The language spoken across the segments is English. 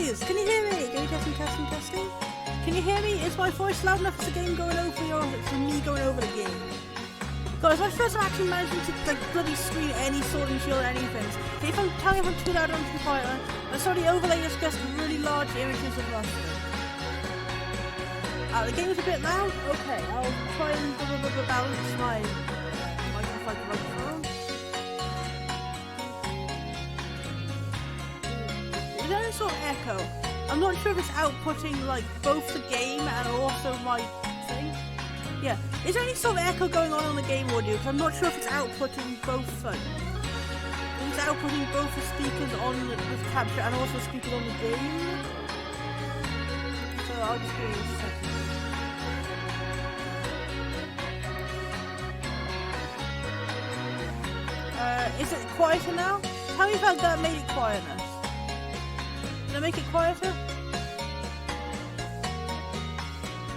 guys! Can you hear me? Can you testing? Can you hear me? Is my voice loud enough for the game going over or is it for me going over the game? Guys, my first time actually managing to like bloody screen any Sword and Shield or anything. So if I'm telling you if I'm too loud on the computer, I saw the overlay is just really large images of mustard. The game is a bit loud? Okay, I'll try and balance my microphone. Is there any sort of echo? I'm not sure if it's outputting like both the game and also my thing. Yeah, is there any sort of echo going on the game audio? Because I'm not sure if it's outputting both things. It's outputting both the speakers on the capture and also speakers on the game. So I'll just give you a second. Is it quieter now? Tell me if that made it quieter. Did I make it quieter?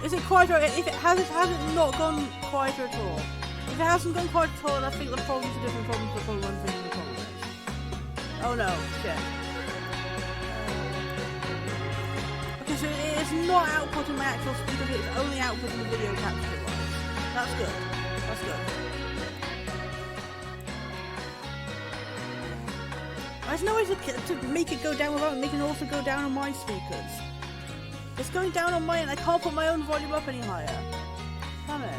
Is it quieter? If it has it not gone quieter at all? If it hasn't gone quieter at all, then I think the problem's a different problem to the problem I'm thinking the problem is. Oh no, shit. Okay, so it is not outputting my actual speaker, it's only outputting the video capture device. That's good. That's good. There's no way to make it go down without making it also go down on my speakers. It's going down on mine and I can't put my own volume up any higher. Damn it.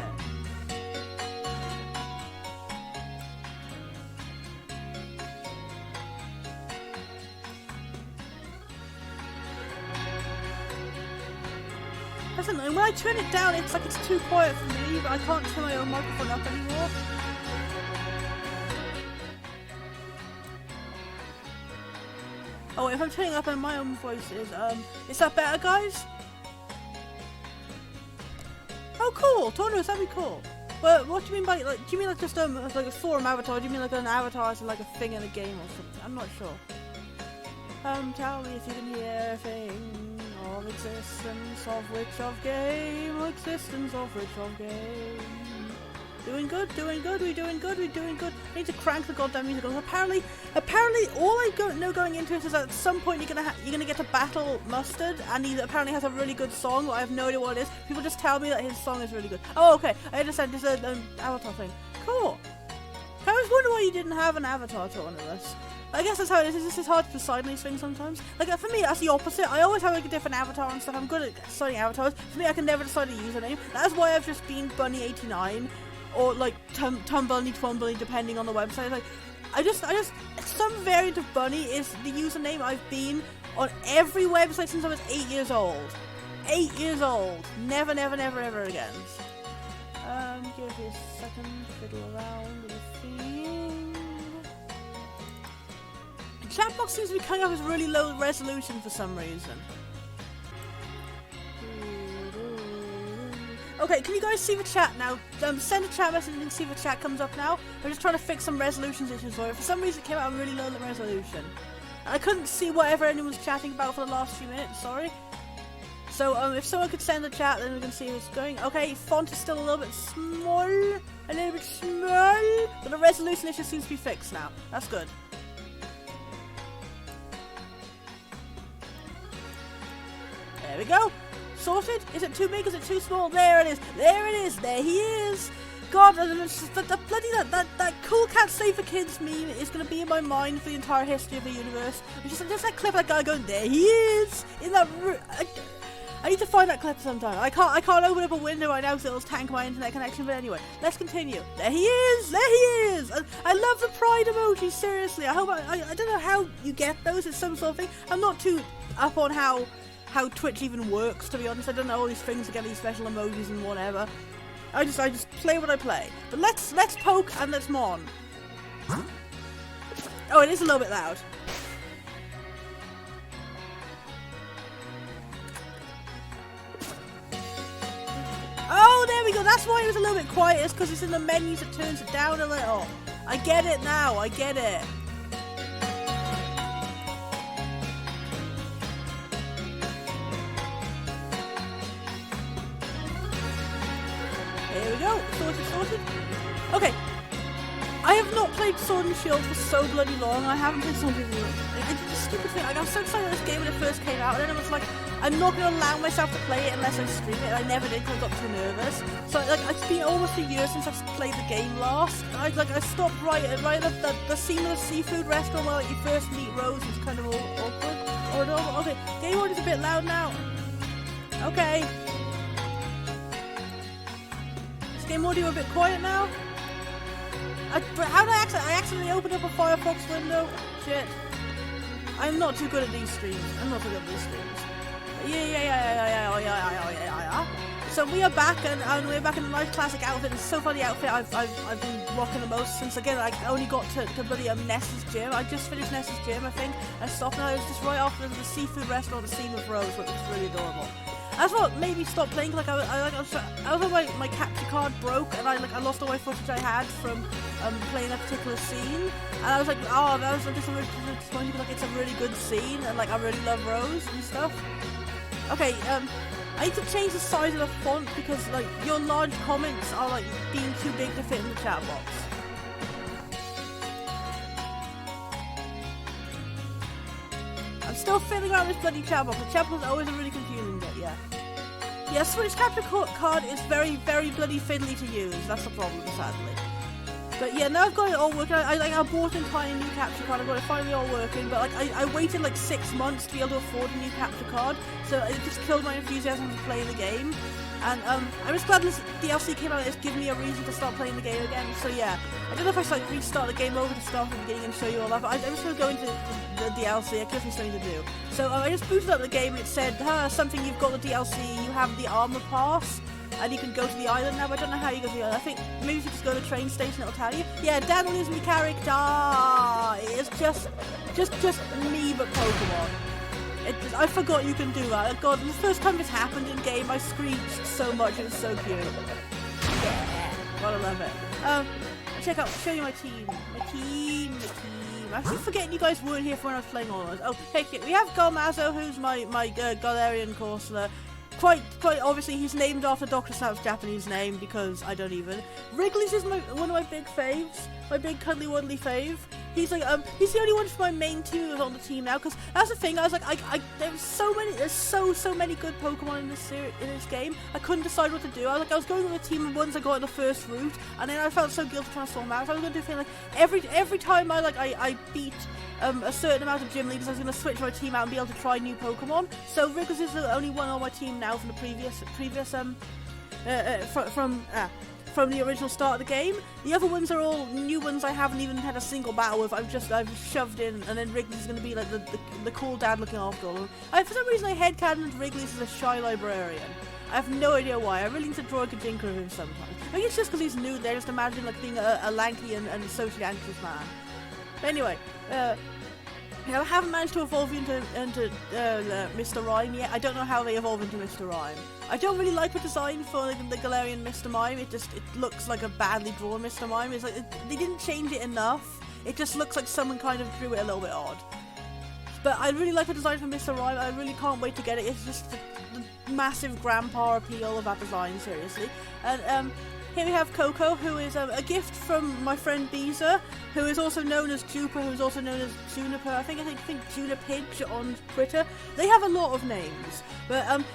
That's annoying. When I turn it down, it's like it's too quiet for me, but I can't turn my own microphone up anymore. Oh, if I'm turning up on my own voices, is that better, guys? Oh, cool! Tornos, that'd be cool. But what do you mean by, like, do you mean like just like a forum avatar? Do you mean like an avatar as like a thing in a game or something? I'm not sure. Tell me if you can hear everything of existence of which of game, existence of which of game. Doing good, we doing good. I need to crank the goddamn music on. Apparently, all I know going into it is that at some point you're gonna get to battle Mustard, and he apparently has a really good song, but I have no idea what it is. People just tell me that his song is really good. Oh, okay, I understand. This is an avatar thing. Cool. I was wondering why you didn't have an avatar to one of this. I guess that's how it is. It's just hard to decide these things sometimes. Like for me, that's the opposite. I always have like a different avatar and stuff. I'm good at deciding avatars. For me, I can never decide a username. That's why I've just been Bunny89. Or like Tumbunny, Twombunny, depending on the website. Like, I just some variant of Bunny is the username I've been on every website since I was 8 years old. 8 years old. Never ever again. Give me a second to fiddle around with the thing. The chat box seems to be coming up as really low resolution for some reason. Okay, can you guys see the chat now? Send a chat message and see if the chat comes up now. I'm just trying to fix some resolution issues for it. For some reason it came out really low resolution. And I couldn't see whatever anyone was chatting about for the last few minutes, sorry. So if someone could send the chat, then we can see if it's going. Okay, font is still a little bit small. But the resolution issue seems to be fixed now. That's good. There we go. Sorted? Is it too big? Is it too small? There it is. There it is. There he is. God, that cool cat save for kids meme is going to be in my mind for the entire history of the universe. It's just that clip of that guy going, there he is. In that I need to find that clip sometime. I can't open up a window right now because it'll tank my internet connection. But anyway, let's continue. There he is. There he is. I love the pride emoji. Seriously, I hope I don't know how you get those. It's some sort of thing. I'm not too up on how Twitch even works, to be honest. I don't know all these things to get these special emojis and whatever. I just play what I play. But let's poke and let's mon. Oh, it is a little bit loud. Oh, there we go. That's why it was a little bit quiet. It's because it's in the menus. It turns it down a little. I get it now. I get it. There we go. Sorted. Okay. I have not played Sword and Shield for so bloody long. I haven't played Sword and Shield. It just stupid thing. Like, I was so excited this game when it first came out, and then I was like, I'm not going to allow myself to play it unless I stream it. And I never did because I got too nervous. So like, it's been almost a year since I've played the game last. And I stopped right at the scene of the seafood restaurant where like you first meet Rose. It's kind of all awkward. Oh, okay, game audio is a bit loud now. Okay. Is game audio a bit quiet now? How did I accidentally opened up a Firefox window? Shit. I'm not too good at these streams. Yeah. So we are back, and we're back in a nice classic outfit. It's so funny outfit I've been rocking the most since, again, I only got to bloody Ness's gym. I just finished Ness's gym, I think. I stopped, and I was just right after the seafood restaurant, the scene with Rose, which was really adorable. That's what made me stop playing. Like I was my capture card broke, and I lost all my footage I had from playing a particular scene, and I was like, oh, that was just really disappointing because like it's a really good scene, and like I really love Rose and stuff. Okay, I need to change the size of the font because like your large comments are like being too big to fit in the chat box. I'm still filling out this bloody chat box. The chat box is always a really confusing bit, yeah. Yeah, Switch capture card is very, very bloody fiddly to use. That's the problem, sadly. But yeah, now I've got it all working. I bought an entire new capture card. I've got it finally all working. But like I waited like 6 months to be able to afford a new capture card, so it just killed my enthusiasm to play the game. And I'm just glad this DLC came out. It's given me a reason to start playing the game again. So yeah, I don't know if I should like restart the game over to start from the beginning and show you all that. But I'm just gonna go into the DLC. It gives me something to do. So I just booted up the game and it said, something you've got the DLC. You have the armor pass. And you can go to the island now, but I don't know how you go to the island. I think maybe if you just go to the train station, it'll tell you. Yeah, Daniel is my character. It's just me, but Pokemon. I forgot you can do that. God, the first time this happened in game, I screeched so much. It was so cute. Yeah, gotta love it. Show you my team. My team. I keep forgetting you guys weren't here for when I was playing all of us. Oh, hey, we have Galmazo, who's my Galarian Corsola. Quite obviously, he's named after Dr. Snap's Japanese name because I don't even. Wrigley's is one of my big faves, my big cuddly wuddly fave. He's like he's the only one from my main team who's on the team now. Because that's the thing, I was like, there's so many good Pokemon in this game. I couldn't decide what to do. I was going with a team of ones I got in the first route, and then I felt so guilty trying to sort them out. So I was going to do things like every time I beat a certain amount of gym leaders, I was going to switch my team out and be able to try new Pokemon. So Wriggles is the only one on my team now from the previous from the original start of the game. The other ones are all new ones I haven't even had a single battle with. I've shoved in, and then Wrigley's is going to be like the cool dad looking after all of them. For some reason I headcanoned Wrigley's as a shy librarian. I have no idea why. I really need to draw a Kajinka of him sometimes. I think it's just because he's new there. Just imagine like being a lanky and socially anxious man. But anyway, I haven't managed to evolve into Mr. Rhyme yet. I don't know how they evolve into Mr. Rhyme. I don't really like the design for the Galarian Mr. Mime. It looks like a badly drawn Mr. Mime. It's like they didn't change it enough. It just looks like someone kind of drew it a little bit odd. But I really like the design for Mr. Rhyme. I really can't wait to get it. It's just the massive grandpa appeal of that design, seriously. And here we have Coco, who is a gift from my friend Beezer, who is also known as Juniper, who is also known as Juniper. I think Junipidge on Twitter. They have a lot of names, but I'm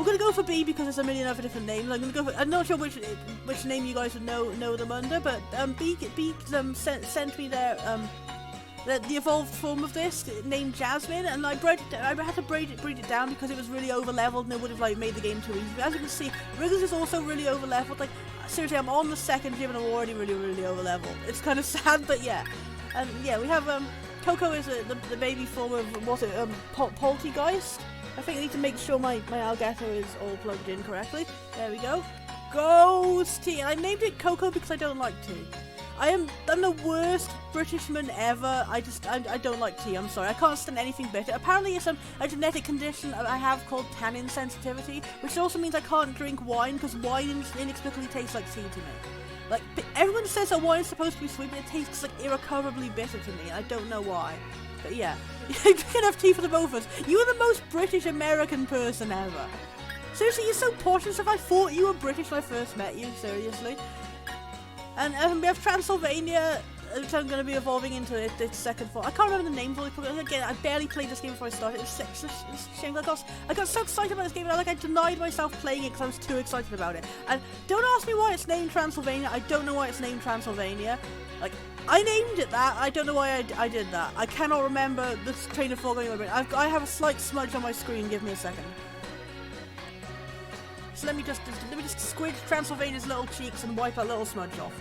gonna go for B because there's a million other different names. I'm not sure which name you guys would know them under, but B sent me the evolved form of this named Jasmine, and I had to breed it down because it was really over leveled and it would have like made the game too easy. But as you can see, Wriggles is also really over leveled. Like seriously, I'm on the second gym and I'm already really over leveled. It's kind of sad, but yeah. And yeah, we have Coco is the baby form of Poltegeist. I think I need to make sure my Algato is all plugged in correctly. There we go. Ghost tea. And I named it Coco because I don't like tea. I'm the worst Britishman ever. I don't like tea. I'm sorry. I can't stand anything bitter. Apparently it's a genetic condition I have called tannin sensitivity, which also means I can't drink wine because wine inexplicably tastes like tea to me. Like everyone says that wine is supposed to be sweet, but it tastes like irrecoverably bitter to me. I don't know why. But yeah, you can have tea for the both of us. You are the most British American person ever. Seriously, you're so posh as if I thought you were British when I first met you. Seriously. And we have Transylvania, I'm going to be evolving into its second form. I can't remember the name of all the Pokemon. Again, I barely played this game before I started. It's a shame. I got so excited about this game, and I denied myself playing it because I was too excited about it. And don't ask me why it's named Transylvania. I don't know why it's named Transylvania. Like, I named it that. I don't know why I did that. I cannot remember the train of thought going over it. I have a slight smudge on my screen. Give me a second. So let me just squidge Transylvania's little cheeks and wipe that little smudge off.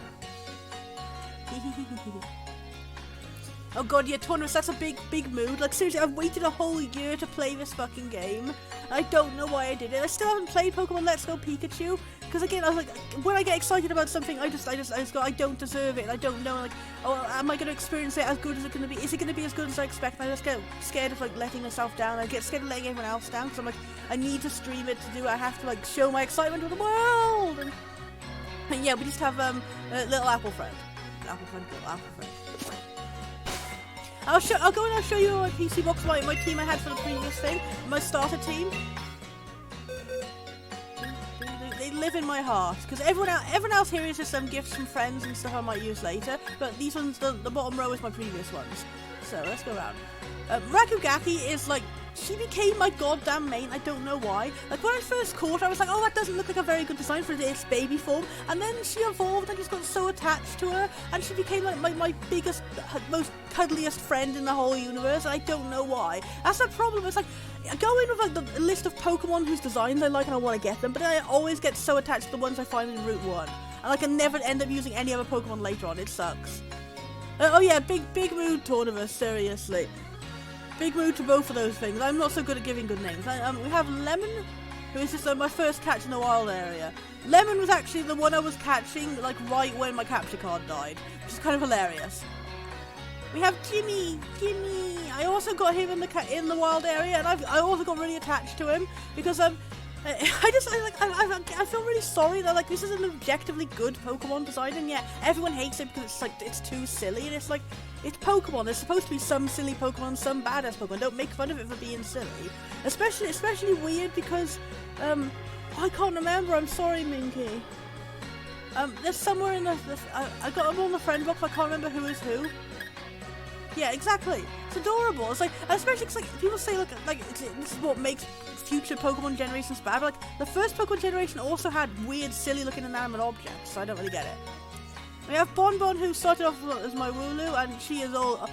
Oh god, yeah, Tornus, that's a big mood. Like, seriously, I've waited a whole year to play this fucking game. I don't know why I did it. I still haven't played Pokemon Let's Go Pikachu. Because again, I was like, when I get excited about something, I just go, I don't deserve it. I don't know, like, oh, am I going to experience it as good as it going to be? Is it going to be as good as I expect? And I just get scared of, like, letting myself down. I get scared of letting everyone else down. Because I'm like, I need to stream it to do it. I have to, like, show my excitement to the world. And yeah, we just have, little apple friend. Little apple friend. I'll go and I'll show you my PC box, my team I had for the previous thing, my starter team. They live in my heart because everyone else here is just some gifts from friends and stuff I might use later. But these ones, the bottom row is my previous ones. So let's go around. Rakugaki is like, she became my goddamn main. I don't know why. Like, when I first caught her, I was like, oh, that doesn't look like a very good design for its baby form. And then she evolved and just got so attached to her. And she became like my biggest, most cuddliest friend in the whole universe. And I don't know why. That's the problem. It's like, I go in with like the list of Pokemon whose designs I like and I want to get them. But then I always get so attached to the ones I find in Route 1. And like, I never end up using any other Pokemon later on. It sucks. Oh yeah, big mood, Tornavus, seriously. Big mood to both of those things. I'm not so good at giving good names. We have Lemon, who is just my first catch in the wild area. Lemon was actually the one I was catching, like, right when my capture card died, which is kind of hilarious. We have Jimmy. I also got him in the wild area, and I also got really attached to him because I feel really sorry that, like, this is an objectively good Pokemon design, and yet everyone hates it because it's like it's too silly, and it's like, it's Pokemon. There's supposed to be some silly Pokemon, some badass Pokemon. Don't make fun of it for being silly. Especially weird because I can't remember. I'm sorry, Minky. There's somewhere in I got them on the friend box. I can't remember who is who. Yeah, exactly. It's adorable. It's like, especially because like people say like this is what makes future Pokemon generations bad. But like the first Pokemon generation also had weird, silly looking inanimate objects, so I don't really get it. We have Bonbon, who started off as my Wooloo, and she's all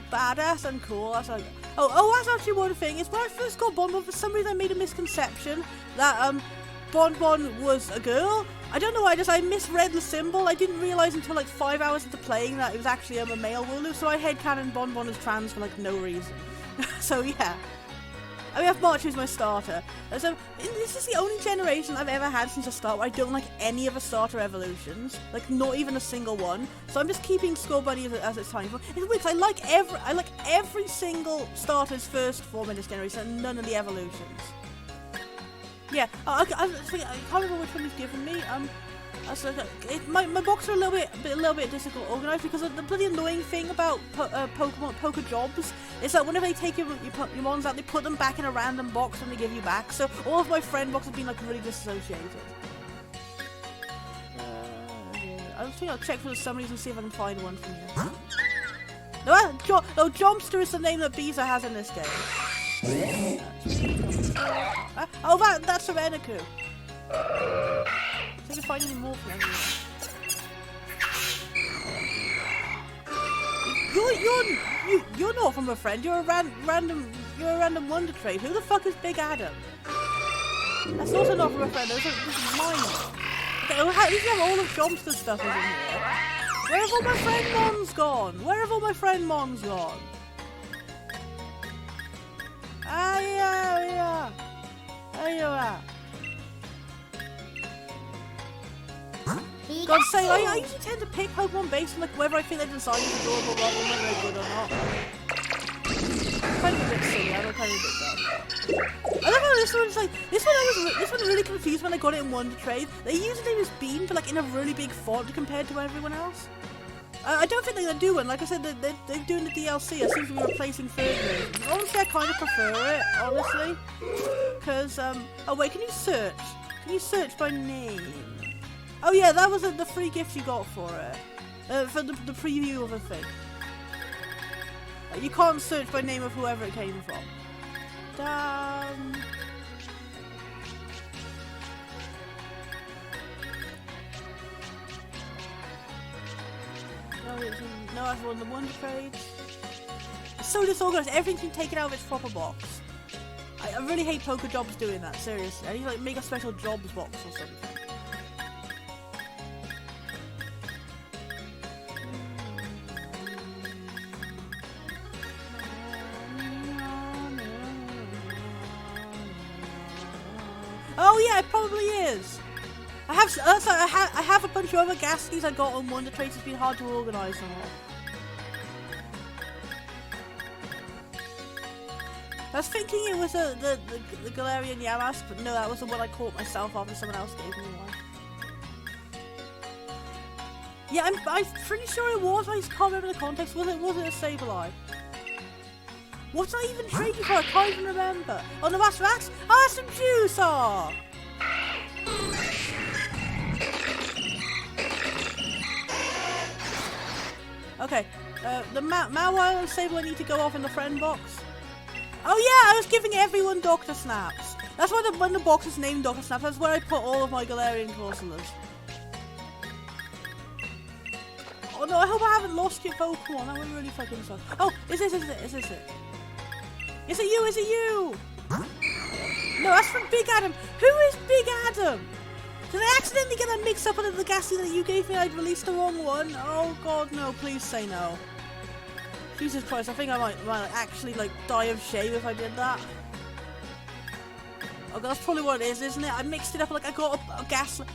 badass and cool. That's like, that's actually one thing. Is when I first got Bonbon, for some reason I made a misconception that Bonbon was a girl. I don't know why, I misread the symbol. I didn't realise until like 5 hours into playing that it was actually a male Wooloo, so I headcanon Bonbon as trans for like no reason. So yeah. And we have March, who's my starter. So this is the only generation I've ever had since the start where I don't like any of the starter evolutions, like not even a single one. So I'm just keeping Skull Bunny as it's time for. It's weird 'cause I like every single starter's first form in this generation, and none of the evolutions. Yeah, I can't remember which one he's given me. My box are a little bit difficult organised because the bloody annoying thing about Poker Jobs is that whenever they take your mons out, they put them back in a random box and they give you back. So all of my friend boxes have been like really disassociated. I think I'll check for the summaries and see if I can find one from here. No, Jomster is the name that Beezer has in this game. That's from Eneku. I can find any more from everywhere. You're not from a friend. You're a random Wonder Trade. Who the fuck is Big Adam? That's also not from a friend. This is mine. Okay, well, you have all of Jomster's stuff in here. Where have all my friend Mons gone? Where have all my friend Mons gone? Yeah. There you are. God's sake, I usually tend to pick Pokemon based on like whether I think their design is adorable or whether they're good or not. I'm kind of a bit silly, I'm kind of a bit dumb. I love how this one's like, this one really confused when I got it in Wonder Trade. They use the name as Bean, but like in a really big font compared to everyone else. I don't think they're going to do one. Like I said, they're doing the DLC. It seems to be replacing third version. Honestly, I kind of prefer it, honestly. Because, oh wait, can you search? Can you search by name? Oh yeah, that was the free gift you got for it. for the preview of a thing. You can't search by name of whoever it came from. Damn. No, I've won the Wonder Trade. It's so disorganized. Everything's been taken out of its proper box. I really hate Poker Jobs doing that. Seriously, I need to like make a special jobs box or something. Oh yeah, it probably is. I have a bunch of other Ghastlies I got on Wonder Trades. It's been hard to organise them all. I was thinking it was the Galarian Yamask, but no, that was the one I caught myself after someone else gave me one. Yeah, I'm pretty sure it was. I just can't remember the context. Was it a Sableye? What did I even trade you for? I can't even remember. Oh no, that's Rax. Ah, some juice! Oh. Okay, the Mawile and Sableye need to go off in the friend box. Oh yeah, I was giving everyone Dr. Snaps. That's why when the box is named Dr. Snaps, that's where I put all of my Galarian Corsolas. Oh no, I hope I haven't lost your Pokemon. That would really fucking suck. Oh, is this it? Is this it? Is it you? Is it you? No, that's from Big Adam. Who is Big Adam? Did I accidentally get that mixed up with the Ghastly that you gave me? I'd released the wrong one. Oh god, no! Please say no. Jesus Christ! I think I might actually like die of shame if I did that. Oh god, that's probably what it is, isn't it? I mixed it up like I got a Ghastly.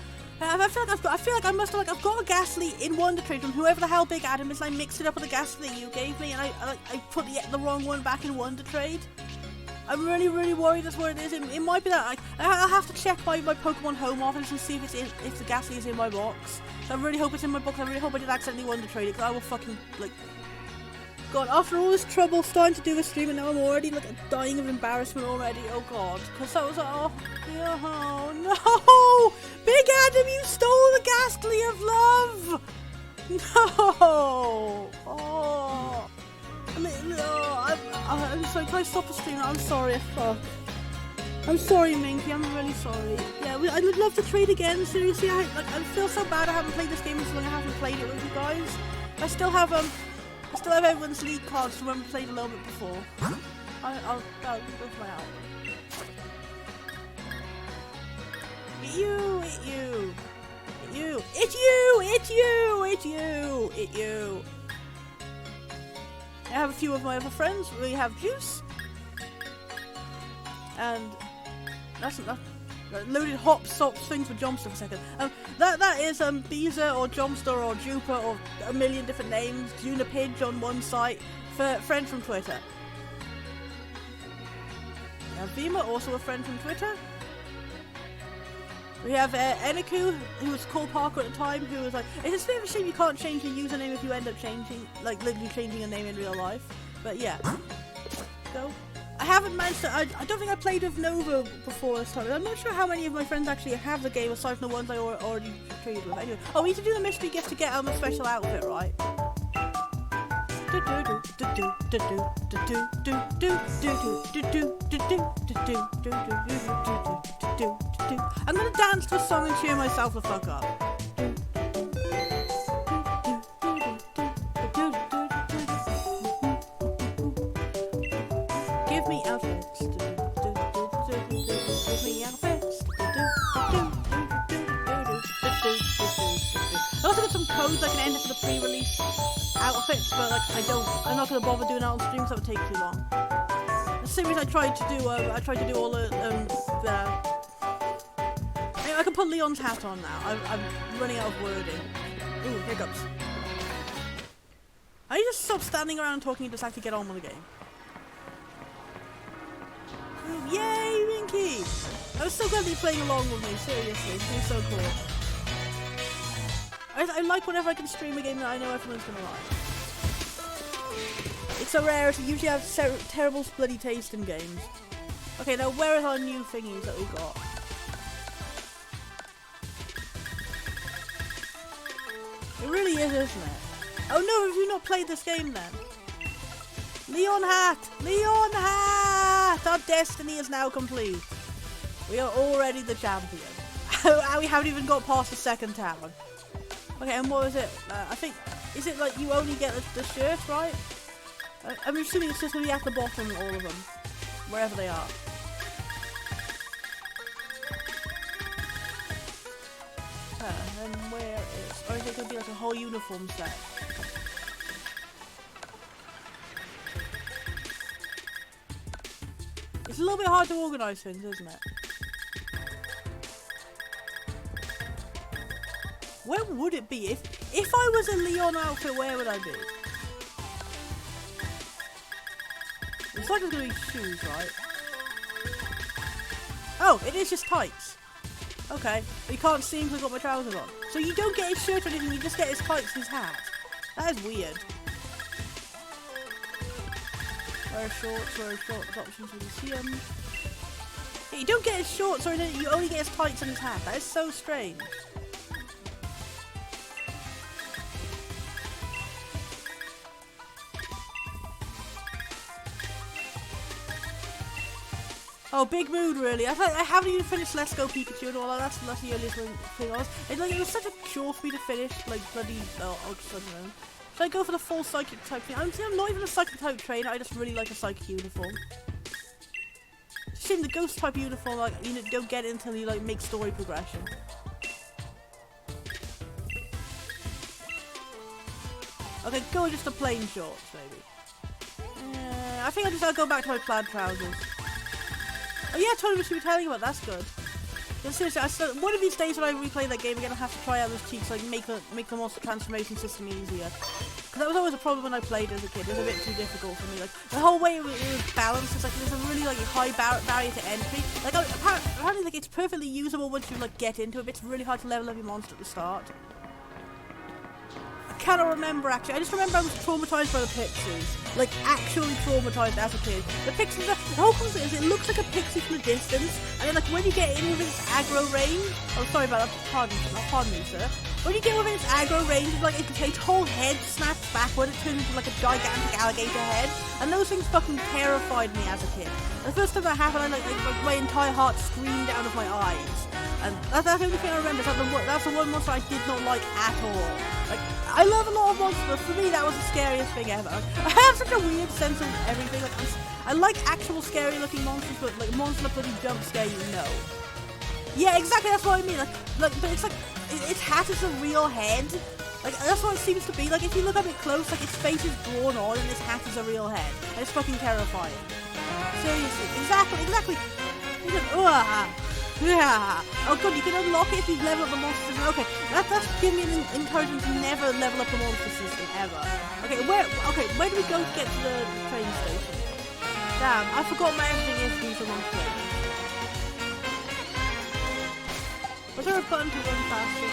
I feel like I must have I've got a Ghastly in Wonder Trade from whoever the hell Big Adam is, and I mixed it up with the Ghastly you gave me, and I put the wrong one back in Wonder Trade. I'm really worried that's what it is. It might be that I'll have to check my Pokemon Home office and see if the Ghastly is in my box. So I really hope it's in my box. I really hope I did accidentally Wonder Trade it, because I will fucking like. God, after all this trouble starting to do a stream, and now I'm already like dying of embarrassment already. Oh god, because that was oh no, Big Adam, you stole the Ghastly of love. No. Oh. I'm sorry. Can I stop the stream? I'm sorry. Fuck. I'm sorry, Minky. I'm really sorry. Yeah, I'd love to trade again. Seriously, I feel so bad I haven't played this game so long. I haven't played it with you guys. I still have everyone's league cards from when we played a little bit before. I'll go for my album. It's you! It's you! It's you! It's you! It's you! It's you! It's you! I have a few of my other friends. We have Juice. And that's enough. Loaded hop stops things with Jumpster for a second. That is Beezer or Jumpster or Juper or a million different names. Junipidge on one site. Friend from Twitter. We have Vima, also a friend from Twitter. We have Eniku, who was called Parker at the time, who was like, it's a bit of a shame you can't change your username if you end up changing, like literally changing a name in real life. But yeah. Go. I haven't managed to, I don't think I played with Nova before this time. I'm not sure how many of my friends actually have the game aside from the ones I already traded with. Anyway, oh, we need to do the mystery gift to get a special outfit, right? I'm gonna dance to a song and cheer myself the fuck up. Give me outfits. Give me outfits. I also got some codes I can enter for the pre-release outfits, but like I'm not gonna bother doing that on stream, so that would take too long. The series I tried to do all the anyway, I can put Leon's hat on now. I'm running out of wording. Ooh, here comes. I need to stop standing around and talking and just actually get on with the game. Yay, Minky! I was so glad that you're playing along with me, seriously. It's been so cool. I like whenever I can stream a game that I know everyone's gonna like. It's a rarity. Usually I have terrible bloody taste in games. Okay, now where are our new thingies that we got? really is, isn't it? Oh no, have you not played this game then? Leon Hat! Leon Hat! Our destiny is now complete. We are already the champion. We haven't even got past the second town. Okay, and what is it? I think, is it like you only get the shirts, right? I'm assuming it's just going to be at the bottom, all of them. Wherever they are. And where is... Or is it going to be like a whole uniform set? It's a little bit hard to organise things, isn't it? Where would it be? If I was a Leon outfit, where would I be? It's like it's going to be shoes, right? Oh, it is just tights. Okay, but you can't see him because I've got my trousers on. So you don't get his shirt or anything, you just get his tights and his hat. That is weird. Wear shorts, options when you see them. Yeah, you don't get his shorts or anything, you only get his tights and his hat. That is so strange. Oh, big mood, really. I haven't even finished Let's Go Pikachu and all that. That's the earliest thing I was. It was such a chore for me to finish, like, bloody, I don't know. Should I go for the full psychic type thing? I'm not even a psychic type trainer, I just really like a psychic uniform. It's a shame the ghost type uniform, like, you don't get it until you, like, make story progression. Okay, go with just the plain shorts, maybe. I think I'll go back to my plaid trousers. Oh yeah, I totally should be telling you about. That's good. Yeah, seriously, one of these days when I replay that game again, I'll have to try out those cheats, like make the monster transformation system easier. Because that was always a problem when I played as a kid. It was a bit too difficult for me. Like the whole way it was balanced. It's like there's a really like high barrier to entry. Like apparently, like it's perfectly usable once you like get into it. But it's really hard to level up your monster at the start. I cannot remember actually. I just remember I was traumatized by the pixies. Like actually traumatized as a kid. The pixies, the whole concept is it looks like a pixie from a distance, and then like when you get in within its aggro range, oh sorry about that, pardon me sir. When you get within its aggro range, like its whole head snaps backward, it turns into like a gigantic alligator head, and those things fucking terrified me as a kid. The first time that happened, like my entire heart screamed out of my eyes. And that's the only thing I remember. That's the one monster I did not like at all. Like, I love a lot of monsters, but for me that was the scariest thing ever. I have such a weird sense of everything. Like, I like actual scary looking monsters, but like monsters that bloody jump scare you, no. Yeah, exactly. That's what I mean. Like, but it's like its hat is a real head. Like that's what it seems to be. Like if you look up it close, like its face is drawn on, and its hat is a real head. And it's fucking terrifying. Seriously, exactly. Yeah. Oh god, you can unlock it if you level up the monster system. Okay, that's giving me an encouragement to never level up the monster system ever. Okay, where do we go to get to the train station? Damn, I forgot my everything is these are on train. Was there a button to run faster?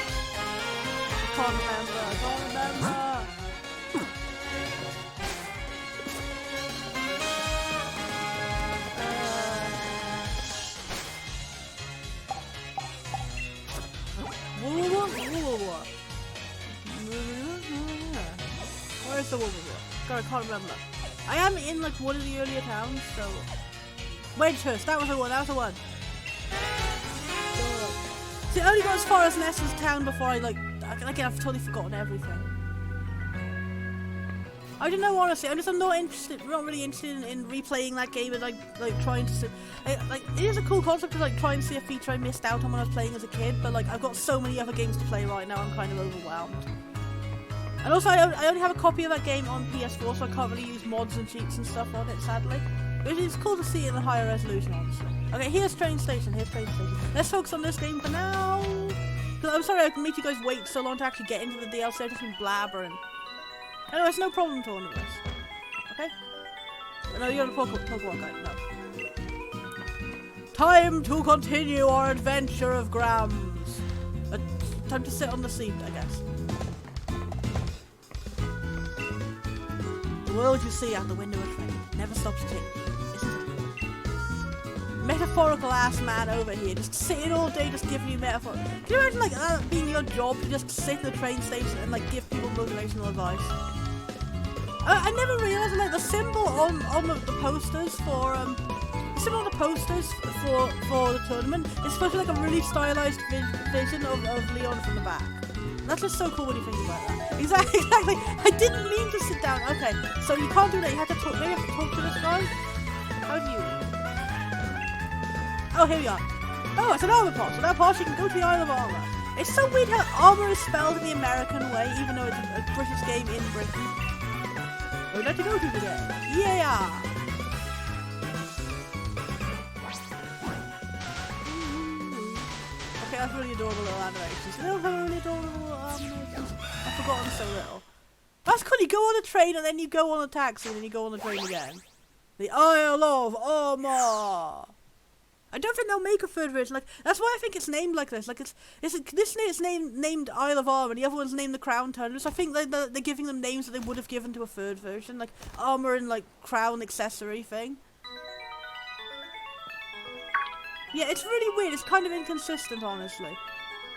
I can't remember. Where's the God, I can't remember. I am in like one of the earlier towns, so Wedgehurst, that was the one. See, I only got as far as Nessa's town before I've totally forgotten everything. I don't know, honestly. I'm not really interested in replaying that game and like trying to see. Like it is a cool concept to like try and see a feature I missed out on when I was playing as a kid, but like I've got so many other games to play right now, I'm kind of overwhelmed. And also, I only have a copy of that game on PS4, so I can't really use mods and cheats and stuff on it, sadly. But it's cool to see it in a higher resolution, honestly. Okay, here's train station. Let's focus on this game for now. I'm sorry I made you guys wait so long to actually get into the DLC. I've just been blabbering. Anyway, it's no problem to all of this. Okay? No, you're the Pokemon guy. No. Time to continue our adventure of Grams. Time to sit on the seat, I guess. The world you see out the window of a train never stops ticking. metaphorical ass man over here, just sitting all day just giving you metaphor. Can you imagine like that being your job to just sit in the train station and like give people motivational advice? I never realised like the symbol on the posters for for the tournament is supposed to be like a really stylized vision of Leon from the back. That's just so cool when you think about that. Exactly. I didn't mean to sit down. Okay, so you can't do that. You have to talk. Maybe you have to talk to this guy. How do you? Oh, here we are. Oh, it's an armor pod. So now pod, you can go to the Isle of Armor. It's so weird how armor is spelled in the American way, even though it's a British game in Britain. We'd like to go to today. Yeah. Okay, that's really adorable little animations. Really adorable animations. I've forgotten so little. That's cool. You go on a train and then you go on a taxi and then you go on the train again. The Isle of Armor. I don't think they'll make a third version. Like that's why I think it's named like this. Like this is named Isle of Armor, and the other one's named the Crown Tundra. So I think they're giving them names that they would have given to a third version, like armor and like crown accessory thing. Yeah, it's really weird. It's kind of inconsistent, honestly.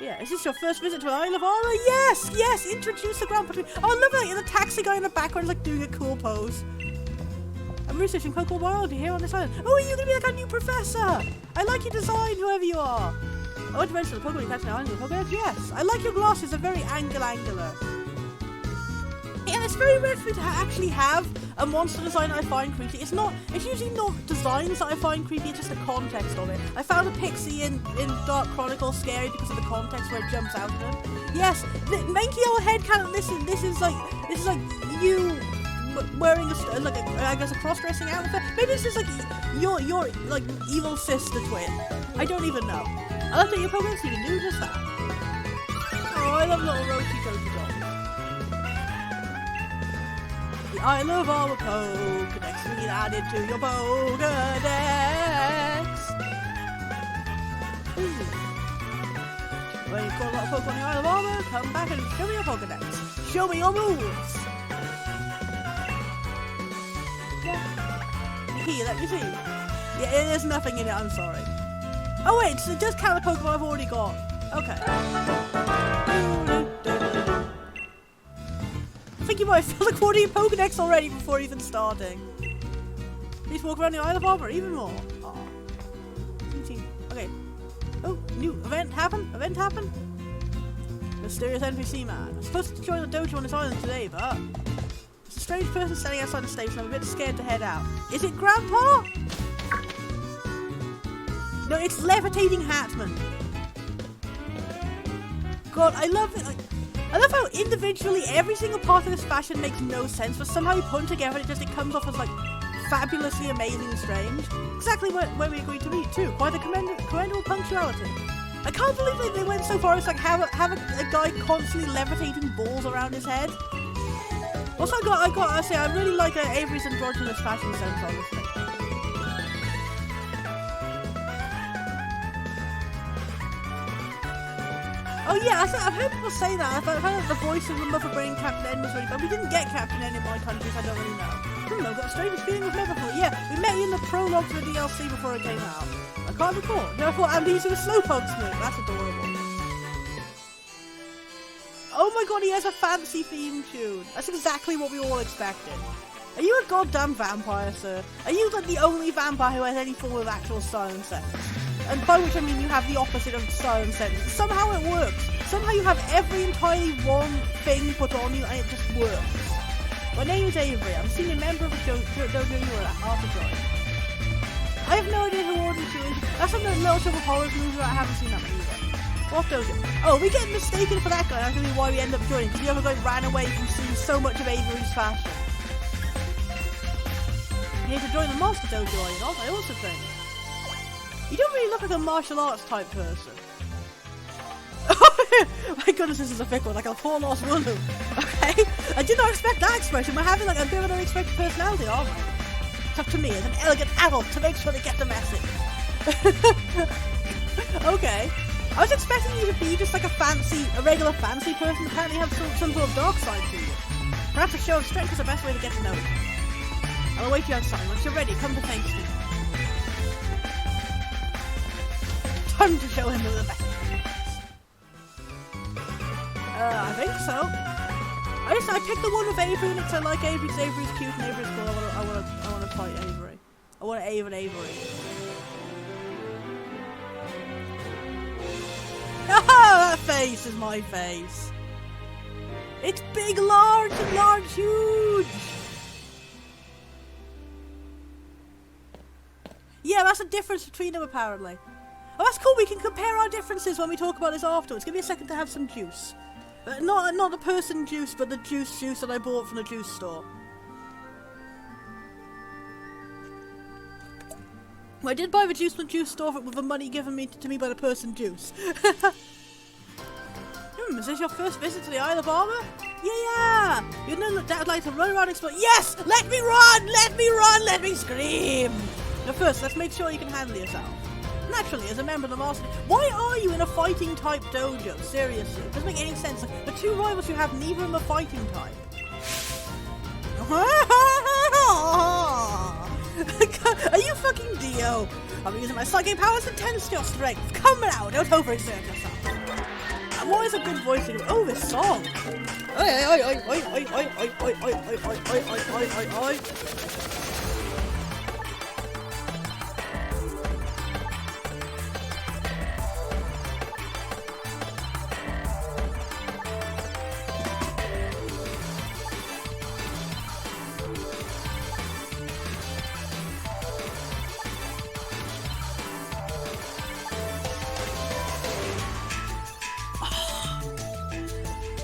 Yeah, is this your first visit to the Isle of Armor? Yes, yes. Introduce the Grand Between. Oh, I love that. The taxi guy in the background is like doing a cool pose. I'm researching Pokemon biology here on this island. Oh, are you gonna be like our new professor? I like your design, whoever you are. I want to mention the Pokemon you catch now. Island with Pokedex? Yes. I like your glasses. They're very angular. Yeah, it's very rare for me to actually have a monster design that I find creepy. It's usually not designs that I find creepy, it's just the context of it. I found a Pixie in Dark Chronicles scary because of the context where it jumps out at him. Yes, Mankey old head cannon, this is like you wearing I guess a cross-dressing outfit. Maybe this is like your like evil sister twin. I don't even know. I love that your Pokemon so you can do just that. Oh, I love little Roshi Toki dolls. The Isle of Armor Pokedex will be added to your Pokedex. Ooh. When you've got a lot of Pokemon on the Isle of Armor, come back and show me your Pokedex. Show me your moves. Here, let me see. Yeah, there's nothing in it, I'm sorry. Oh wait, so it does count the Pokemon I've already got. Okay. I think you might have filled a quarter of your Pokedex already before even starting. Please walk around the Isle of Armor even more. Aww. Okay. Oh, new event happen? Mysterious NPC man. I'm supposed to join the dojo on this island today, but there's a strange person standing outside the station. I'm a bit scared to head out. Is it Grandpa? No, it's Levitating Hatman. God, I love it. I love how individually every single part of this fashion makes no sense, but somehow you put them together and it comes off as like fabulously amazing and strange. Exactly where we agreed to meet too. Quite the commendable punctuality. I can't believe they went so far as like have a guy constantly levitating balls around his head. Also, I gotta say, I really like Avery's androgynous fashion sense, honestly. Oh yeah, I've heard people say that. I've heard that the voice of the Mother Brain Captain N was really fun. We didn't get Captain N in my country, so I don't really know. I've got a strangest feeling with Megaport. Yeah, we met you in the prologue to the DLC before it came out. I can't recall. No, I thought Andy's with a Slowpoke Smoke. That's adorable. Oh my god, he has a fancy theme tune. That's exactly what we all expected. Are you a goddamn vampire, sir? Are you like the only vampire who has any form of actual silent sense? And by which I mean you have the opposite of silent sense. Somehow it works. Somehow you have every entirely wrong thing put on you and it just works. My name is Avery. I'm a senior member of a dojo you were after join. I have no idea who ordered you into. That's some little trouble horror movie that I haven't seen that movie. What dojo? Oh, we get mistaken for that guy. That's really why we end up joining. Because the other guy ran away from seeing so much of Avery's fashion. You need to join the Master Dojo, are you not? I also think. You don't really look like a martial arts type person. My goodness, this is a thick one, like a poor lost Wooloo. Okay? I did not expect that expression. We're having like a bit of an unexpected personality, aren't we? It's up to me as an elegant adult to make sure they get the message. Okay. I was expecting you to be just like a regular fancy person. Apparently you have some sort of dark side to you. Perhaps a show of strength is the best way to get to know you. I'll await you outside. Once you're ready, come to thanks me. Time to show him the best. I think so. I picked the one with Avery because I like Avery because Avery's cute and Avery's cool. I wanna fight Avery. I wanna Avery. Oh, that face is my face. It's big, large, and large, huge. Yeah, that's the difference between them apparently. Oh, that's cool. We can compare our differences when we talk about this afterwards. Give me a second to have some juice. Not the person juice, but the juice that I bought from the juice store. I did buy the juice from the juice store with the money given to me by the person juice. Is this your first visit to the Isle of Armor? Yeah! You'd know that Dad would like to run around and explore. Yes! Let me run! Let me run! Let me scream! Now first, let's make sure you can handle yourself. Naturally, as a member of the Master... Why are you in a fighting type dojo? Seriously. It doesn't make any sense. Like, the two rivals you have, neither of them are fighting type. Are you fucking Dio? I'm using my psychic powers to test your strength. Come now, don't overexert yourself. What is a good voicing? Oh, this song.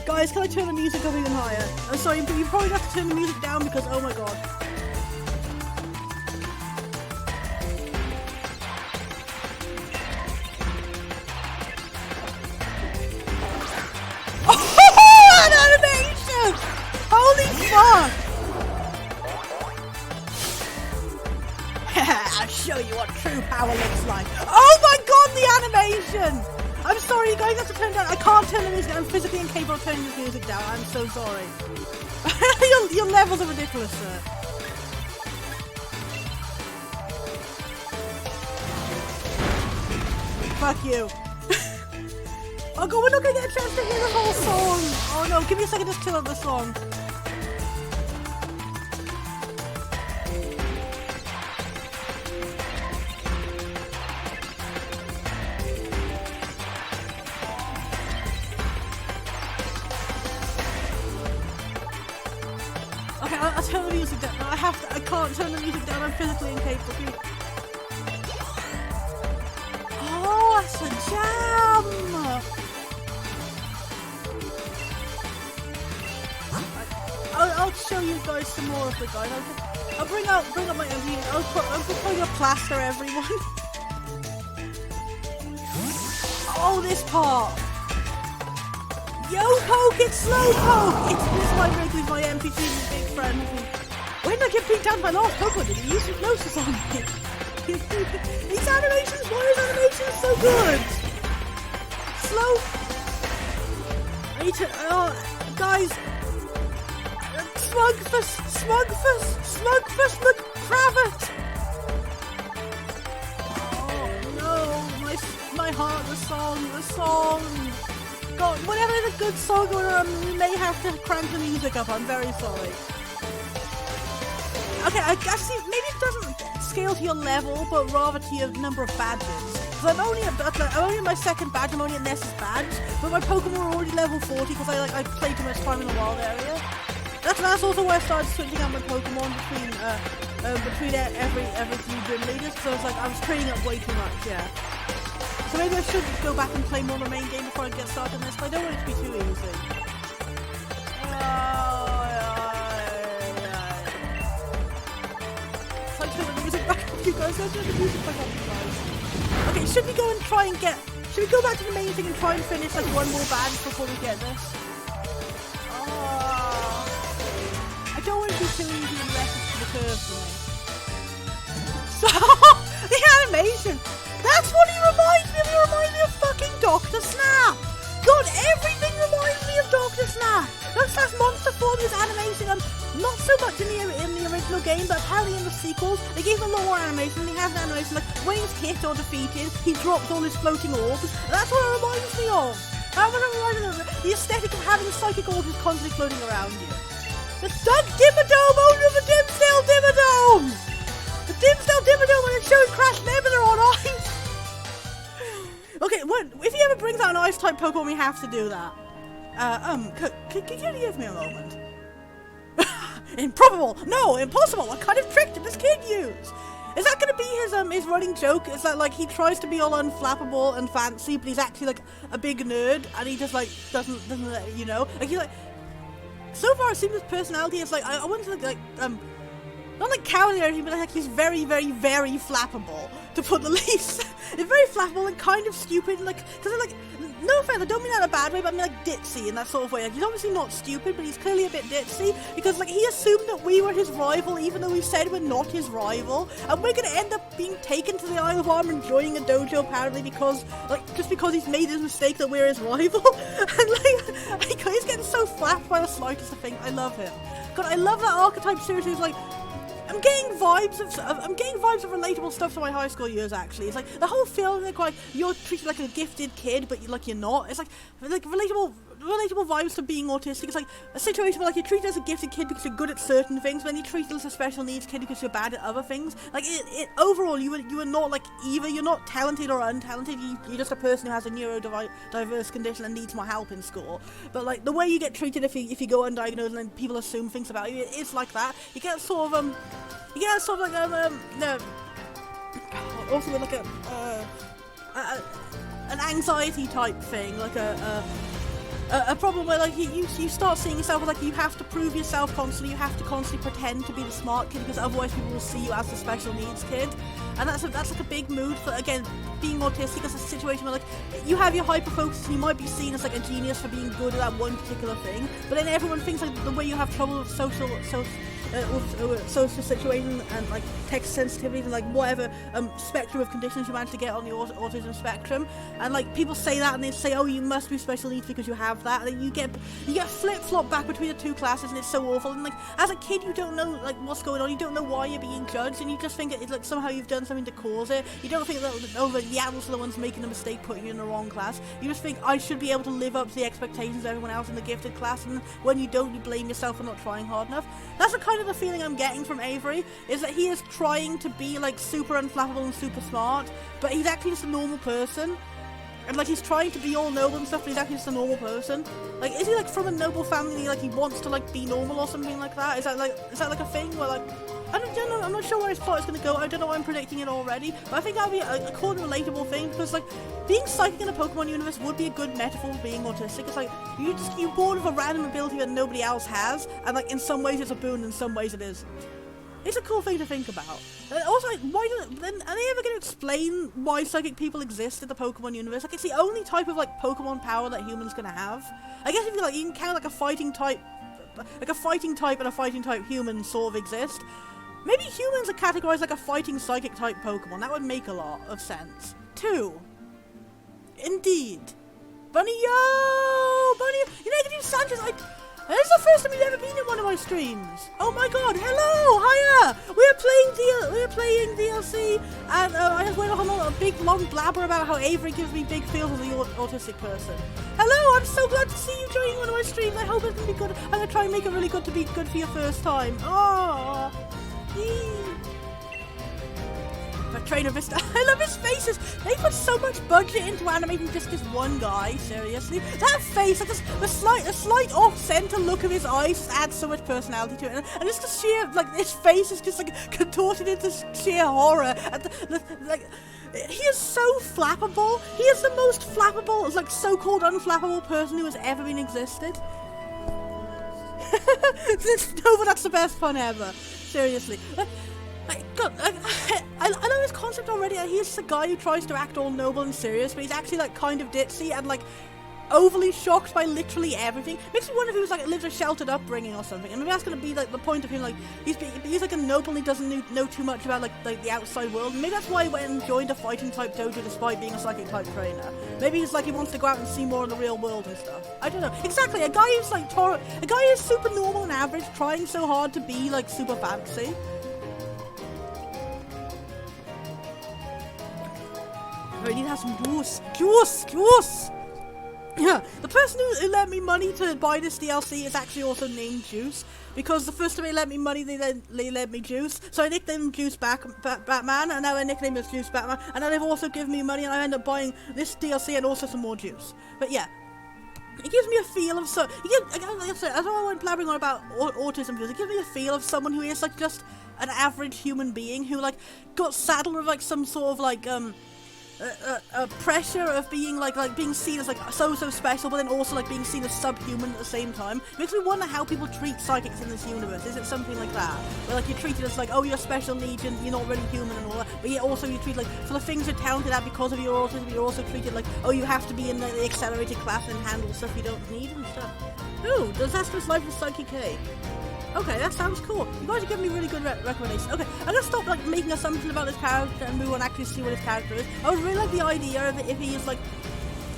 Guys, can I turn the music up even higher? I'm sorry, but you probably have to turn the music down because, oh my god. Oh, that animation! Holy fuck! I'll show you what true power looks like. Oh my god, the animation! I'm sorry, you guys have to turn down. I can't turn the music down. I'm physically incapable of turning this music down. I'm so sorry. your levels are ridiculous, sir. Fuck you. Oh god, we're not gonna get a chance to hear the whole song. Oh no, give me a second to just chill out the song. Okay, I'll turn the music down. No, I can't turn the music down. I'm physically incapable. Oh, that's a jam! I'll show you guys some more of the guide. I'll bring up my MV. I'll put a plaster everyone. Oh, this part. Yo poke, it's slow poke! It's this my rig with my MP3 big friend. When I get beat down by last Pokemon, did he use hypnosis on me? These animations, why is animation so good? Slow. I need to, guys. Smugfus McCravat! Oh no, my heart, the song. God, whenever there's a good song going on, we may have to crank the music up. I'm very sorry. Okay, I guess maybe it doesn't scale to your level, but rather to your number of badges. Because I'm only at my second badge. I'm only at Ness's badge, but my Pokemon are already level 40 because I played too much time in the wild area. That's also why I started switching out my Pokemon between every few gym leaders. So I was training up way too much. Yeah. So maybe I should go back and play more of the main game before I get started on this, but I don't want it to be too easy. So I turn the music back up, you guys. Okay, should we go and try and get... Should we go back to the main thing and try and finish like one more badge before we get this? I don't want to be too easy and left to the curve for me. So, the animation! That's what he reminds me of! He reminds me of fucking Dr. Snap! God, everything reminds me of Dr. Snap! That's monster form, his animation, not so much in the original game, but apparently in the sequels, they gave him a lot more animation, and he has an animation like, when he's hit or defeated, he drops all his floating orbs. That's what it reminds me of. That's what it reminds me of, the aesthetic of having psychic orbs constantly floating around you. The Doug Dimmadome owner of the Dimsdale Dimmadome! The Dimsdale Dimmadome when it's showing Crash Nebula on ice! Okay, if he ever brings out an ice-type Pokemon, we have to do that. Could you give me a moment? Improbable! No, impossible! What kind of trick did this kid use? Is that gonna be his running joke? Is that like he tries to be all unflappable and fancy, but he's actually like a big nerd, and he just like doesn't let you know? Like he's like, so far it seems his personality is like I want to like not like cowardly or anything, but like he's very, very, very flappable, to put the least. He's very flappable and kind of stupid, like, because like, no offense, I don't mean that in a bad way, but I mean like ditzy in that sort of way. Like, he's obviously not stupid, but he's clearly a bit ditzy, because like he assumed that we were his rival, even though we said we're not his rival, and we're gonna end up being taken to the Isle of Arm and joining a dojo apparently because, like, just because he's made his mistake that we're his rival. And like he's getting so flapped by the slightest of thing. I love him. God, I love that archetype. Seriously, it's like, I'm getting vibes of relatable stuff to my high school years. Actually, it's like the whole feeling like you're treated like a gifted kid, but you're not. It's like relatable vibes to being autistic. It's like a situation where like you're treated as a gifted kid because you're good at certain things, but then you're treated as a special needs kid because you're bad at other things. Like it overall, you are not like either. You're not talented or untalented. You're just a person who has a neurodiverse condition and needs more help in school. But like the way you get treated if you go undiagnosed and then people assume things about you, it's like that. You get sort of also like an anxiety type thing, like a problem where like you start seeing yourself as like you have to prove yourself constantly, you have to constantly pretend to be the smart kid because otherwise people will see you as the special needs kid, and that's like a big mood for, again, being autistic is a situation where like you have your hyper focus and you might be seen as like a genius for being good at that one particular thing, but then everyone thinks like the way you have trouble with social situation and like text sensitivity and like whatever spectrum of conditions you manage to get on the autism spectrum, and like people say that and they say, oh, you must be special needs because you have that, and then you get flip-flop back between the two classes, and it's so awful. And like as a kid you don't know like what's going on, you don't know why you're being judged, and you just think it's like somehow you've done something to cause it. You don't think that the adults are the ones making the mistake putting you in the wrong class. You just think I should be able to live up to the expectations of everyone else in the gifted class, and when you don't, you blame yourself for not trying hard enough. That's the kind of the feeling I'm getting from Avery, is that he is trying to be like super unflappable and super smart, but he's actually just a normal person. And like he's trying to be all noble and stuff, but he's actually just a normal person. Like, is he like from a noble family, like he wants to like be normal or something like that? Is that like a thing where like I don't know, I'm not sure where his plot is going to go. I don't know why I'm predicting it already, but I think that would be a cool and relatable thing, because like being psychic in a Pokemon universe would be a good metaphor for being autistic. It's like you're born with a random ability that nobody else has, and like in some ways it's a boon, in some ways it isn't. It's a cool thing to think about. Also, like, are they ever going to explain why psychic people exist in the Pokemon universe? Like, it's the only type of like Pokemon power that humans can have. I guess if you can count like a fighting type and a fighting type human sort of exist. Maybe humans are categorized like a fighting psychic type Pokemon. That would make a lot of sense. 2. Indeed. Bunny, Negative Sanchez, this is the first time you've ever been in one of my streams. Oh my god, hello, hiya. We are playing DLC, and I just went on a big long blabber about how Avery gives me big feels as an autistic person. Hello, I'm so glad to see you joining one of my streams. I hope it's going to be good. I'm going to try and make it really good to be good for your first time. Oh. Trainer Vista. I love his faces. They put so much budget into animating just this one guy. Seriously, that face, like the slight off-center look of his eyes, just adds so much personality to it. And just the sheer, like, his face is just like contorted into sheer horror. And he is so flappable. He is the most flappable, like, so-called unflappable person who has ever been existed. No, but that's the best pun ever. Seriously. I know his concept already. He's just a guy who tries to act all noble and serious, but he's actually like kind of ditzy, and like overly shocked by literally everything. Makes me wonder if he was like lives a sheltered upbringing or something. And maybe that's gonna be like the point of him. Like he's like a noble and he doesn't know too much about like the outside world. And maybe that's why he went and joined a fighting type dojo despite being a psychic type trainer. Maybe he's like he wants to go out and see more of the real world and stuff. I don't know. Exactly, a guy who's like a guy who's super normal and average, trying so hard to be like super fancy. I need to have some juice. Yeah, the person who lent me money to buy this DLC is actually also named Juice, because the first time they lent me money, they lent me Juice, so I nicknamed him Juice Batman, and now their nickname is Juice Batman, and now they've also given me money, and I end up buying this DLC and also some more juice. But yeah, it gives me a feel of as I went blabbering on about autism, it gives me a feel of someone who is like just an average human being who like got saddled with like some sort of like pressure of being like being seen as like so special, but then also like being seen as subhuman at the same time. Makes me wonder how people treat psychics in this universe. Is it something like that, where like you're treated as like, oh, you're special needs and you're not really human and all that, but yet also you're treated like for the things you're talented at because of your autism, you're also treated like, oh, you have to be in the accelerated class and handle stuff you don't need and stuff. Ooh, Disastrous Life of Psychic K. Okay, that sounds cool. You guys are giving me really good recommendations. Okay, I'm gonna stop like making assumptions about this character and move on actually see what his character is. I would really like the idea of it if he is like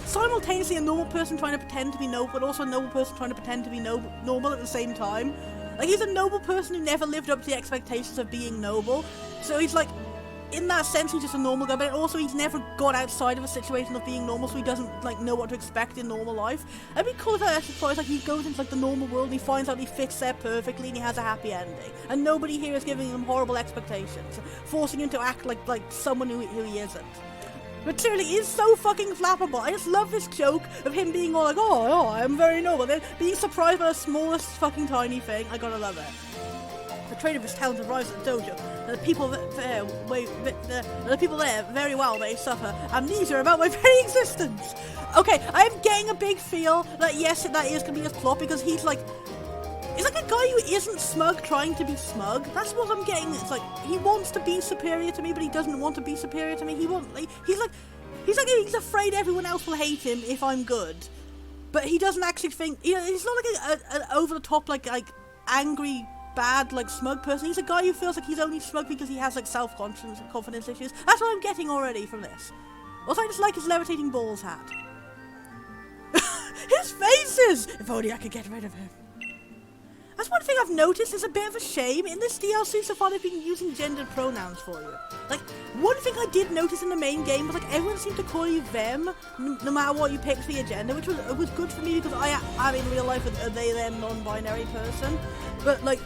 simultaneously a normal person trying to pretend to be noble, but also a noble person trying to pretend to be normal at the same time. Like he's a noble person who never lived up to the expectations of being noble. So he's like, in that sense, he's just a normal guy, but also he's never got outside of a situation of being normal, so he doesn't like know what to expect in normal life. It'd be cool if that exercise, like he goes into like the normal world and he finds out he fits there perfectly and he has a happy ending, and nobody here is giving him horrible expectations, forcing him to act like someone who he isn't. But truly, he is so fucking flappable. I just love this joke of him being all like, oh, I'm very noble, then being surprised by the smallest fucking tiny thing. I gotta love it. The trade of his talent arrives at the dojo, and the people there very well may suffer amnesia about my very existence. Okay, I'm getting a big feel that yes, that is gonna be his plot, because he's like a guy who isn't smug trying to be smug. That's what I'm getting. It's like he wants to be superior to me, but he doesn't want to be superior to me. He's afraid everyone else will hate him if I'm good, but he doesn't actually think. You know, he's not like an over the top like angry, bad, like smug person. He's a guy who feels like he's only smug because he has like self-confidence and confidence issues. That's what I'm getting already from this. Also, I just like his levitating balls hat. His faces! If only I could get rid of him. That's one thing I've noticed. There's a bit of a shame in this DLC so far. They've been using gendered pronouns for you. Like, one thing I did notice in the main game was like everyone seemed to call you them no matter what you picked for your gender, which was good for me because I'm in real life a they/them non-binary person. But like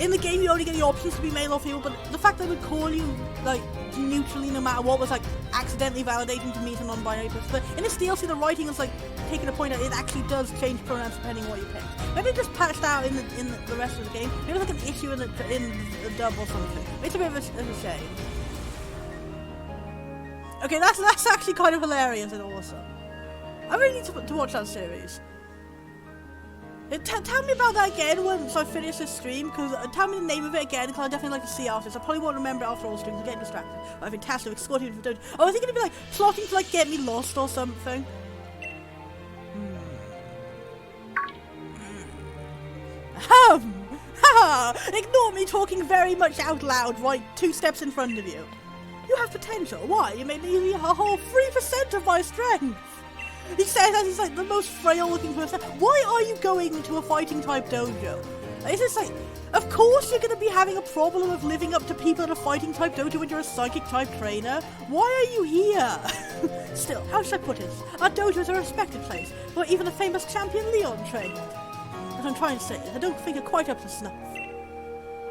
in the game, you only get the options to be male or female. But the fact that I would call you like neutrally no matter what was like accidentally validating to me as a non-binary person. But in this DLC, the writing is like taking a point that it actually does change pronouns depending on what you pick. Maybe it just patched out in the rest of the game. Maybe it's like an issue in the dub or something. It's a bit of a shame. Okay, that's actually kind of hilarious and awesome. I really need to watch that series. Tell me about that again once I finish this stream, because tell me the name of it again, because I definitely like to see after this. I probably won't remember it after all streams, I'm getting distracted. I've been tasked with escorting for dojo. Oh, I think it'd be like plotting to like get me lost or something. Ignore me talking very much out loud right 2 steps in front of you. You have potential. Why? You made me a whole 3% of my strength. He says that he's like the most frail looking person. Why are you going to a fighting type dojo? It's just like, of course you're going to be having a problem of living up to people at a fighting type dojo when you're a psychic type trainer. Why are you here? Still, how should I put it? Our dojo is a respected place, where even the famous champion Leon trained. What I'm trying to say is I don't think you're quite up to snuff.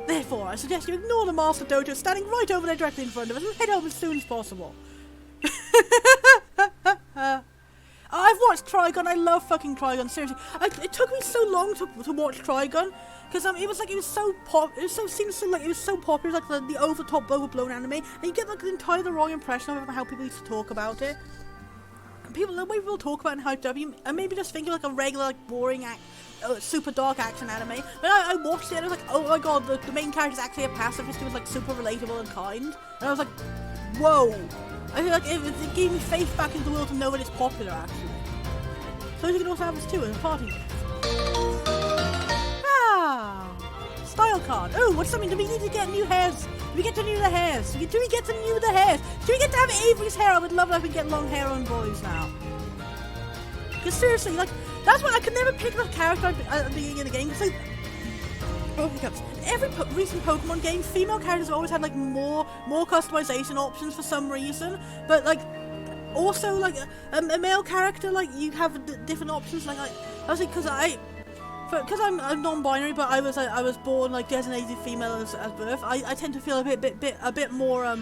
Therefore, I suggest you ignore the master dojo standing right over there directly in front of us and head home as soon as possible. I've watched Trigun. I love fucking Trigun. Seriously, it took me so long to watch Trigun because it was so popular, like the over-top, overblown anime. And you get like the entirely wrong impression of how people used to talk about it. The way people talk about it in hyped up, and maybe just think of like a regular, like boring super dark action anime. But I watched it and I was like, oh my god, the main character is actually a pacifist who was like super relatable and kind. And I was like, whoa. I feel like it gave me faith back into the world to know that it's popular, actually. So you can also have this too as a party gift. Ah! Style card. Oh, what's something? Do we need to get new hairs? Do we get to renew the hairs? Do we get to renew the hairs? Do we get to have Avery's hair? I would love it if we get long hair on boys now. Because seriously, like, that's why I could never pick the character at the beginning of the game. It's like, oh my god. Every recent Pokemon game, female characters have always had like more customization options for some reason. But like, also like a male character, like you have different options. Like obviously because I'm non-binary, but I was born like designated female as birth. I tend to feel a bit more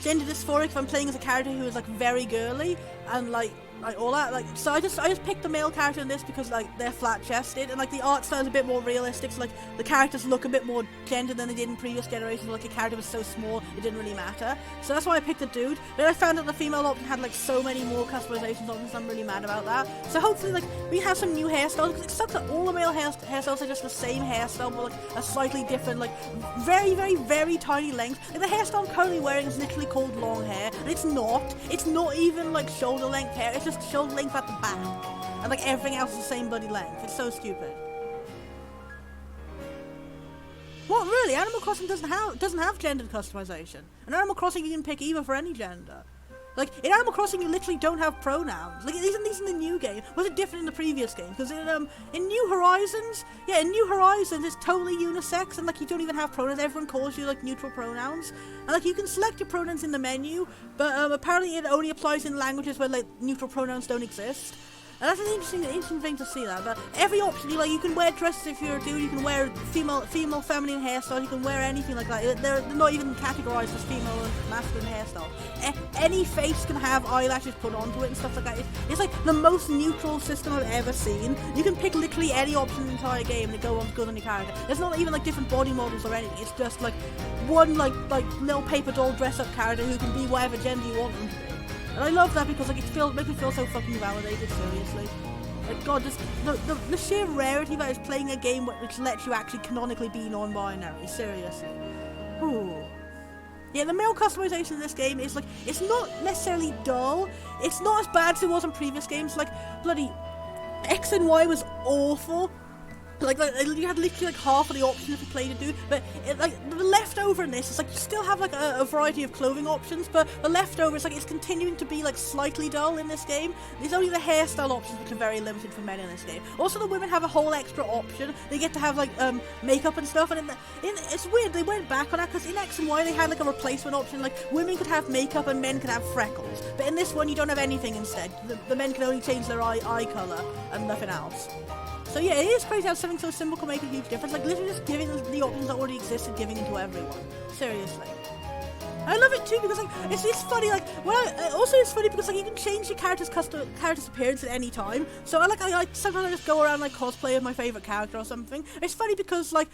gender dysphoric if I'm playing as a character who is like very girly and like all that, like, so I just picked the male character in this because like they're flat chested and like the art style is a bit more realistic, so like the characters look a bit more gendered than they did in previous generations. Like a character was so small it didn't really matter, so that's why I picked the dude. Then I found out the female option had like so many more customizations options. I'm really mad about that. So hopefully like we have some new hairstyles, because it sucks that all the male hairstyles are just the same hairstyle but like a slightly different, like very tiny length. Like the hairstyle I'm currently wearing is literally called long hair, and it's not even like shoulder length hair. It's just shoulder length at the back, and like everything else is the same bloody length. It's so stupid. What, really? Animal Crossing doesn't have gendered customization. In Animal Crossing you can pick either for any gender. Like in Animal Crossing you literally don't have pronouns. Like isn't these in the new game? Was it different in the previous game? Because in New Horizons, yeah, in New Horizons it's totally unisex, and like you don't even have pronouns. Everyone calls you like neutral pronouns, and like you can select your pronouns in the menu, but apparently it only applies in languages where like neutral pronouns don't exist. And that's an interesting thing to see that. But every option, you can wear dresses if you're a dude, you can wear female feminine hairstyles, you can wear anything like that. They're not even categorized as female and masculine hairstyle. Any face can have eyelashes put onto it and stuff like that. It's like the most neutral system I've ever seen. You can pick literally any option in the entire game and it goes on your character. There's not even like different body models or anything. It's just like one like little paper doll dress up character who can be whatever gender you want them to be. And I love that because like it makes me feel so fucking validated, seriously. Like god, the sheer rarity that is playing a game which lets you actually canonically be non-binary, seriously. Ooh. Yeah, the male customization in this game is like, it's not necessarily dull, it's not as bad as it was in previous games. Like bloody X and Y was awful. Like you had literally like half of the options if you played a dude, but like the leftover in this is like you still have like a variety of clothing options, but the leftover is like it's continuing to be like slightly dull in this game. There's only the hairstyle options which are very limited for men in this game. Also the women have a whole extra option. They get to have like makeup and stuff, and it's weird they went back on that because in X and Y they had like a replacement option, like women could have makeup and men could have freckles, but in this one you don't have anything instead. The men can only change their eye colour and nothing else. So yeah, it is crazy how something so simple can make a huge difference. Like literally just giving the options that already existed, giving into everyone. Seriously. I love it too because like it's funny, like also it's funny because like you can change your character's appearance at any time. So I sometimes I just go around like cosplay of my favourite character or something. It's funny because like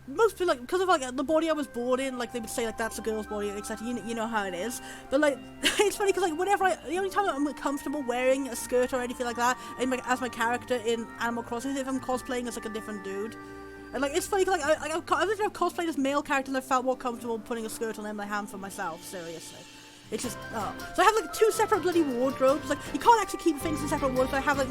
most people, like, because of like the body I was born in, like they would say like that's a girl's body, etc. You know how it is. But like it's funny because like whenever the only time I'm comfortable wearing a skirt or anything like that as my character in Animal Crossing is if I'm cosplaying as like a different dude. And like it's funny because like I've cosplayed as male characters and I felt more comfortable putting a skirt on them than I am for myself. Seriously. It's just, oh. So I have like 2 separate bloody wardrobes. Like you can't actually keep things in separate wardrobes. I have like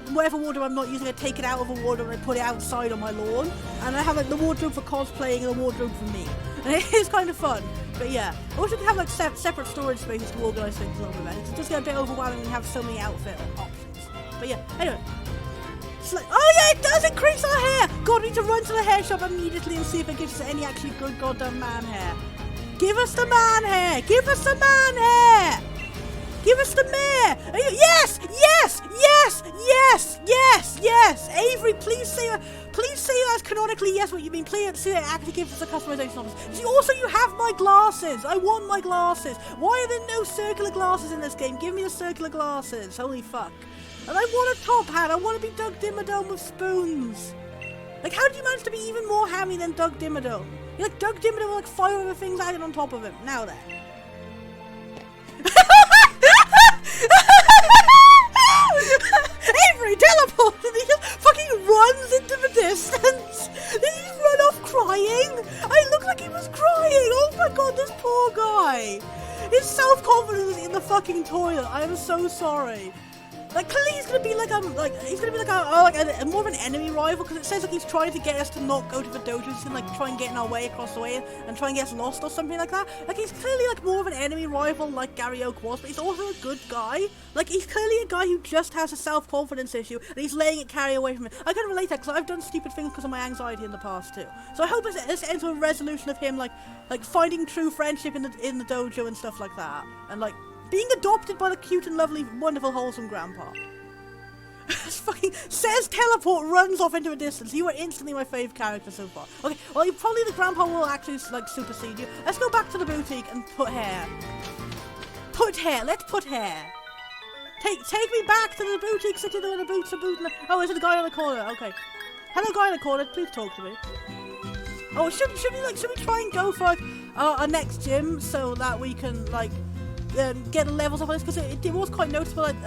whatever wardrobe I'm not using, I take it out of a wardrobe and I put it outside on my lawn. And I have like the wardrobe for cosplaying and the wardrobe for me. And it is kind of fun. But yeah, I wish we could have like separate storage spaces to organise things a little bit better. It's just get a bit overwhelming when you have so many outfit options. But yeah, anyway. Like, oh yeah, it does increase our hair! God, we need to run to the hair shop immediately and see if it gives us any actually good goddamn man hair. Give us the man hair! Give us the man hair! Give us the mare! Yes! Yes! Yes! Yes! Yes! Yes! Avery, please say that's canonically yes what you mean. Please say that actually gives us a customization option. See, also you have my glasses! I want my glasses! Why are there no circular glasses in this game? Give me the circular glasses. Holy fuck. And I want a top hat. I want to be Doug Dimmadome with spoons. Like, how do you manage to be even more hammy than Doug Dimmadome? You're like Doug Dimmadome with like 5 other things added on top of him. Now then. Avery teleported and he just fucking runs into the distance. Did he just run off crying? I looked like he was crying. Oh my god, this poor guy. His self-confidence is in the fucking toilet. I am so sorry. Like, clearly he's gonna be like a more of an enemy rival, because it says like he's trying to get us to not go to the dojo. He's gonna like try and get in our way across the way and try and get us lost or something like that. Like, he's clearly like more of an enemy rival like Gary Oak was, but he's also a good guy. Like, he's clearly a guy who just has a self-confidence issue and he's letting it carry away from him. I can relate that because I've done stupid things because of my anxiety in the past too. So I hope this ends with a resolution of him like finding true friendship in the dojo and stuff like that, and like being adopted by the cute and lovely, wonderful, wholesome grandpa. Fucking says teleport, runs off into a distance. You are instantly my fave character so far. Okay, well, probably the grandpa will actually like supersede you. Let's go back to the boutique and put hair. Put hair. Let's put hair. Take me back to the boutique, sitting there in the boots and boots. Oh, is it the guy in the corner? Okay. Hello, guy in the corner. Please talk to me. Oh, should we try and go for like our next gym so that we can like get the levels up on this, because it was quite noticeable that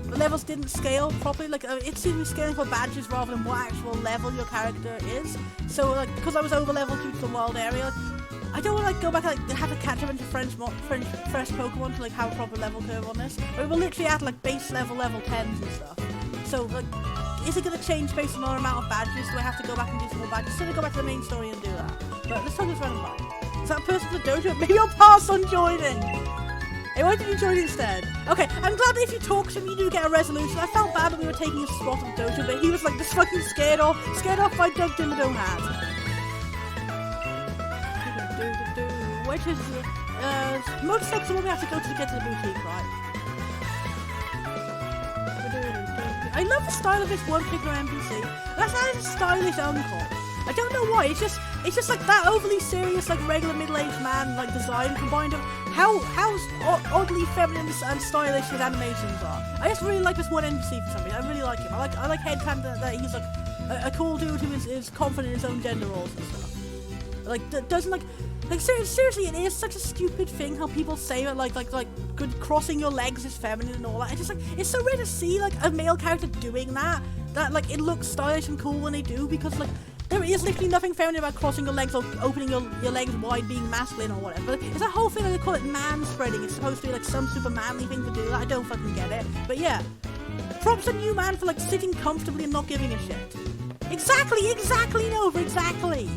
the levels didn't scale properly. Like it seemed to be scaling for badges rather than what actual level your character is. So like, because I was over leveled due to the wild area, I don't want to like go back and like have to catch up into fresh Pokemon to like have a proper level curve on this. But we're literally at like base level 10s and stuff. So like, is it going to change based on our amount of badges? Do I have to go back and do some more badges? Should I go back to the main story and do that? But let's talk this random by. Is that a person for the dojo? Maybe I'll pass on joining. Hey, why did you join instead? Okay, I'm glad that if you talk to him, you do get a resolution. I felt bad that we were taking his spot at the dojo, but he was like just fucking scared off by Doug Dimmadome hat. Which is, motorcycles will we have to go to get to the boutique, right? I love the style of this one particular NPC. That's a stylish uncle. I don't know why, it's just like that overly serious, like regular middle-aged man, like design combined with how oddly feminine and stylish his animations are. I just really like this one NPC for some reason. I really like him. I like Headcam that he's like a cool dude who is confident in his own gender roles and stuff. Like doesn't like seriously, it is such a stupid thing how people say that like crossing your legs is feminine and all that. It's just like, it's so rare to see like a male character doing that like it looks stylish and cool when they do, because like there is literally nothing feminine about crossing your legs or opening your legs wide being masculine or whatever. It's a whole thing that they call it man spreading. It's supposed to be like some super manly thing to do that. I don't fucking get it. But yeah, props to New Man for like sitting comfortably and not giving a shit. Exactly, Nova, exactly,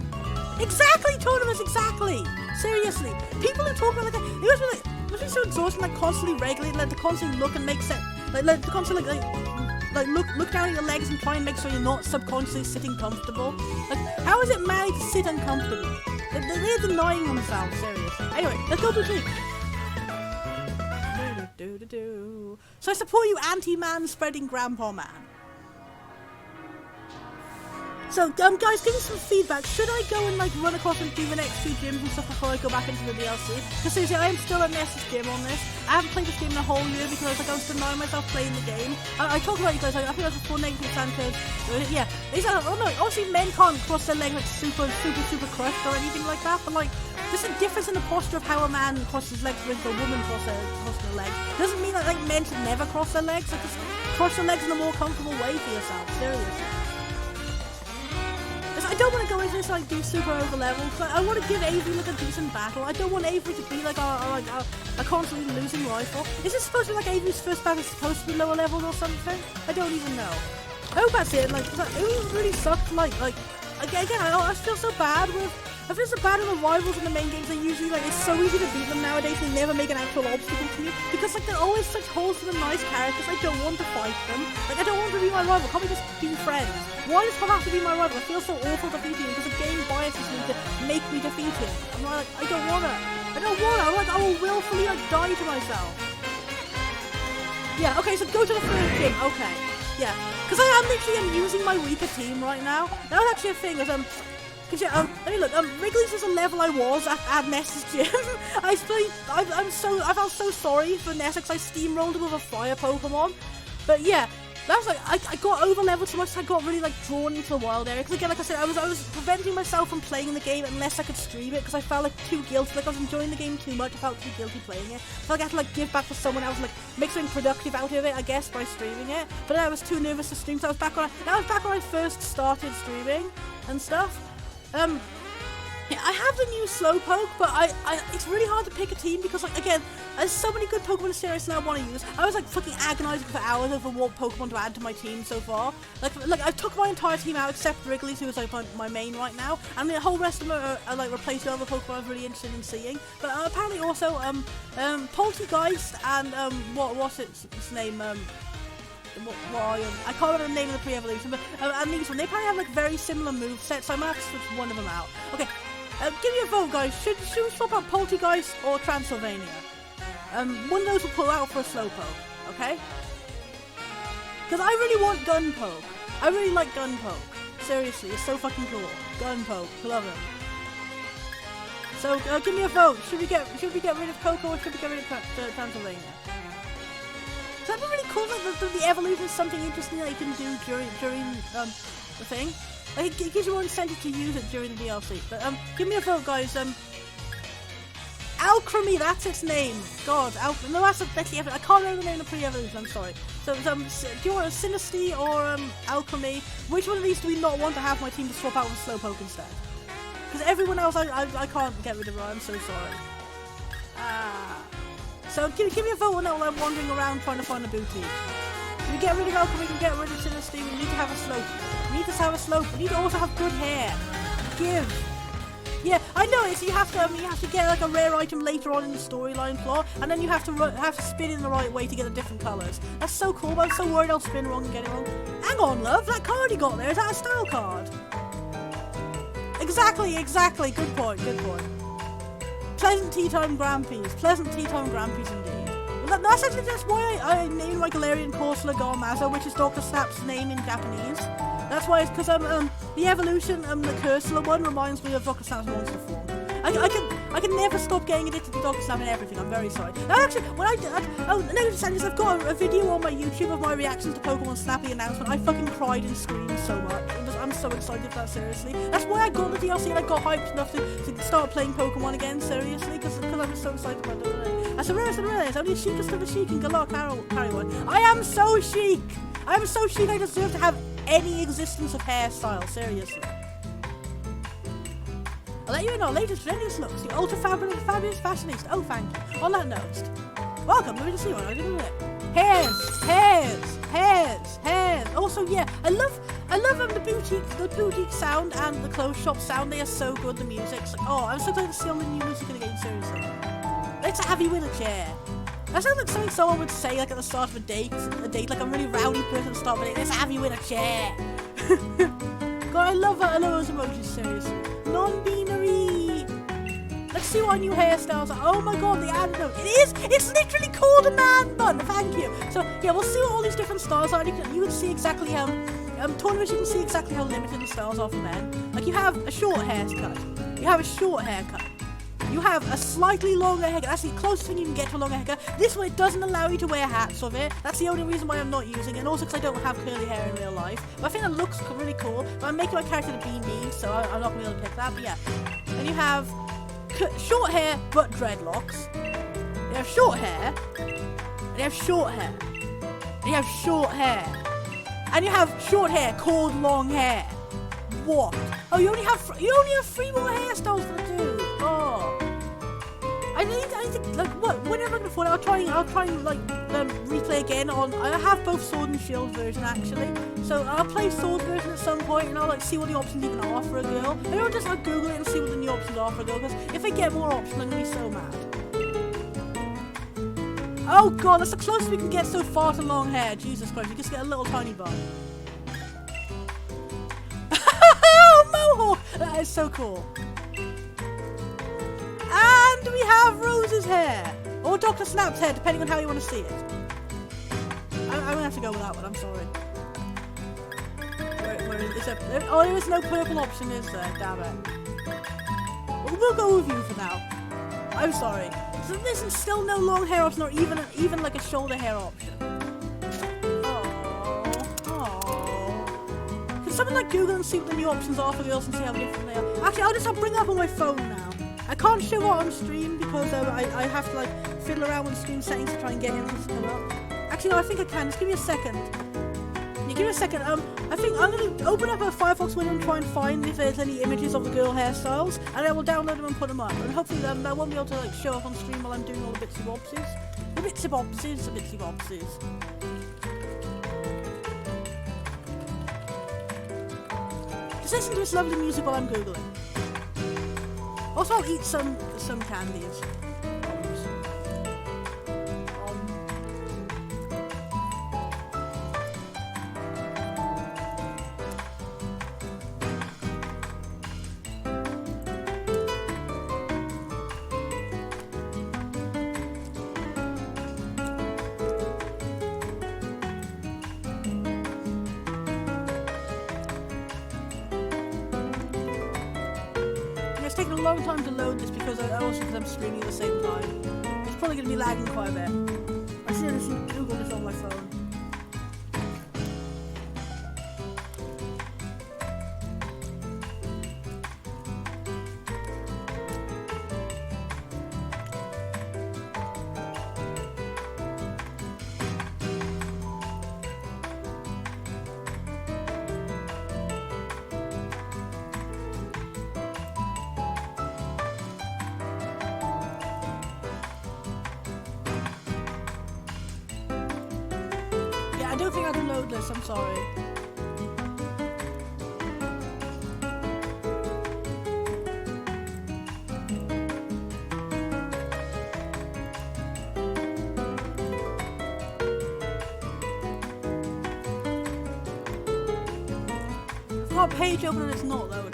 Tournaments, exactly. Seriously, people who talk about like it must be so exhausting, like constantly regulate, like to constantly look and make sense, like to constantly like look down at your legs and try and make sure you're not subconsciously sitting comfortable. Like, how is it manly to sit uncomfortably? They're denying themselves, seriously. Anyway, let's go boutique. So I support you, anti-man spreading grandpa man. So, guys, give me some feedback. Should I go and, like, run across and do the next 2 gyms and stuff before I go back into the DLC? Because, seriously, I am still at Ness's gym on this. I haven't played this game in a whole year because I was denying myself playing the game. I talked about you guys, I think that was before Negative Sanchez. Yeah. Obviously men can't cross their leg, like, super crushed or anything like that, but, like, just a difference in the posture of how a man crosses his legs versus a woman crossing their legs. Doesn't mean that, like, men should never cross their legs. Like, just cross your legs in a more comfortable way for yourself, seriously. I don't want to go into this like do super over level, but I want to give Avery like a decent battle. I don't want Avery to be like a constantly losing rifle. Is this supposed to be like Avery's first battle supposed to be lower level or something? I don't even know. I hope that's it. Like it really sucked. Like again, I feel so bad with. I feel so bad with the rivals in the main games. They usually like it's so easy to beat them nowadays. They never make an actual obstacle to me because like they're always such wholesome and nice characters. I don't want to fight them. Like I don't want to be my rival. Can't we just be friends? Why does Tom have to be my rival? I feel so awful defeating him because the game biases me to make me defeat him. I'm like, I don't wanna. I'm like, I will willfully like die to myself. Yeah. Okay. So go to the third gym. Okay. Yeah. Because I'm literally using my weaker team right now. That was actually a thing. Because yeah, I mean, look, Wrigley's is a level I was at Ness's gym. I felt so sorry for Ness because I steamrolled him with a fire Pokemon. But yeah, that was like I got over leveled so much I got really like drawn into the wild area. Because again, like I said, I was preventing myself from playing the game unless I could stream it because I felt like too guilty. Like I was enjoying the game too much. I felt too guilty playing it. So I had to like give back to someone else, like make something productive out of it, I guess, by streaming it. But then I was too nervous to stream. So that was back when I first started streaming and stuff. Yeah, I have the new Slowpoke, but it's really hard to pick a team because, like, again, there's so many good Pokemon in series that I want to use. I was like fucking agonizing for hours over what Pokemon to add to my team so far. Like I took my entire team out except Wrigley's, who is like my main right now, and the whole rest of them are like replaced with other Pokemon I was really interested in seeing. But apparently also Poltergeist and what's its name I can't remember the name of the pre-evolution, but and these one they apparently have like very similar movesets, so I might have to switch one of them out. Okay. Give me a vote, guys. Should we swap out Poltergeist or Transylvania? One of those will pull out for a Slowpoke, okay? Because I really want Gunpoke. I really like Gunpoke. Seriously, it's so fucking cool. Gunpoke, love him. So give me a vote. Should we get rid of Coco or should we get rid of Transylvania? So that'd be really cool. Like the evolution is something interesting that you can do during the thing. Like, it gives you more incentive to use it during the DLC. But give me a vote, guys. Alchemy, that's its name. God, no, that's the I can't remember the name of the pre-evolution. I'm sorry. So do you want a Sinistea or Alchemy? Which one of these do we not want to have my team to swap out with Slowpoke instead? Because everyone else, I can't get rid of. I'm so sorry. So give me a vote on that while I'm wandering around trying to find a boutique. We get rid of Alchemy, we can get rid of Sinistea, we need to have a Slowpoke. We need to have a Slowpoke. We need to also have good hair. Give. Yeah, I know it. So you have to get like a rare item later on in the storyline plot, and then you have to spin in the right way to get the different colours. That's so cool, but I'm so worried I'll spin wrong and get it wrong. Hang on, love, that card you got there, is that a style card? Exactly. Good point. Pleasant tea time Grampies. Pleasant tea time Grampies indeed. That's why I named my Galarian Corsola Garmazo, which is Dr. Snap's name in Japanese. That's why it's because the evolution the Cursula one reminds me of Dr. Snap's monster form. I can never stop getting addicted to Dr. Snap and everything. I'm very sorry. Actually, when I've got a video on my YouTube of my reactions to Pokemon Snap the announcement. I fucking cried and screamed so much. I'm so excited for that, seriously. That's why I got the DLC and I got hyped enough to start playing Pokemon again, seriously, because I'm so excited about it. That's a rare. Only a chic is still a chic and Galar carry one. I am so chic. I deserve to have any existence of hairstyle, seriously. I'll let you in our latest trendiest looks, the ultra fabulous fashionista. Oh, thank you. On that note, welcome, let me just see what I can do with it. Hairs. Also, yeah, I love the boutique sound and the clothes shop sound. They are so good. The music's like, oh, I'm so glad to see all the new music in the game. Seriously, let's have you in a chair. That sounds like something someone would say like at the start of a date, like a really rowdy person at the start of a date. Let's have you in a chair. God, I love those emojis, seriously. Non-binary. Let's see what our new hairstyles are. Oh my god, they added them. It's literally called a man bun. Thank you. So yeah, we'll see what all these different styles are. You can see exactly how tournaments. You can see exactly how limited the styles are for men. Like you have a short haircut. You have a short haircut. You have a slightly longer haircut. That's the closest thing you can get to a longer haircut. This one, it doesn't allow you to wear hats of it. That's the only reason why I'm not using it. And also because I don't have curly hair in real life. But I think that looks really cool. But I'm making my character to be me, so I'm not going to be able to pick that. But yeah. And you have short hair, but dreadlocks. You have short hair. And you have short hair. And you have short hair. And you have short hair called long hair. What? Oh, you only have 3 more hairstyles to do. Oh, I need to like what? Whenever I can afford it, I'll try and like replay again on. I have both Sword and Shield version actually, so I'll play Sword version at some point and I'll like see what the options even are for a girl. Maybe I'll just like Google it and see what the new options are for a girl. Because if I get more options, I'm gonna be so mad. Oh god, that's the closest we can get so far to long hair. Jesus Christ, you just get a little tiny bun. Mohawk! That is so cool. And we have Rose's hair. Or Dr. Snap's hair, depending on how you want to see it. I'm going to have to go with that one, I'm sorry. Where is it? Oh, there is no purple option, is there? Damn it. We'll go with you for now. I'm sorry. So this is still no long hair option or even like a shoulder hair option. Something like Google and see what the new options are for girls and see how different they are. Actually, I'll bring that up on my phone now. I can't show it on stream because I have to like fiddle around with stream settings to try and get him to come up. Actually, no, I think I can. Just give me a second. give me a second. I think I'm gonna open up a Firefox window and try and find if there's any images of the girl hairstyles, and I will download them and put them up. And hopefully I won't be able to like show up on stream while I'm doing all the bitsy bobsies. The bitsy bobsies, the bitsy bobsies. Just listen to this lovely music while I'm googling. Also, I'll eat some candies. It's taken a long time to load this because I'm streaming at the same time. It's probably going to be lagging quite a bit. I should have just Google this on my phone. I don't think I can load this, I'm sorry. I've got a page open and it's not loading.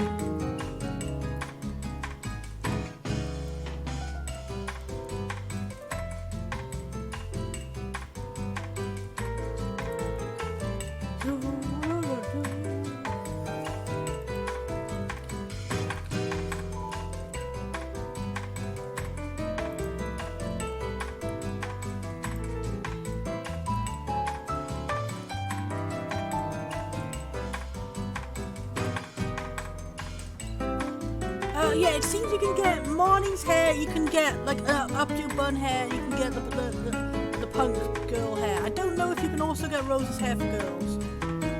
Yeah, it seems you can get Marnie's hair, you can get like updo bun hair, you can get the punk girl hair. I don't know if you can also get Rose's hair for girls,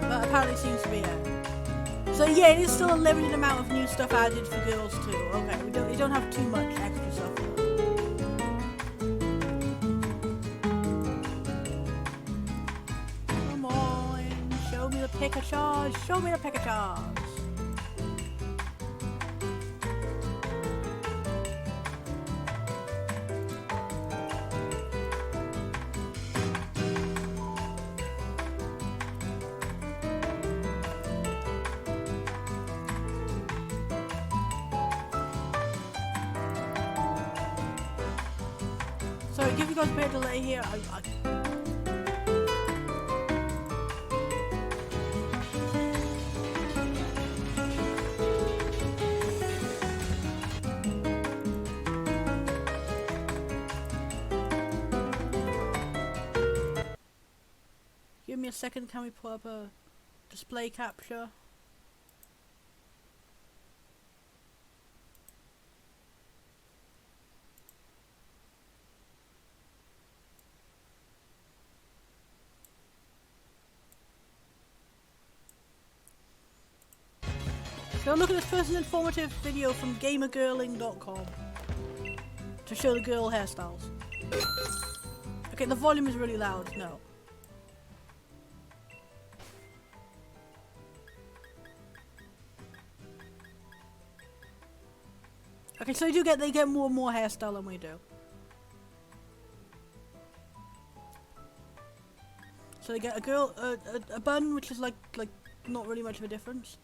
but apparently it seems to be it. So yeah, it is still a limited amount of new stuff added for girls too. Okay, we don't have too much extra stuff though. Come on, show me the pictures, show me the pictures. Sorry, give you guys a bit of delay here. Give me a second, can we put up a display capture? So look at this first informative video from gamergirling.com to show the girl hairstyles. Okay, the volume is really loud. No. Okay, so they get more and more hairstyle than we do. So they get a bun, which is like not really much of a difference.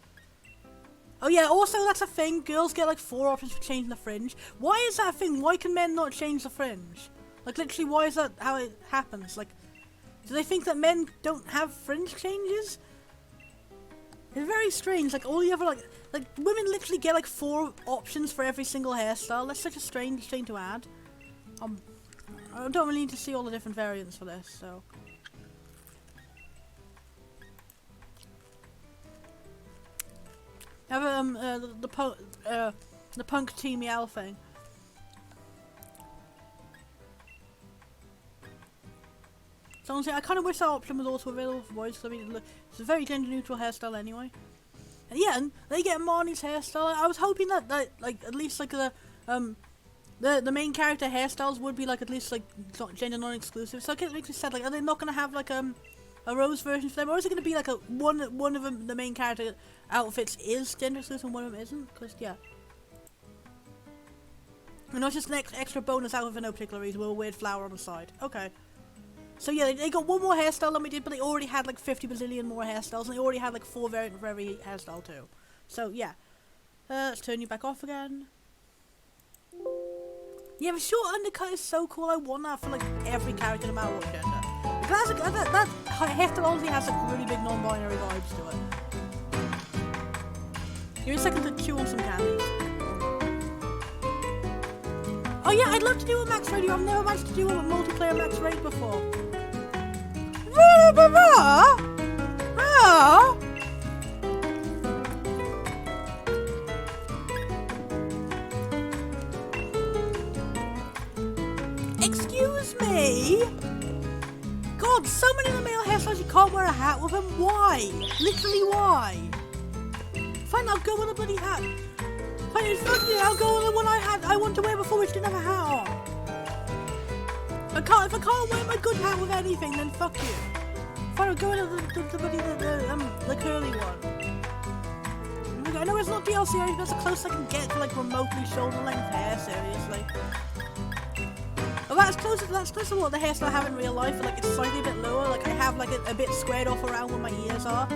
Oh yeah, also that's a thing, girls get like 4 options for changing the fringe. Why is that a thing? Why can men not change the fringe? Like literally, why is that how it happens? Like, do they think that men don't have fringe changes? It's very strange, like all you ever like women literally get like 4 options for every single hairstyle. That's such a strange thing to add. I don't really need to see all the different variants for this, so. I have the punk team yell thing. So So honestly, I kind of wish that option was also available for boys, because I mean, it's a very gender neutral hairstyle anyway. And yeah, and they get Marnie's hairstyle. I was hoping that like at least like the main character hairstyles would be like at least like gender non-exclusive. So it makes me sad. Like, are they not gonna have like a Rose version for them, or is it gonna be like a one of them, the main character outfits is gender exclusive and one of them isn't? Because yeah. And not just an extra bonus outfit for no particular reason with a weird flower on the side. Okay. So yeah, they got one more hairstyle than we did, but they already had like 50 bazillion more hairstyles, and they already had like 4 variants for every hairstyle too. So yeah. Let's turn you back off again. Yeah, the short undercut is so cool. I want that for like every character no matter what gender. Because that hairstyle honestly has like really big non-binary vibes to it. Give me a second to chew on some candies. Oh yeah, I'd love to do a max raid. I've never managed to do a multiplayer max raid before. Excuse me? God, so many of the male hairstyles you can't wear a hat with them. Why? Literally why? Fine, I'll go with a bloody hat. Fine, it's funny, I'll go with the one I want to wear before, which didn't have a hat on. If I can't wear my good hat with anything, then fuck you. Fine, I'll go with the curly one. I know it's not DLC or anything, that's the closest I can get to like remotely shoulder length hair, seriously. Well, that's close to what the hairstyle I have in real life, like it's slightly a bit lower, like I have like a bit squared off around where my ears are.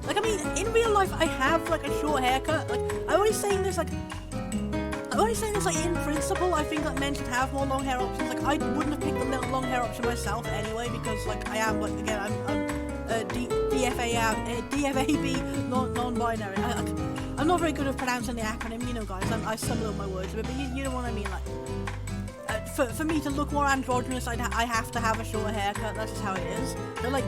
Like, I mean, in real life, I have, like, a short haircut. Like, I'm only saying this, like, in principle, I think that men should have more long hair options. Like, I wouldn't have picked the long hair option myself anyway, because, like, I am, like, again, I'm DFAB, non-binary. I'm not very good at pronouncing the acronym, you know, guys. I stumble over my words a bit, but you know what I mean, like. For me to look more androgynous, I have to have a short haircut. That's just how it is. But, like,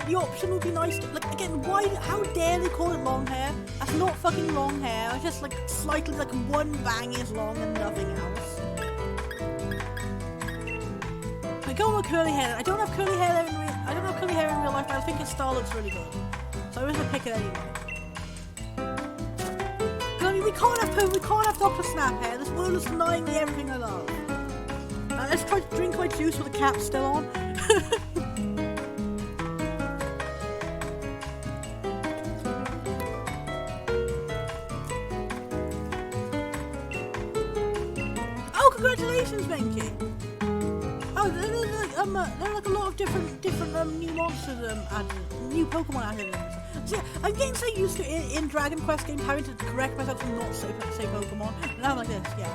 the option would be nice to, like, again, how dare they call it long hair? That's not fucking long hair. It's just, like, slightly, like, one bang is long and nothing else. I go with curly hair. I don't have curly hair in real life, but I think his style looks really good. So I'm gonna pick it anyway. I mean, we can't have Dr. Snap hair. This world is denying me everything I love. Let's try to drink my juice with the cap still on. Congratulations, Benki! Oh, there are like a lot of different new monsters added, new Pokemon added in. So yeah, I'm getting so used to in Dragon Quest games having to correct myself to not say Pokemon, and I'm like this, yeah.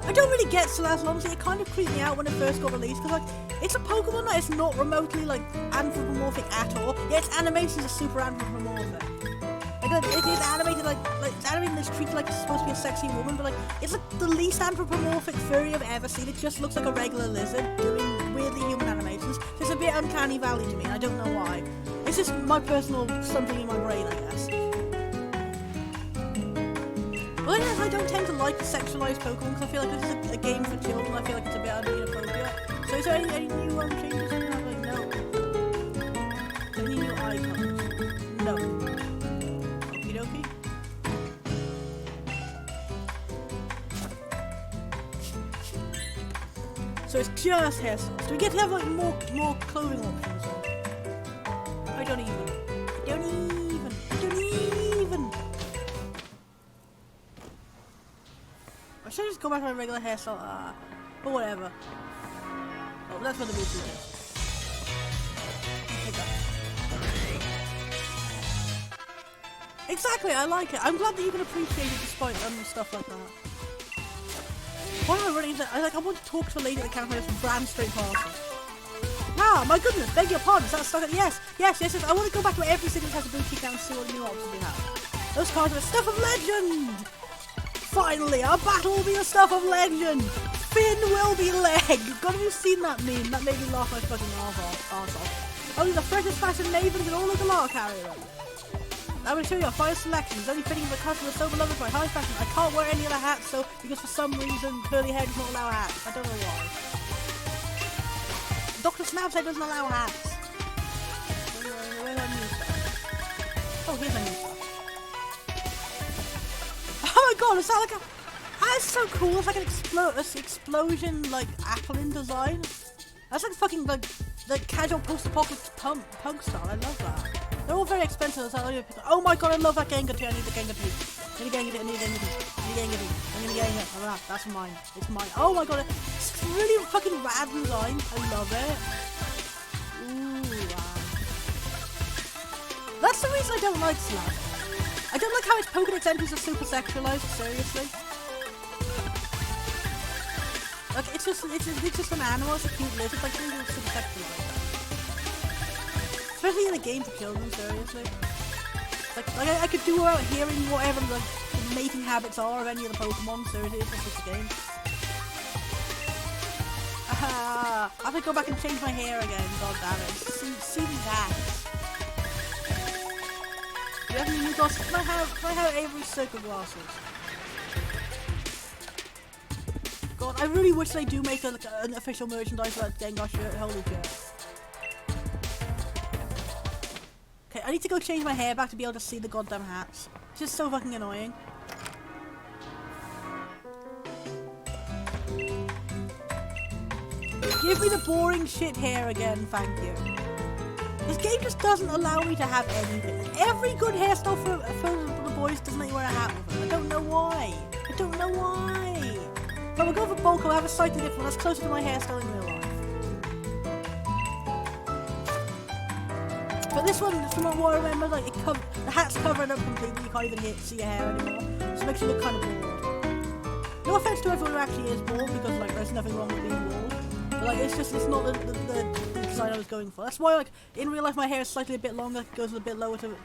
I don't really get Celeste, honestly. It kind of creeped me out when it first got released, because like it's a Pokemon that is not remotely like anthropomorphic at all. Yeah, its animations are super anthropomorphic. Like, it is animated like it's animated and it's treated like it's supposed to be a sexy woman, but like it's like the least anthropomorphic furry I've ever seen. It just looks like a regular lizard doing weirdly human animations. It's a bit uncanny valley to me, and I don't know why. It's just my personal something in my brain, I guess. Well, yes, I don't tend to like sexualized Pokemon because I feel like this is a game for children. I feel like it's a bit inappropriate. So is there any new changes in that? Like, no. Any new icons? No. Okie dokie. So it's just hairstyles. Do we get to have like more clothing options? I don't even. I should just go back to my regular hairstyle, but whatever. Oh, that's what the music is. Exactly, I like it. I'm glad that you can appreciate it despite stuff like that. Why am I running into? I want to talk to a lady at the cafe from brand straight past. Ah, my goodness, beg your pardon. Is that stuck at yes. I want to go back to every city has a boutique and see what new options we have. Those cards are stuff of legend. Finally, our battle will be the stuff of legend! Finn will be leg! God, have you seen that meme? That made me laugh my fucking arse off. Only the freshest fashion mavens in all of the law carry them. I'm going to show you our finest selections, only fitting the customer so beloved by high fashion. I can't wear any other hats, so because for some reason curly hair does not allow hats. I don't know why. Dr. Snap said doesn't allow hats. Where's our new stuff? Oh, here's our new stuff. Oh my god, is that like a... That's so cool. It's like an explosion, like, Applin design. That's like fucking, like casual post-apocalypse punk style. I love that. They're all very expensive. Oh my god, I love that Gengar too. I need the Gengar too. I need Gengar too. I need Gengar too. I need Gengar too. I'm gonna get it. That's mine. It's mine. Oh my god, it's really fucking rad design. I love it. Ooh, wow. That's the reason I don't like Slap. I don't like how its Pokédex entries are super sexualized. Seriously. Like, it's just an animal, it's a cute lizard, like, really super sexualized. Especially in a game to kill them, seriously. Like I could do without hearing whatever the mating habits are of any of the Pokemon, seriously, it's just a game. I have to go back and change my hair again, god damn it. See these hats. Do you have any new glasses? Can I have Avery's circle glasses? God, I really wish they do make an official merchandise for that Gengar shirt. Holy shit. Okay, I need to go change my hair back to be able to see the goddamn hats. It's just so fucking annoying. Give me the boring shit hair again, thank you. This game just doesn't allow me to have anything. Every good hairstyle for the boys doesn't let you wear a hat with them. I don't know why. I don't know why. But we'll go for bulk, I'll have a slightly different one that's closer to my hairstyle in real life. But this one, from what I remember, like the hat's covered up completely, you can't even see your hair anymore. So it makes you look kind of bald. No offense to everyone who actually is bald, because like there's nothing wrong with being bald. But like it's not the design I was going for. That's why like in real life my hair is slightly a bit longer, it goes a bit lower to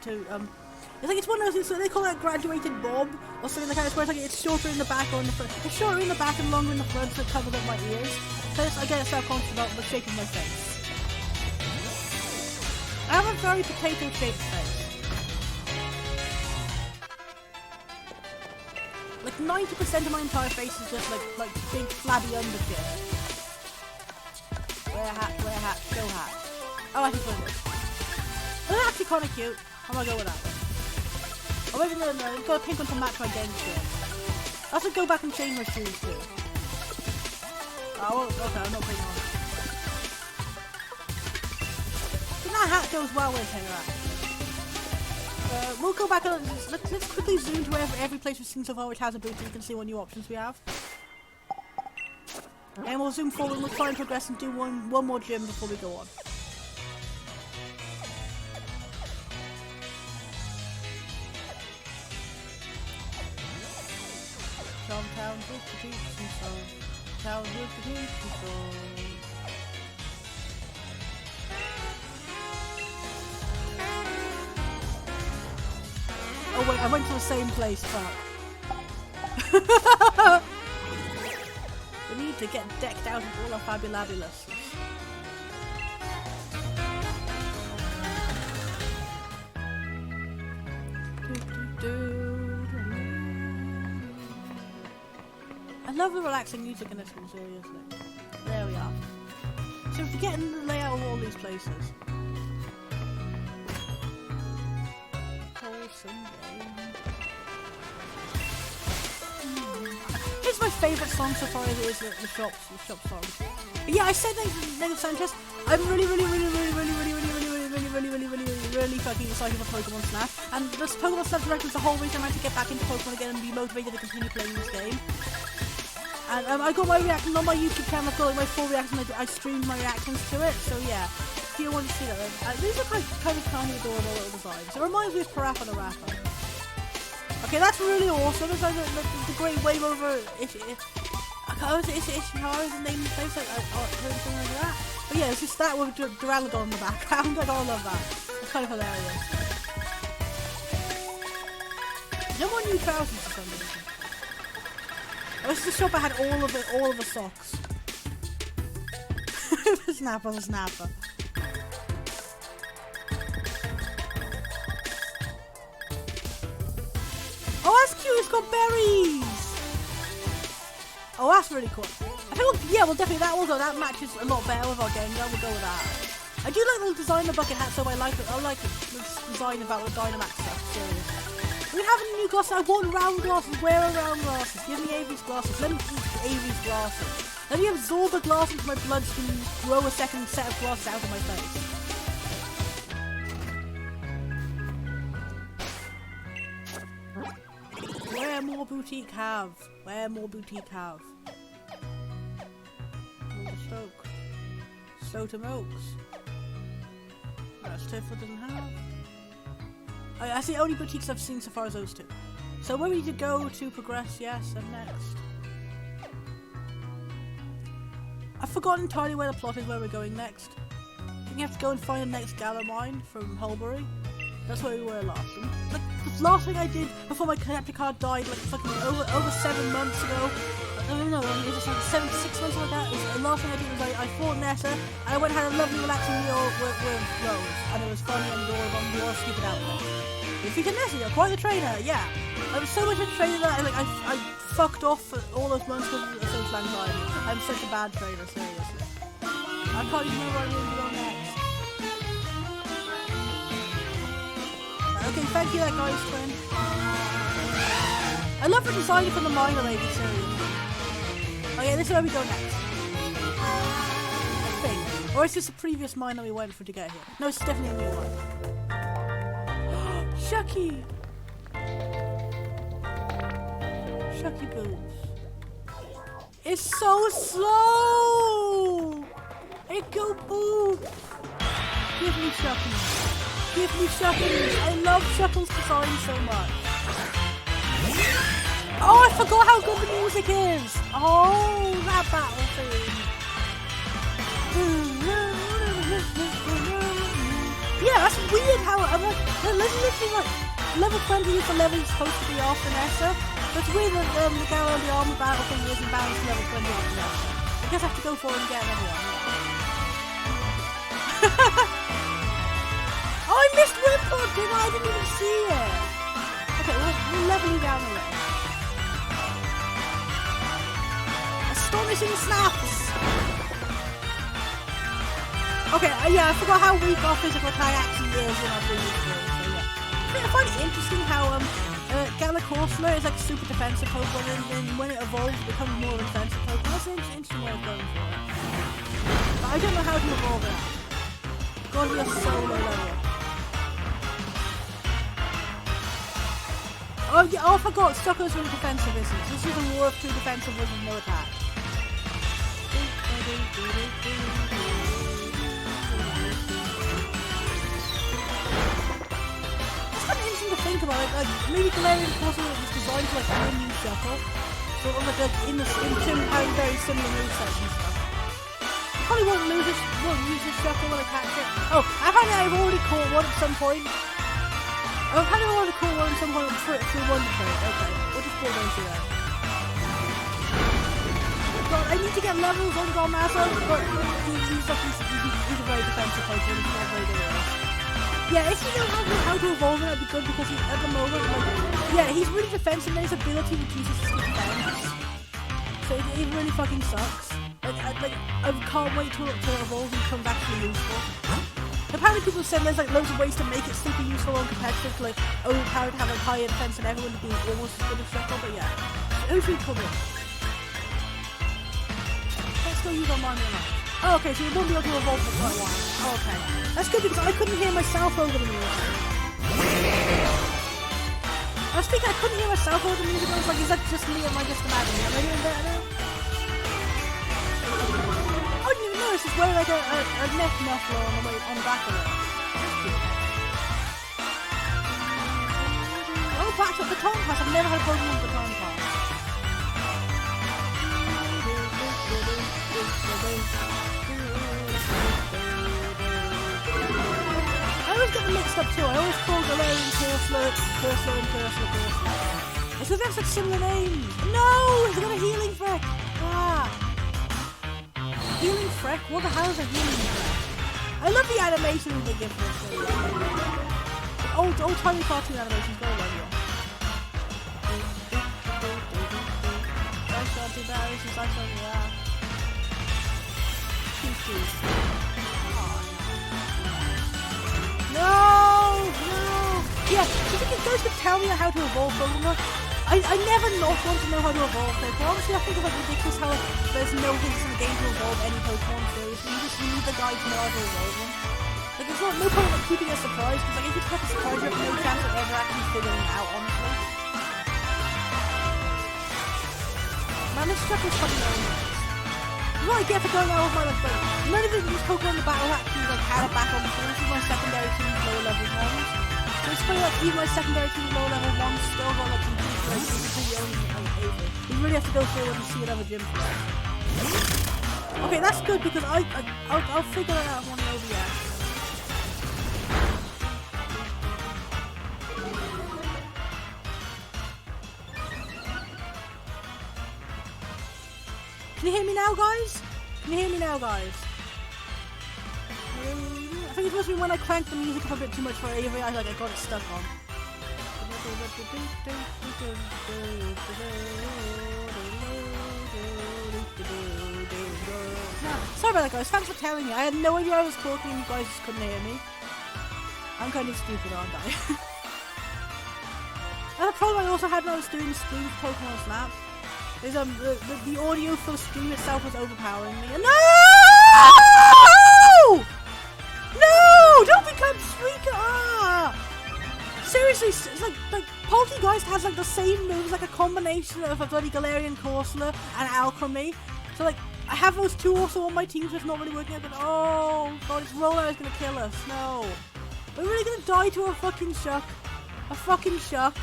I think it's one of those things, so they call it a graduated bob, or something like that, where it's like it's shorter in the back or in the front. It's shorter in the back and longer in the front, so it covers up my ears. So I get self-conscious about the shape of my face. I have a very potato-shaped face. Like 90% of my entire face is just like big flabby undershit. Wear a hat, go hat. Oh, I can put this. That's actually kind of cute. I'm gonna go with that one. Oh wait, no, it's got a pink one to match my game shirt. I have to go back and change my shoes too. Oh, okay, I'm not putting on it. But that hat goes well with him, right? We'll go back and let's quickly zoom to every place we've seen so far which has a boot so you can see what new options we have. And we'll zoom forward and we'll try and progress and do one more gym before we go on. Towns with the peeps and songs. Towns with the peeps and songs. Oh wait, I went to the same place, fuck. We need to get decked out with all our fabulabulous. I love the relaxing music in this one, seriously. There we are. So if we get in the layout of all these places. Wholesome game. It's my favourite song so far, it is the shop song. But yeah, I said Negative Sanchez. I'm really fucking excited for Pokemon Snap. And this Pokemon Snap Direct was the whole reason I had to get back into Pokemon again and be motivated to continue playing this game. And I got my reaction on my YouTube channel, I've got like my full reaction, I streamed my reactions to it, so yeah. If you want to see that, these are kind of tiny adorable little designs. It reminds me of Parappa the Rapper. Okay, that's really awesome. It's like the great wave over how is the name of the place? Something like that. But yeah, it's just that with Duraludon in the background. I gotta love that. It's kind of hilarious. No more new trousers for some reason. Oh, this is the shop I had all of the socks. The snapper. Oh, that's cute, it's got berries! Oh, that's really cool. I think, yeah, well, definitely that will go. That matches a lot better with our Gengar. We'll go with that. I do like the design of the bucket hat, so I like it. I like the design about the Dynamax stuff. Seriously. We have a new glasses. I want round glasses. Where are round glasses? Give me Avery's glasses. Let me eat Avery's glasses. Let me absorb the glass into my bloodstream and grow a second set of glasses out of my face. Where more boutique have? Where more boutique have? Stoke. Stotem Oaks. That's Tifford doesn't have. Oh, yeah, that's the only boutiques I've seen so far as those two. So where we need to go to progress, yes, and next. I've forgotten entirely where the plot is, where we're going next. I think you have to go and find the next Galar mine from Holbury. That's where we were last. And, like, the last thing I did before my connector card died, like fucking over 7 months ago. No, it was like 6 months like that. The last thing I did was I fought Nessa, and I went and had a lovely relaxing meal with Rose, and it was funny and adorable, and we all stupid outfit. If you can Nessa, you're quite the trainer, yeah. I was so much of a trainer that I fucked off for all those months with social anxiety. I'm such a bad trainer, seriously. I can't even remember where I'm going to go next. Okay, thank you, that guy's twin. I love the design for the minor lady, seriously. Okay, this is where we go next. I think. Or is this a previous mine that we went for to get here? No, it's definitely a new one. Shucky! Shucky boobs. It's so slow! It go boop! Give me Shucky. Give me Shucky. I love Shuckle's design so much. Oh, I forgot how good the music is! Oh, that battle theme! Yeah, that's weird how I'm like, literally like, level 20 is the level you're supposed to be after Nessa. But it's weird that the Garo and the armor battle thing isn't balanced to level 20 after Nessa. I guess I have to go for it and get another one. Oh, I missed Wimpod, didn't I? I didn't even see it! Okay, we'll level you down a little. Astonishing snaps! Okay, yeah, I forgot how weak our physical attack actually is in our previous game, so yeah. I find it interesting how Galacorsola is like a super defensive Pokemon, and when it evolves it becomes more of a defensive Pokemon. That's an interesting way of going for it. But I don't know how to evolve it. Gotta be a solo level. Oh yeah, oh I forgot, Stucco's really defensive, isn't it? This is a war of two defensive with no attack. It's kind of interesting to think about it, like maybe Galarian Corsola was designed to like be a new Shuckle. Sort of like in having very similar movesets and stuff. I probably won't use this Shuckle when I catch it. Oh, apparently I've already caught one at some point. I've had a lot of cool ones somehow through Wonder Trade. Okay, we'll just pull those here. God, I need to get levels on Garmazo, but he's a very defensive Pokemon, he's not very good at this. Yeah, if you don't know how to evolve him, that'd be good because he's, at the moment, like, yeah, he's really defensive and his ability reduces his defense. So it really fucking sucks. I can't wait to evolve and become actually useful. Apparently people said there's like loads of ways to make it super useful and competitive, like overpowered, have like higher defense and everyone being almost as good as Shuckle, but yeah. Hopefully come in. Let's go use our Mania now. Oh, okay, so you won't be able to evolve for quite a while. Oh, okay. That's good because I couldn't hear myself over the music. I was thinking I couldn't hear myself over the music, I was like, is that just me or am I just imagining? Am I doing better now? I didn't even notice it's wearing like a neck muffler on the back of it. That's cute. Oh, back to Baton Pass. I've never had a Pokemon Baton Pass. I always get them mixed up too. I always call Galarian Corsola and Corsola. It's because they have such similar names. No! It's got a healing Freck! Ah! Healing Freck? What the hell is a healing Freck? I love the animations they give this. Old tiny cartoon animations go along here. Nice shotty berries, nice shotty, yeah. fucking shoes. No! Yeah, I think it goes to tell me how to evolve Pokemon. I never not want to know how to evolve them, but honestly I think it's like ridiculous how there's no hints in the game to evolve any Pokemon seriously. You need the guide to know how to evolve them. Like it's not no point like keeping a surprise, because like if you keep a surprise you have no chance of ever actually figuring it out, honestly. Man, this stuff is fucking annoying. What I get for going out of my life, none of these Pokemon in the battle actually like had a battle before. This is my secondary team lower level ones. So it's funny like even my secondary team lower level ones still got like some pretty great things until you only like over. You really have to go through when you see another gym for that. Okay, that's good because I'll figure that out when I'm over yet. Can you hear me now, guys? Can you hear me now, guys? I think it must be when I cranked the music up a bit too much for Avery. I got it stuck on. Sorry about that, guys. Thanks for telling me. I had no idea I was talking and you guys just couldn't hear me. I'm kind of stupid, aren't I? And the problem I also had when I was doing streams of Pokemon Snap is the audio for the stream itself was overpowering me. No! No! Don't become Shrieker! Ah! Seriously, it's like Poltegeist has like the same moves, like a combination of a bloody Galarian Corsola and Alchemy. So like I have those two also on my team, so it's not really working out. But oh god, this Rollout is gonna kill us. No, we're really gonna die to a fucking Shuck. A fucking Shuck.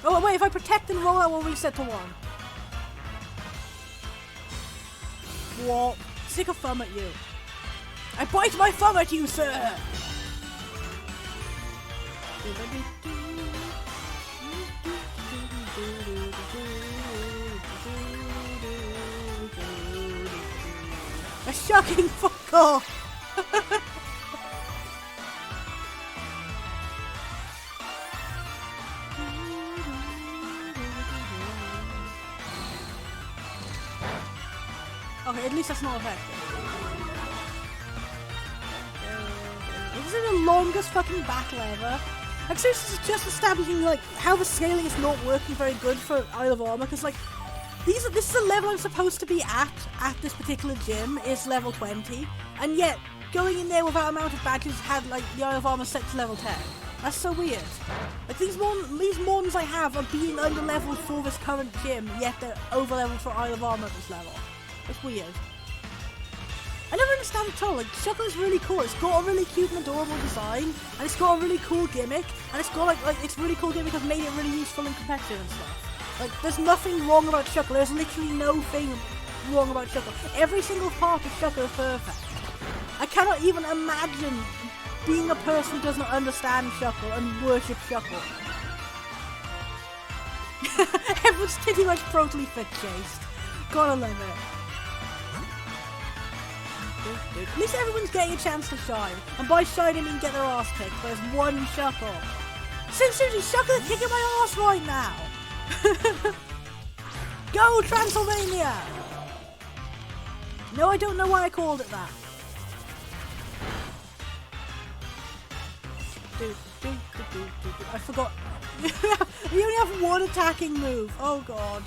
Oh wait, if I protect and Rollout, we'll reset to 1. What? Stick a thumb at you. I bite my thumb at you, sir! A shocking fuck off! Okay, at least that's not effective. This is the longest fucking battle ever. Like seriously, it's just establishing like how the scaling is not working very good for Isle of Armor, because like this is the level I'm supposed to be at this particular gym is level 20, and yet going in there without amount of badges had like the Isle of Armor set to level 10. That's so weird. Like these mons I have are being under leveled for this current gym, yet they're over leveled for Isle of Armor at this level. It's weird. I never understand it at all. Like, Shuckle is really cool. It's got a really cute and adorable design, and it's got a really cool gimmick, and it's got like it's really cool gimmick has made it really useful in competitive and stuff. Like, there's nothing wrong about Shuckle. There's literally no thing wrong about Shuckle. Every single part of Shuckle is perfect. I cannot even imagine being a person who does not understand Shuckle and worship Shuckle. Everyone's pretty much totally fit chased. Gotta love it. At least everyone's getting a chance to shine. And by shine I mean get their ass kicked. There's one Shuckle. Seriously, Shuckle is kicking my ass right now. Go Transylvania! No, I don't know why I called it that. I forgot. You only have one attacking move. Oh god.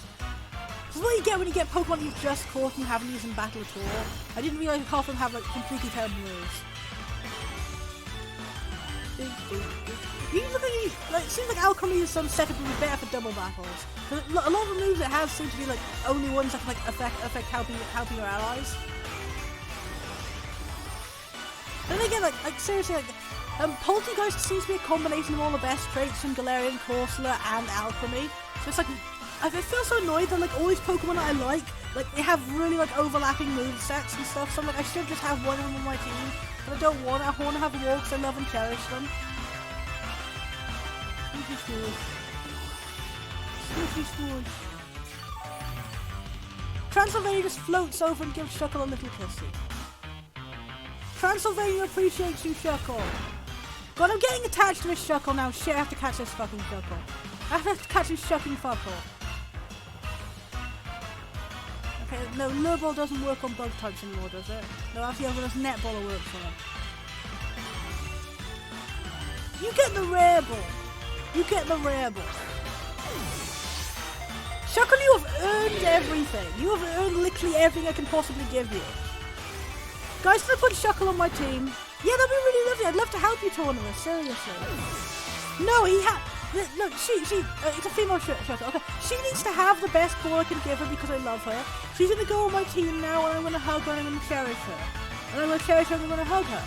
This is what you get when you get Pokemon you've just caught and you haven't used in battle at all. I didn't realise half of them have like completely terrible moves. You look at you, like it seems like Alchemy is some setup would be better for double battles. But a lot of the moves it has seem to be like only ones that can like affect helping your allies. Then again, like seriously, like Poltegeist seems to be a combination of all the best traits from Galarian, Corsola, and Alchemy. So it's like I feel so annoyed that like all these Pokemon that I like they have really like overlapping movesets and stuff. So I'm like I should just have one of them on my team, but I don't want it. I want to have them all because I love and cherish them. Transylvania just floats over and gives Shuckle a little kissy. Transylvania appreciates you, Shuckle. God, I'm getting attached to this Shuckle now. Shit, I have to catch this fucking Shuckle. I have to catch this shucking fuckle. Okay, no, Lurball doesn't work on bug types anymore, does it? No, actually, I'm gonna Netballer work for him. You get the rare ball. You get the rare ball. Shuckle, you have earned everything. You have earned literally everything I can possibly give you. Guys, can I put Shuckle on my team? Yeah, that'd be really lovely. I'd love to help you, Tournament. Seriously. No, look, it's a female Shuckle. Okay, she needs to have the best ball I can give her because I love her. She's gonna go on my team now, and I'm gonna hug her and I'm gonna cherish her. And I'm gonna cherish her and I'm gonna hug her.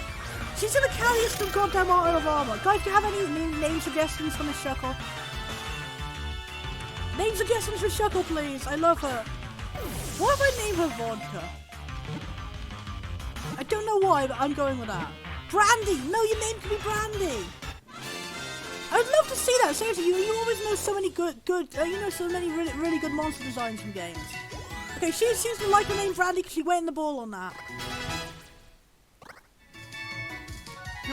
She's gonna carry us through goddamn Art of Armor. Guys, do you have any name suggestions for Miss Shuckle? Name suggestions for Shuckle, please. I love her. What if I name her Vodka? I don't know why, but I'm going with that. Brandy! No, your name can be Brandy! I'd love to see that. Seriously, you always know so many you know so many really good monster designs from games. Okay, she seems to like the name Brandy because she went in the ball on that.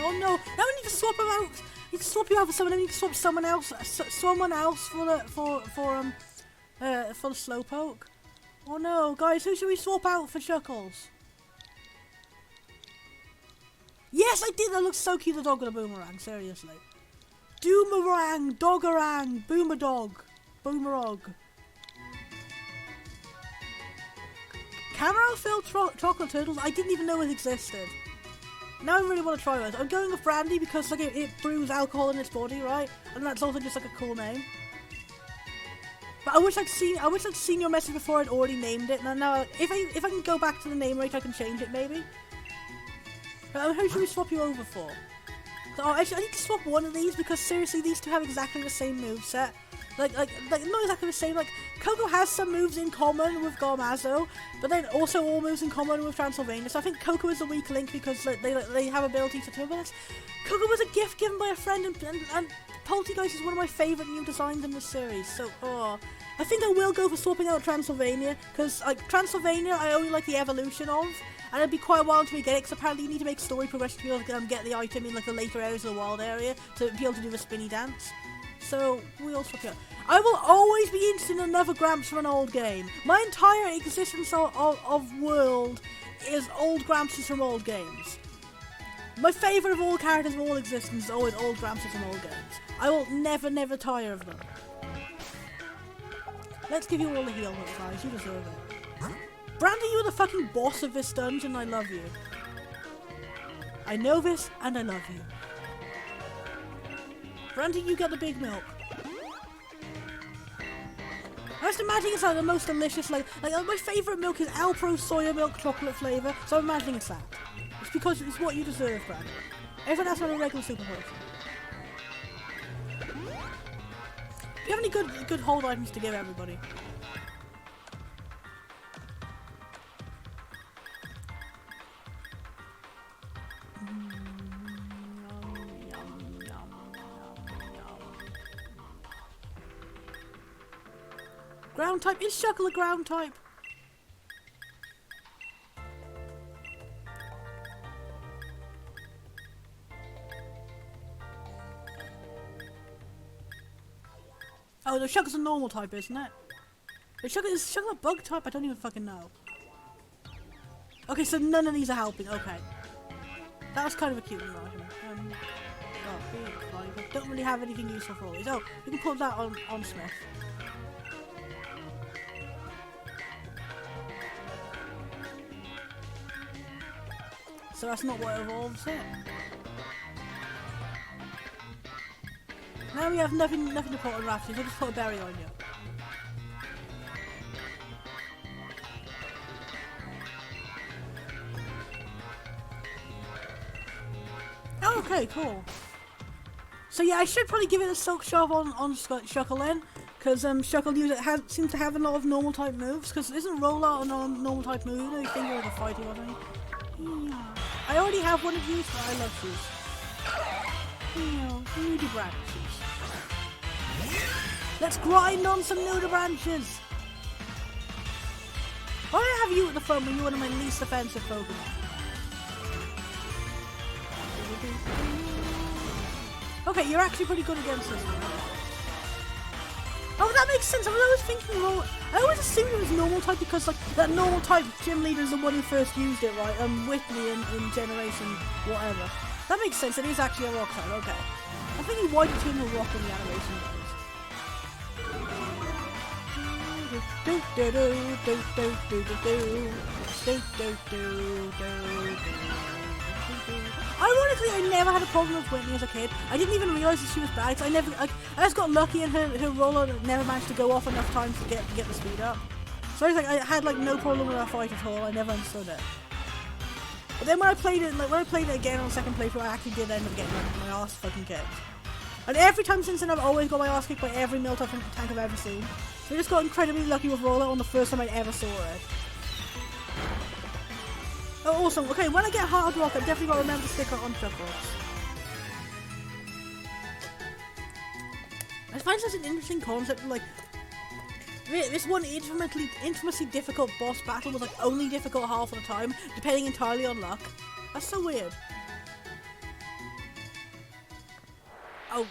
Oh no! Now we need to swap him out. We need to swap you out for someone. I need to swap someone else for the Slowpoke. Oh no, guys, who should we swap out for Shuckles? Yes, I did. That looks so cute. The dog with a boomerang. Seriously. Doomerang, Doggerang, Boomerdog, Boomerog. Caramel-filled chocolate turtles. I didn't even know it existed. Now I really want to try this. I'm going with Brandy because like it brews alcohol in its body, right? And that's also just like a cool name. But I wish I'd seen your message before I'd already named it. Now if I can go back to the name rate, I can change it maybe. But who should we swap you over for? Oh, actually, I need to swap one of these because seriously, these two have exactly the same moveset. Like not exactly the same. Like Coco has some moves in common with Garmazzo, but then also all moves in common with Transylvania. So I think Coco is the weak link because they have ability to turbo. Coco was a gift given by a friend, and Poltergeist is one of my favourite new designs in this series. So I think I will go for swapping out Transylvania because like Transylvania, I only like the evolution of. And it'd be quite a while until we get it, because apparently you need to make story progression to be able to get the item in like the later areas of the wild area to be able to do the spinny dance. So we'll swap it out. I will always be interested in another Gramps from an old game. My entire existence of world is old Grampses from old games. My favourite of all characters of all existence is always old Grampses from old games. I will never tire of them. Let's give you all the heal, guys. You deserve it. Brandy, you're the fucking boss of this dungeon. I love you. I know this, and I love you. Brandy, you get the big milk. I just imagine it's like the most delicious, like my favourite milk is Alpro soya milk chocolate flavour, so I'm imagining it's that. It's because it's what you deserve, Brandy. Everyone else has a regular super potion. Do you have any good hold items to give everybody? Ground type? Is Shuckle a ground type? Oh, the Shuckle's a normal type, isn't it? Is Shuckle a bug type? I don't even fucking know. Okay, so none of these are helping. Okay. That was kind of a cute new item. I don't really have anything useful for all these. Oh, we can put that on Smith. So that's not what evolves it. Now we have nothing to put on Rafty, so just put a berry on you. Oh, okay, cool. So yeah, I should probably give it a silk shove on Shuckle then, because Shuckle seems to have a lot of normal type moves. Because isn't Rollout a normal type move? You know, you think you're the fighting or something. Yeah. I already have one of these, but I love these. Nudie branches. Let's grind on some nudie branches. Why do I have you at the front when you're one of my least offensive Pokemon? Okay, you're actually pretty good against this one. Oh, that makes sense. I was always thinking, well, I always assumed it was normal type because, like, that normal type gym leader is the one who first used it, right? Whitney in Generation whatever. That makes sense. It is actually a rock type. Okay. I'm thinking, why did you turn the rock in the animation Ironically, I never had a problem with Whitney as a kid. I didn't even realise that she was bad. I just got lucky and her roller never managed to go off enough times to get the speed up. So I was like, I had like no problem with that fight at all. I never understood it. But then when I played it, again on second playthrough, I actually did end up getting like, my ass fucking kicked. And every time since then, I've always got my ass kicked by every Miltank tank I've ever seen. So I just got incredibly lucky with roller on the first time I ever saw it. Oh, awesome. Okay, when I get Hard Rock, I definitely got to remember to stick on Chuckles. I find such an interesting concept, like, this one infamously difficult boss battle was like only difficult half of the time, depending entirely on luck. That's so weird. Oh,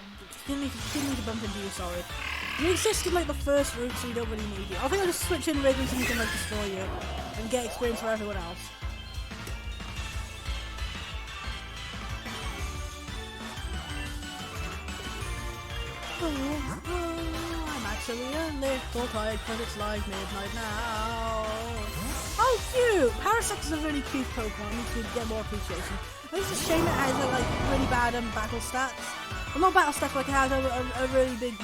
didn't need to bump into you, sorry. You exist in like the first route, so we don't really need you. I think I'll just switch in Wrigley so we can like destroy you and get experience for everyone else. I'm actually a little tired because it's like midnight now. Oh, cute! Parasect is a really cute Pokemon. It needs to get more appreciation. It's a shame it has like really bad battle stats. Well, not battle stats, like it has a really big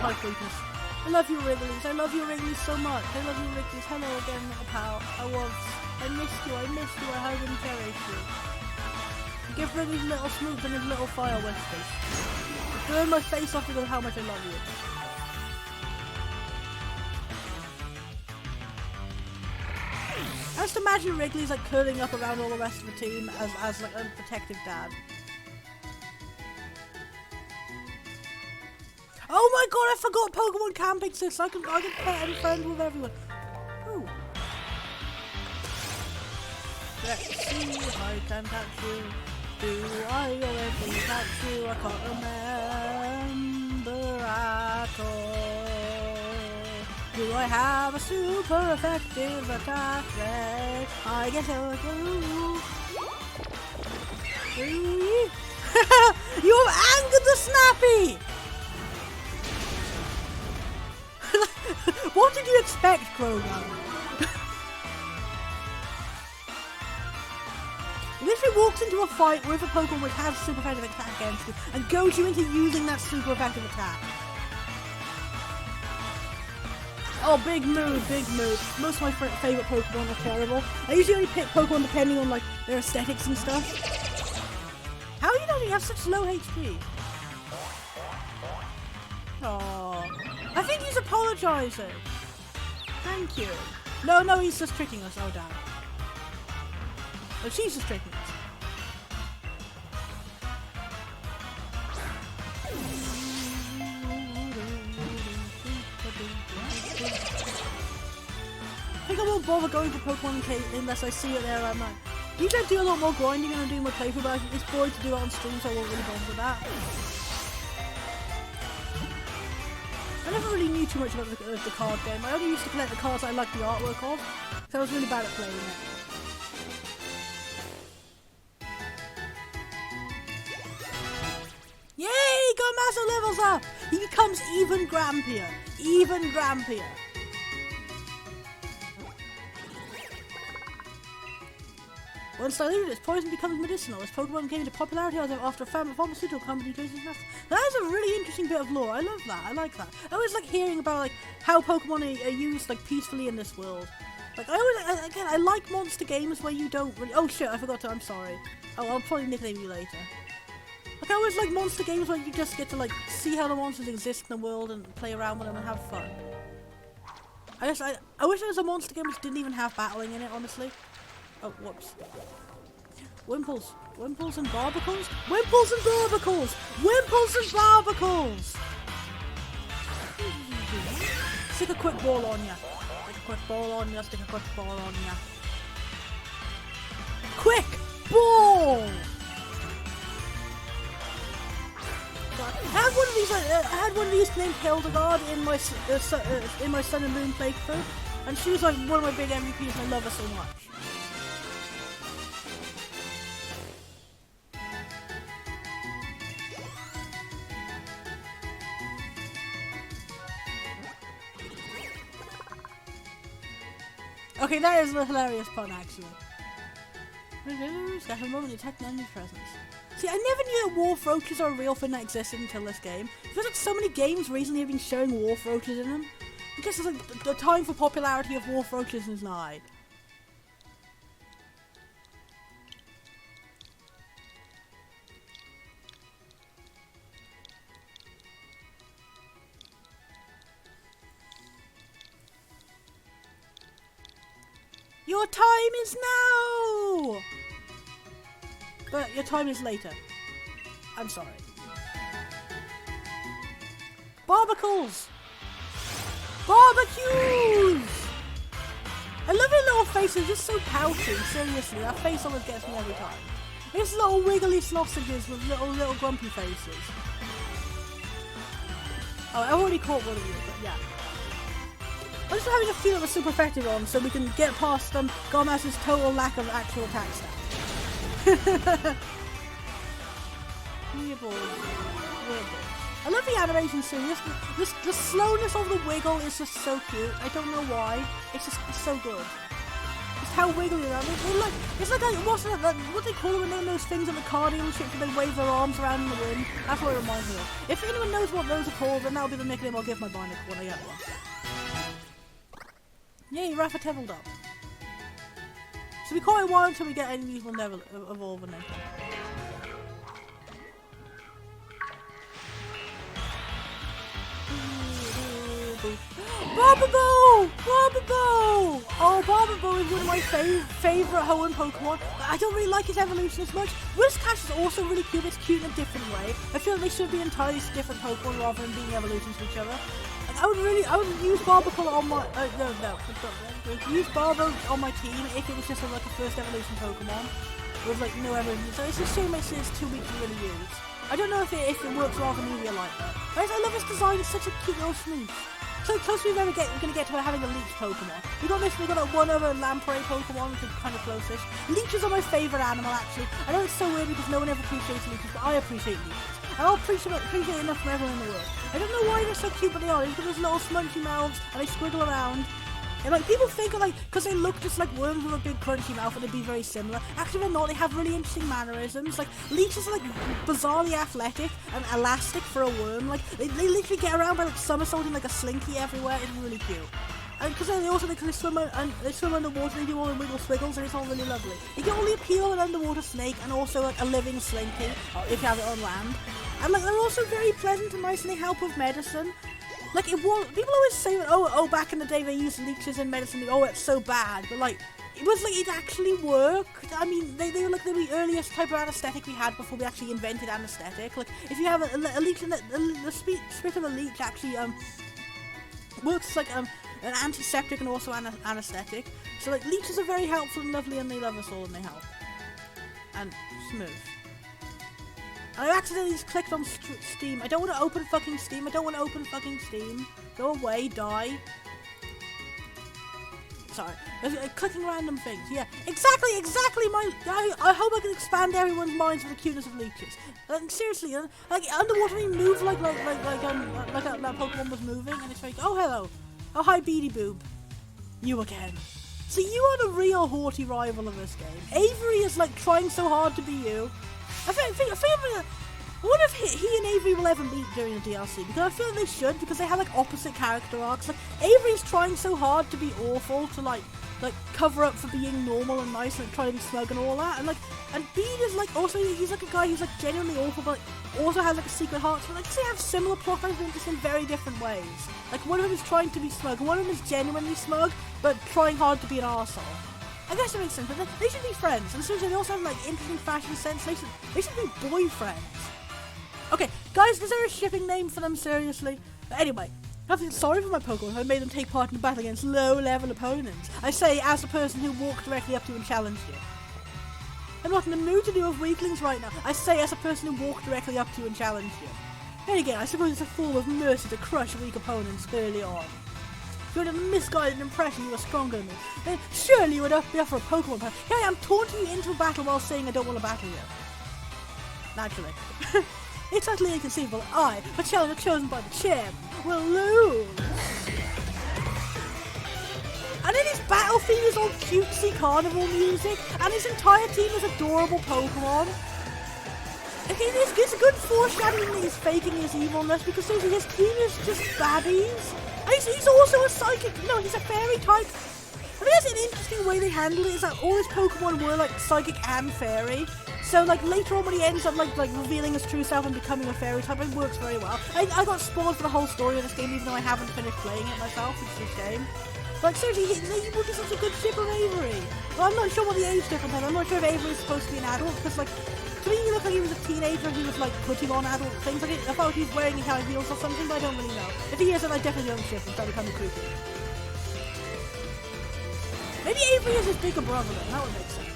type weakness. I love you, Wrigley's. I love you, Wrigley's, so much. I love you, Wrigley's. Hello again, little pal. I missed you. I hug and cherish you. Give Wrigley's little smooch and his little fire whispers. Burn my face off because of how much I love you. I just imagine Wrigley's like curling up around all the rest of the team as like a protective dad. Oh my god, I forgot Pokemon camp exists. I can pet and friend with everyone. Ooh. Let's see if I can catch you. Do I already catch you? I can't remember at all. Do I have a super effective attack? I guess I do. You have angered the Snappy! What did you expect, Krogan? Literally walks into a fight with a Pokemon which has a super effective attack against you and goes you into using that super effective attack. Oh, big mood, big mood. Most of my favourite Pokemon are terrible. I usually only pick Pokemon depending on like their aesthetics and stuff. How do you have such low HP? Oh, I think he's apologising. Thank you. No, he's just tricking us. Oh, damn. Oh, she's just tricking us. I think I won't bother going to Pokemon unless I see it there. I'm like, usually I do a lot more grinding and I'm doing my playthrough, but it's boring to do it on stream, so I won't really bother with that. I never really knew too much about the card game. I only used to collect the cards I liked the artwork of, so I was really bad at playing it. Yay! He got massive levels up! He becomes even Grampier. Even Grampier. Once diluted, its poison becomes medicinal. Its Pokemon came into popularity after a pharmaceutical company changed its name. That is a really interesting bit of lore. I love that. I like that. I always like hearing about like how Pokemon are used like peacefully in this world. Like I like monster games where you don't really. Oh shit! I forgot to. I'm sorry. Oh, I'll probably nickname you later. Like I always like monster games where you just get to like see how the monsters exist in the world and play around with them and have fun. I wish there was a monster game which didn't even have battling in it, honestly. Oh, whoops. Wimples and Barbacles? Wimples and Barbacles! Wimples and Barbacles! Stick a quick ball on ya. Stick a quick ball on ya. Stick a quick ball on ya. Quick ball! So I had one of these. I had one of these named Hildegard in my Sun and Moon playthrough, and she was like one of my big MVPs, and I love her so much. Okay, that is a hilarious pun, actually. At a moment, detect an enemy presence. See, I never knew that wharf roaches are a real thing that existed until this game. It feels like so many games recently have been showing wharf roaches in them. I guess it's like the time for popularity of wharf roaches is nigh. Your time is now! But your time is later. I'm sorry. Barbacles! Barbecues! I love your little faces, just so pouty, seriously. That face always gets me every time. It's little wiggly sausages with little grumpy faces. Oh, I already caught one of you, but yeah. I'm just having a feel of a super effective on so we can get past Garmass's total lack of actual attack stats. Weird balls. Weird balls. I love the animation too. The slowness of the wiggle is just so cute. I don't know why. It's so good. Just how wiggly they are. It's like what they call them when those things in the car dealerships where they wave their arms around in the wind. That's what it reminds me of. If anyone knows what those are called, then that'll be the nickname I'll give my binder when I get one. Yay, Rafa leveled up. So we quite a while until we get any of these will never evolve in them. Barbabo! Barbabo! Oh, Barbabo is one of my favourite Hoenn Pokemon. I don't really like his evolution as much. Whiscash is also really cute, it's cute in a different way. I feel like they should be entirely different Pokemon rather than being evolutions to each other. I would use Barbacle on my, use Barbo on my team if it was just like a first evolution Pokemon with like no evolution. So it's a shame it's too weak to really use. I don't know if it works rather than media like that. Guys, I love his design, it's such a cute little smooth. So close we're gonna get to having a leech Pokemon. We got one other Lamprey Pokemon, which is kind of closest. Leeches are my favourite animal actually. I know it's so weird because no one ever appreciates leeches, but I appreciate leeches. And I'll appreciate enough from everyone in the world. I don't know why they're so cute, but they are. They've got those little smunchy mouths, and they squiggle around. And like people think of because they look just like worms with a big crunchy mouth, and they'd be very similar. Actually, they're not. They have really interesting mannerisms. Like leeches are like bizarrely athletic and elastic for a worm. Like they literally get around by like somersaulting like a slinky everywhere. It's really cute. And because they swim underwater, they do all the wiggle swiggles, and it's all really lovely. You get all the appeal of an underwater snake, and also like a living slinky if you have it on land. And like they're also very pleasant and nice, and they help with medicine. Like people always say that back in the day they used leeches in medicine. Oh, it's so bad, but like it was like it actually worked. I mean, they were like the earliest type of anesthetic we had before we actually invented anesthetic. Like if you have a leech, the spit of a leech actually works like an antiseptic and also an anesthetic. So like leeches are very helpful and lovely, and they love us all, and they help. And smooth. And I accidentally just clicked on Steam. I don't want to open fucking Steam. Go away, die. Sorry. Clicking random things. Yeah, exactly. I hope I can expand everyone's minds with the cuteness of leeches. Seriously, like underwater, they move like that Pokemon was moving, and it's like, oh hello, oh hi Beady Boob, you again. So you are the real haughty rival of this game. Avery is like trying so hard to be you. I wonder if he and Avery will ever meet during the DLC, because I feel like they should, because they have like opposite character arcs. Like Avery is trying so hard to be awful, to like cover up for being normal and nice and trying to be smug and all that, and Bede is like also, he's like a guy who's like genuinely awful, but also has like a secret heart. So like they have similar plot lines, but just in very different ways. Like one of them is trying to be smug, and one of them is genuinely smug, but trying hard to be an arsehole. I guess it makes sense, but they should be friends. And seriously, they also have like interesting fashion sense. They should be boyfriends. Okay, guys, is there a shipping name for them? Seriously. But anyway, I feel sorry for my Pokemon. I made them take part in the battle against low-level opponents. I say as a person who walked directly up to you and challenged you. I'm not in the mood to deal with weaklings right now. I say as a person who walked directly up to you and challenged you. Then again, I suppose it's a form of mercy to crush weak opponents early on. If you had a misguided impression you were stronger than me, then surely you would be up for a Pokemon battle. Here I am taunting you into a battle while saying I don't want to battle you. Naturally. It's utterly inconceivable that I, a challenger chosen by the champ, will lose. And then his battle theme is all cutesy carnival music, and his entire team is adorable Pokemon. Okay, it's a good foreshadowing that he's faking his evilness, because seriously, his team is just baddies. And he's also a psychic. No, he's a fairy type. I mean, that's an interesting way they handle it, is that all his Pokemon were like psychic and fairy. So like later on when he ends up like revealing his true self and becoming a fairy type, it works very well. I got spoiled for the whole story of this game, even though I haven't finished playing it myself, which is a shame. Like seriously, he would be such a good ship of Avery. Well, I'm not sure what the age difference is. I'm not sure if Avery is supposed to be an adult, because like to me he looked like he was a teenager and he was like putting on adult things. Like I thought he was wearing high heels or something, but I don't really know. If he isn't, I definitely don't ship and try to become creepy. Maybe Avery is his bigger brother then, that would make sense.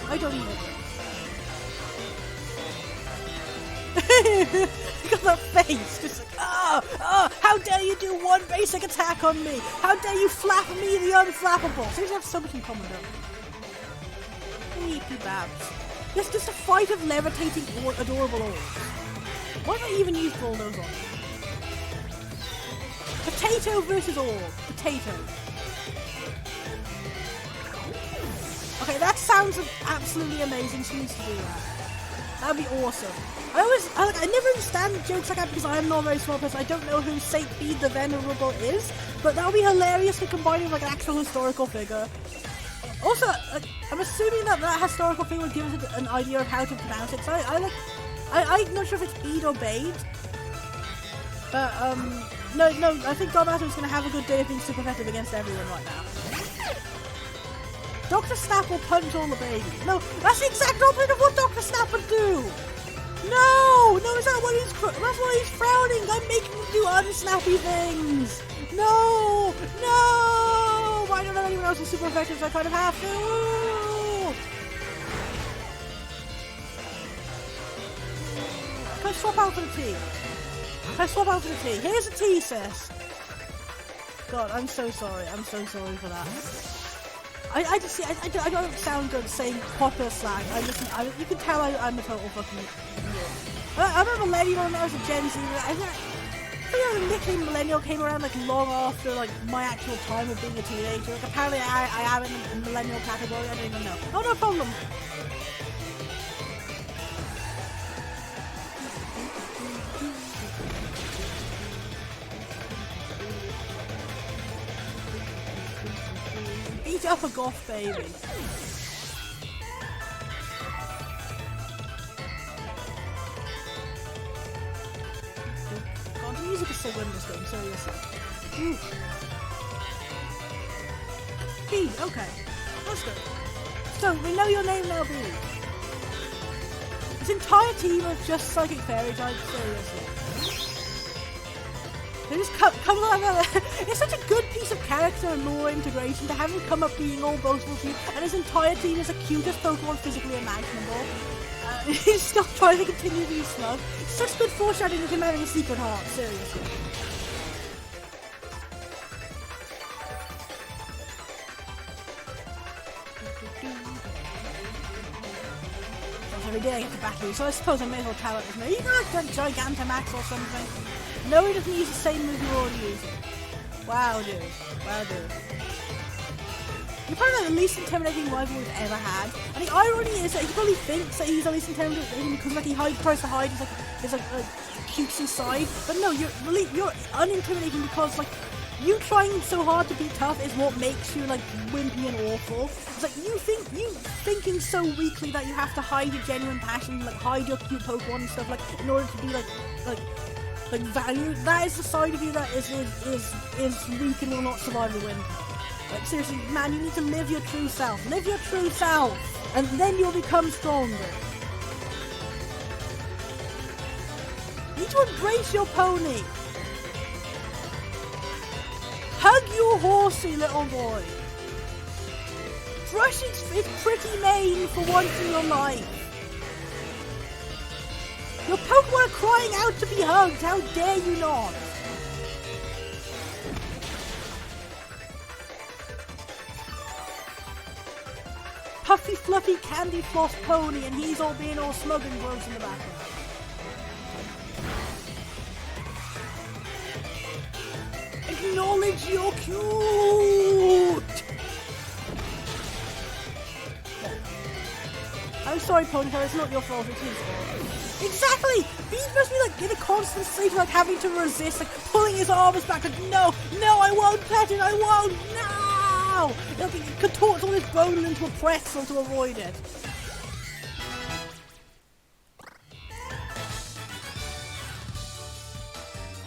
I don't even know. Look at that face, just like, how dare you do one basic attack on me? How dare you flap me, the unflappable? Seems to have so much in common, don't we? Eepy babs. This is just a fight of levitating adorable orbs. Why don't I even use bulldoze on it? Potato versus orb. Potato. Okay, that sounds absolutely amazing. She needs to do that. That'd be awesome. I never understand jokes like that because I'm not a very small person. I don't know who Saint Bede the Venerable is, but that would be hilarious to combine with like an actual historical figure. Also, I'm assuming that historical figure would give us an idea of how to pronounce it. So I'm not sure if it's Bede or Bade. But no, I think Godmaster is going to have a good day of being super effective against everyone right now. Dr. Snap will punch all the babies. No, that's the exact opposite of what Dr. Snap would do. No, is that what that's why he's frowning. I'm making him do unsnappy things. No. I don't know anyone else is super effective, so I kind of have to. Can I swap out for the tea? Here's a tea, sis. God, I'm so sorry. I'm so sorry for that. I don't sound good saying popular slang. You can tell I'm a total fucking idiot. I remember Millennial when I was a Gen Z. I think literally Millennial came around like long after like my actual time of being a teenager. Like apparently I am in the Millennial category. I don't even know. Oh, no problem. Beat up a goth baby. God, the music is so good in this game, seriously. Bede, okay. That's good. So, we know your name now, Bede. This entire team of just psychic fairy types, seriously. They just come like that. It's such a good piece of character and lore integration to have him come up being all boastful to you, and his entire team is the cutest Pokemon physically imaginable. He's still trying to continue to be smug. It's such good foreshadowing of him having a secret heart, seriously. Every day I get to battle you, so I suppose I may as well tell it. Maybe like a Gigantamax or something. No, he doesn't use the same move you're already using. Wow, dude. You're probably like the least intimidating rival we've ever had. And the irony is that he probably thinks that he's the least intimidating because like he tries to hide his like cutesy side. But no, you're unintimidating because like you trying so hard to be tough is what makes you like wimpy and awful. It's like you thinking so weakly that you have to hide your genuine passion, like hide your cute Pokemon and stuff, like in order to be like valued. That is the side of you that is weak and will not survive the winter. Like seriously, man, you need to live your true self. Live your true self, and then you'll become stronger. You need to embrace your pony. Hug your horsey, little boy. Brush its pretty mane for once in your life. Your Pokemon are crying out to be hugged. How dare you not? Puffy, fluffy, candy floss pony, and he's all being all smug and gross in the background. Acknowledge you're cute! I'm sorry, Ponytail, it's not your fault, it's his fault. Exactly! Bees must be like in a constant state of like having to resist, like pulling his arms back, like no, I won't pet it, I won't, no! Like, he contorts all his bone into a pretzel to avoid it.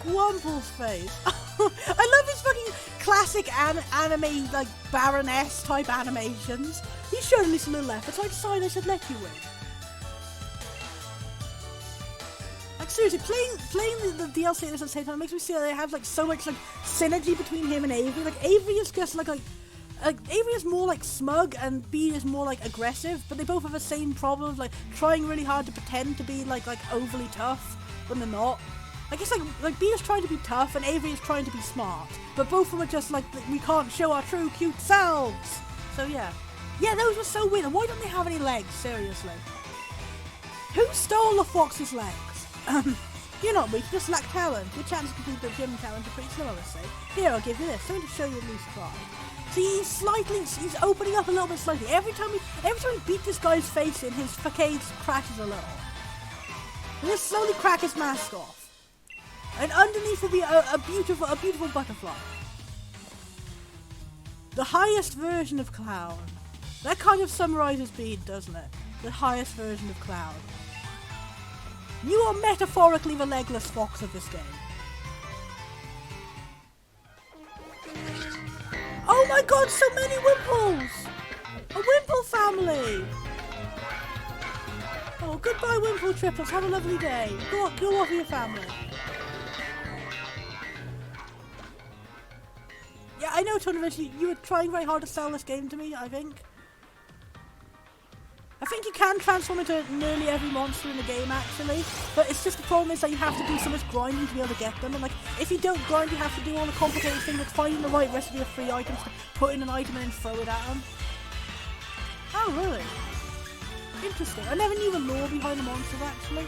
Wumple's face. I love his fucking classic anime, like Baroness type animations. He showed at least a little effort, so I decided I should let you win. Like seriously, playing the DLC at the same time makes me see that they have like so much like synergy between him and Avery. Like Avery is just like Avery is more like smug and Bee is more like aggressive, but they both have the same problems, like trying really hard to pretend to be like overly tough when they're not. I guess like Bee is trying to be tough and Avery is trying to be smart, but both of them are just like we can't show our true cute selves. So yeah, those were so weird. And why don't they have any legs? Seriously, who stole the fox's legs? You're not weak, you just lack talent. Your chance to complete the gym challenge are pretty slow, I would say. Here, I'll give you this. Something to show you at least try. See, he's opening up a little bit slightly. Every time we beat this guy's face in, his facade crashes a little. And just slowly crack his mask off. And underneath will be a beautiful butterfly. The highest version of Cloud. That kind of summarizes Bede, doesn't it? The highest version of Cloud. You are metaphorically the legless fox of this game. Oh my god, so many Wimples! A Wimple family! Oh, goodbye Wimple triplets, have a lovely day. Go off with your family. Yeah, I know, Tonovich, you were trying very hard to sell this game to me, I think. I think you can transform into nearly every monster in the game, actually. But it's just the problem is that you have to do so much grinding to be able to get them. And like, if you don't grind, you have to do all the complicated things like finding the right recipe of free items to put in an item and then throw it at them. Oh, really? Interesting. I never knew the lore behind the monsters, actually.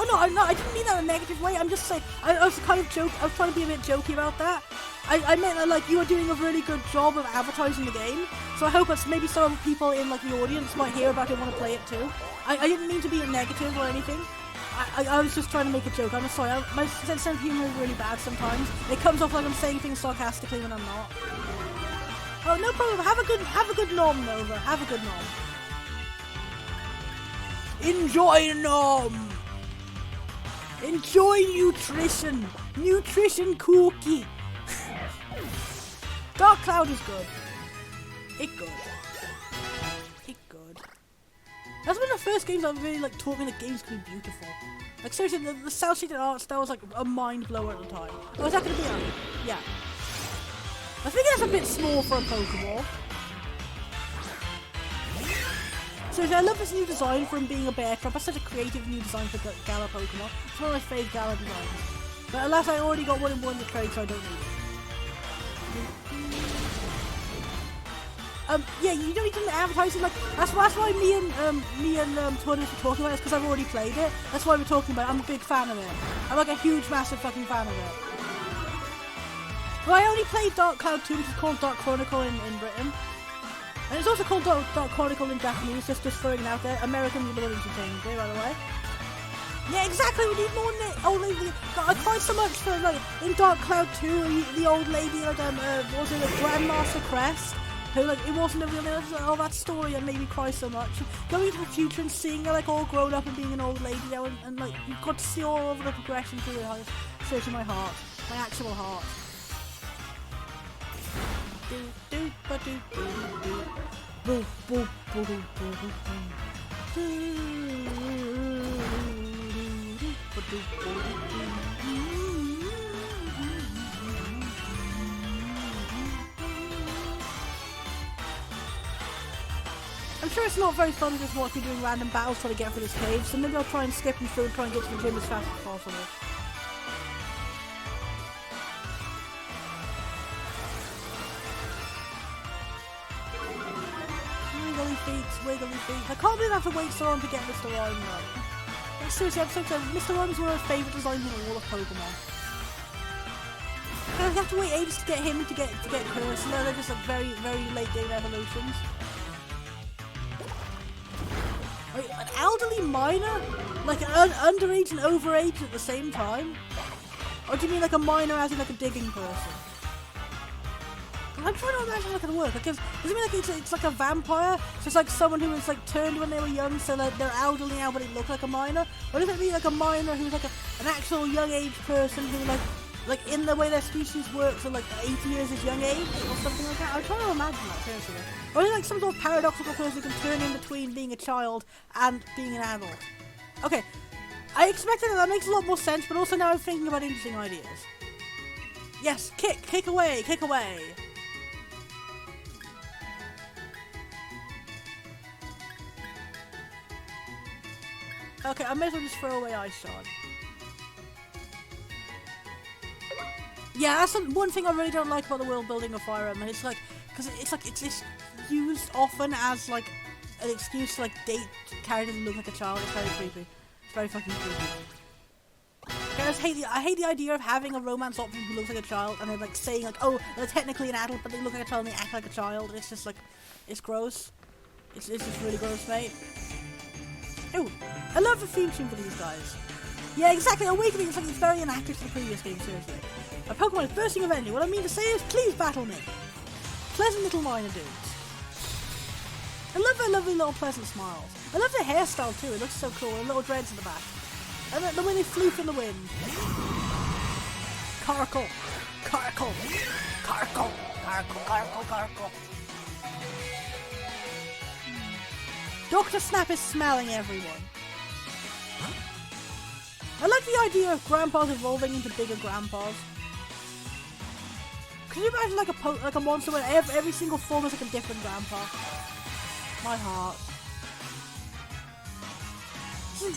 Oh no, I didn't mean that in a negative way. I'm just saying, I was trying to be a bit jokey about that. I meant that like you were doing a really good job of advertising the game, so I hope that maybe some people in like the audience might hear about it and want to play it too. I didn't mean to be negative or anything. I was just trying to make a joke. I'm sorry. My sense of humor is really bad sometimes. It comes off like I'm saying things sarcastically when I'm not. Oh, no problem. Have a good nom, Nova. Have a good nom. Enjoy nom. Enjoy nutrition. Nutrition cookie. Dark Cloud is good. It good. That's one of the first games that really like taught me that games can be beautiful. Like seriously, the cel-shaded art style was like a mind blower at the time. Oh, is that gonna be on? Yeah. I think that's a bit small for a Pokeball. Seriously, I love this new design from being a bear trap. That's such a creative new design for Gala Pokemon. It's one of my favourite Gala designs. But alas, I already got one in the trade, so I don't need it. Yeah, you don't need to advertise it. Like that's why me and Tony were talking about it, because I've already played it. That's why we're talking about it. I'm a big fan of it. I'm like a huge, massive fucking fan of it. Well, I only played Dark Cloud 2, which is called Dark Chronicle in Britain. And it's also called Dark Chronicle in Japanese, just throwing it out there. American Little Entertainment, by the way. Yeah, exactly, we need more old lady. I cried so much for, like, in Dark Cloud 2, the old lady, like, what was it, like, Grandmaster Crest, who, like, it wasn't a real name. Oh, that story that made me cry so much. Going into the future and seeing her, like, all grown up and being an old lady now, and like, you got to see all of the progression through it, searching my heart, my actual heart. I'm sure it's not very fun to just watch me doing random battles trying to get through this cave, so maybe I'll try and skip them through and try and get to the gym as fast as possible. Wiggly feet, wiggly feet. I can't believe I have to wait so long to get Mr. Rhyme though. Like, seriously, I'm so excited. Mr. Rhyme is one of my favourite designs in all of Pokemon. I have to wait ages to get him to get Curse, and they're just like very, very late game evolutions. An elderly miner? Like an underage and overage at the same time? Or do you mean like a miner as in like a digging person? I'm trying to imagine how that can work, because does it mean like it's like a vampire? So it's like someone who was like turned when they were young, so like they're elderly now but they look like a miner? Or does it mean like a miner who's like an actual young age person who like in the way their species works, so like 80 years is young age or something like that? I'm trying to imagine that, seriously. Or is it like some sort of paradoxical person who can turn in between being a child and being an adult? Okay, I expected that makes a lot more sense, but also now I'm thinking about interesting ideas. Yes, kick away, kick away. Okay, I may as well just throw away Ice Shard. Yeah, that's one thing I really don't like about the world building of Fire Emblem. It's like, because it's just used often as like an excuse to like date characters who look like a child. It's very creepy. It's very fucking creepy. I hate the idea of having a romance option who looks like a child and then like saying like, oh, they're technically an adult but they look like a child and they act like a child. It's just like, it's gross. It's just really gross, mate. Oh, I love the theme tune for these guys. Yeah, exactly. Awakening is something very inaccurate to the previous game, seriously. My Pokemon is bursting of energy. What I mean to say is, please battle me. Pleasant little miner dudes. I love their lovely little pleasant smiles. I love their hairstyle too. It looks so cool. And little dreads in the back. And the way they floof in the wind. Carkle. Carkle. Carkle. Carkle. Carkle. Carkle. Dr. Snap is smelling everyone. I like the idea of grandpas evolving into bigger grandpas. Could you imagine like a monster where every single form is like a different grandpa? My heart.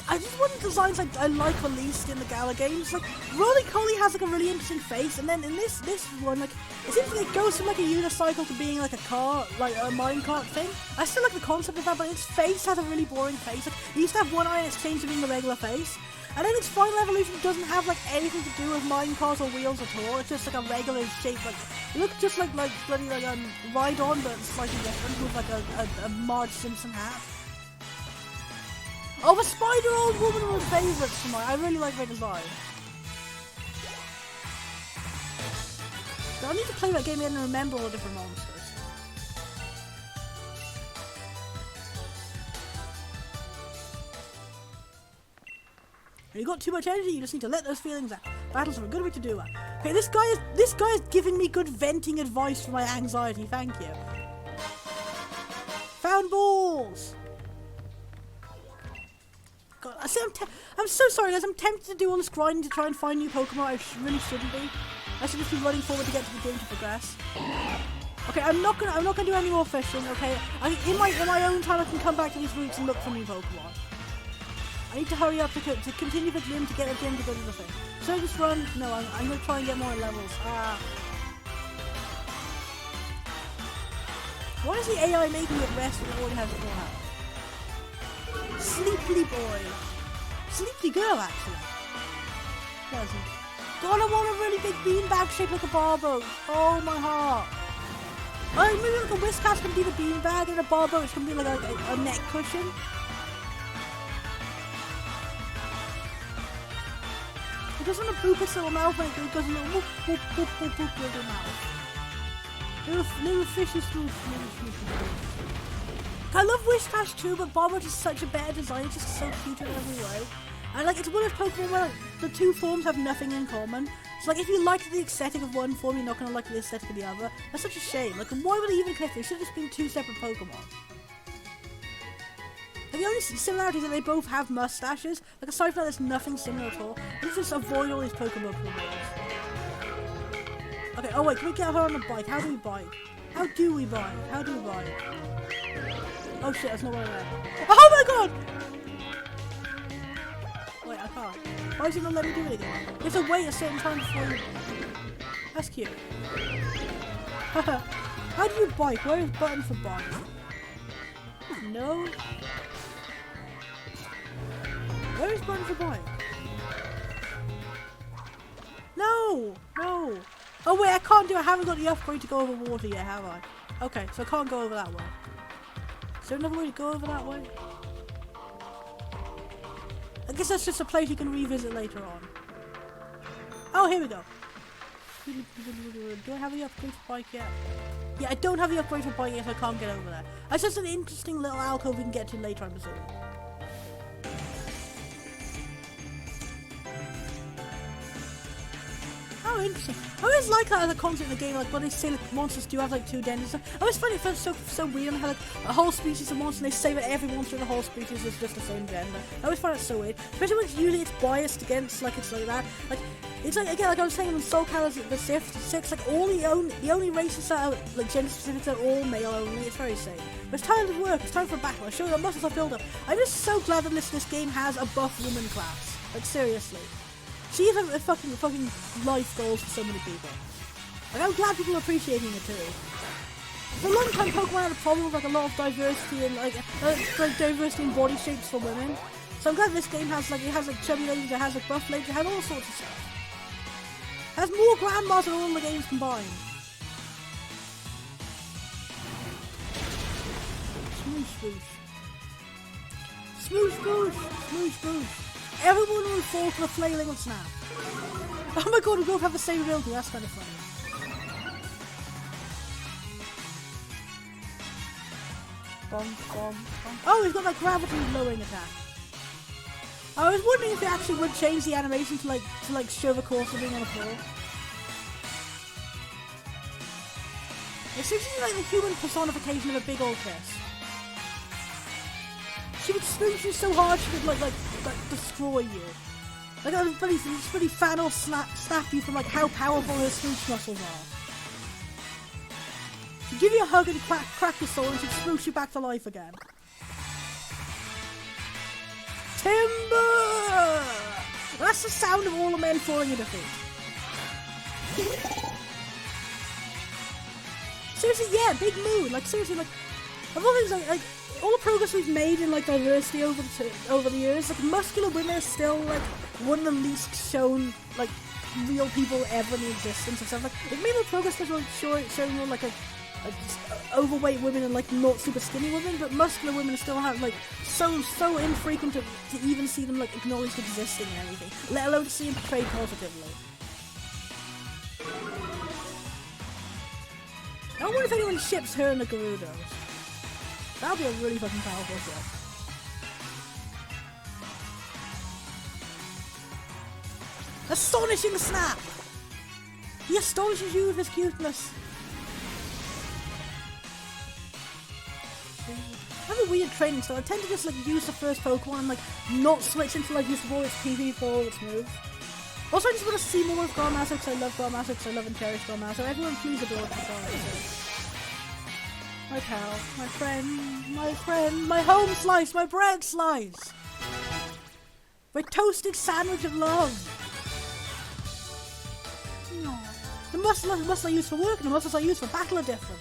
I just want designs like I like the least in the Gala games. Like Roly-Poly has like a really interesting face, and then in this one, like it seems like it goes from like a unicycle to being like a car, like a minecart thing. I still like the concept of that, but its face has a really boring face. Like it used to have one eye and it's changed to being the regular face. And then its final evolution doesn't have like anything to do with minecars or wheels at all. It's just like a regular shape, like it looks just like bloody like Ride-On, but slightly different with like a Marge Simpson hat. Oh, the spider old woman were favourites for mine. I really like their design. But I need to play that game again and remember all the different monsters. You got too much energy, you just need to let those feelings out. Battles are a good way to do that. Okay, this guy is giving me good venting advice for my anxiety, thank you. Found balls! God, I'm so sorry guys, I'm tempted to do all this grinding to try and find new Pokemon. I really shouldn't be. I should just be running forward to get to the game to progress. Okay, I'm not gonna do any more fishing, okay? In my own time I can come back to these routes and look for new Pokemon. I need to hurry up to continue the gym to get a gym to go to the thing. So I just run? No, I'm gonna try and get more levels. Why is the AI making it rest when it already has full health? Sleepy boy. Sleepy girl, actually. Pleasant. God, I want a really big beanbag shaped like a barboat. Oh, my heart. Oh, maybe like a Whiscash can be the beanbag and a barboat can be like a neck cushion. It doesn't want to poop its little mouth when it goes a little whoop, whoop, whoop, whoop, whoop, little mouth. Little fishy sleuth. I love Whiscash too, but Barboat is such a better design. It's just so cute in every way. And like, it's one of Pokemon where the two forms have nothing in common. So like, if you like the aesthetic of one form, you're not going to like the aesthetic of the other. That's such a shame. Like, why would they even connect? They should have just been two separate Pokemon. Like, the only similarity is that they both have mustaches. Like, aside from that, there's nothing similar at all. Let's just avoid all these Pokemon problems. Okay, oh wait, can we get her on the bike? How do we bike? How do we bike? How do we bike? Oh shit, that's not what I meant. Oh my god! Wait, I can't. Why is it not letting me do it again? You have to wait a certain time before you... That's cute. How do you bike? Where is button for bike? No. Where is button for bike? No! No! Oh wait, I can't do it. I haven't got the upgrade to go over water yet, have I? Okay, so I can't go over that way. Is there another way to go over that way? I guess that's just a place you can revisit later on. Oh, here we go. Do I have the upgrade for bike yet? Yeah, I don't have the upgrade for bike yet, so I can't get over there. That's just an interesting little alcove we can get to later, I'm assuming. Oh, interesting. I always like that as a concept in the game, like when they say like monsters do have like two genders. I always find it feels so weird and how like a whole species of monster and they say that every monster in the whole species is just the same gender. I always find it so weird. Especially when usually it's biased against like it's like that. Like it's like again like I was saying when Soul Calibur the Six, like all the only races that are like gender specific are all male only. It's very safe. But it's time to work, it's time for a battle. I show you that muscles are built up. I'm just so glad that this game has a buff woman class. Like seriously. She is a fucking life goals for so many people. Like, I'm glad people are appreciating it too. For a long time, Pokemon had a problem with like a lot of diversity and like diversity in body shapes for women. So I'm glad this game has like chubby ladies, it has like buff ladies, it has all sorts of stuff. It has more grandmas than all the games combined. Smoosh swoosh. Smoosh swoosh. Smoosh swoosh. Everyone will fall to the flailing of Snap. Oh my god, we both have the same ability, that's kind of funny. Bomb, bomb, bomb. Oh, he's got that gravity lowering attack. I was wondering if it actually would change the animation to show the course of being on the floor. It seems to be like the human personification of a big old kiss. She would smooch you so hard she would like destroy you. Like a pretty fan or snap you from like how powerful her smooch muscles are. She'd give you a hug and crack your soul and she'd smooch you back to life again. Timber! That's the sound of all the men falling in defeat. Seriously, yeah, big mood. Like seriously, like of all things like all the progress we've made in like diversity over the years, like muscular women are still like one of the least shown like real people ever in existence and stuff. Like we've made more progress with like showing more like overweight women and like not super skinny women, but muscular women still have like so infrequent to even see them like acknowledged existing and everything, let alone to see them portrayed positively. I wonder if anyone ships her and the Gerudos. That'll be a really fucking powerful ship. Astonishing Snap! He astonishes you with his cuteness. I have a weird training style. I tend to just like use the first Pokemon and like not switch into like use all its PP for all its moves. Also, I just want to see more of Garmass because I love Garmass because I love and cherish Garmass. So everyone please adore Garmass. My pal, my friend, my home slice, my bread slice! My toasted sandwich of love! Aww. The muscle I use for work and the muscles I use for battle are different.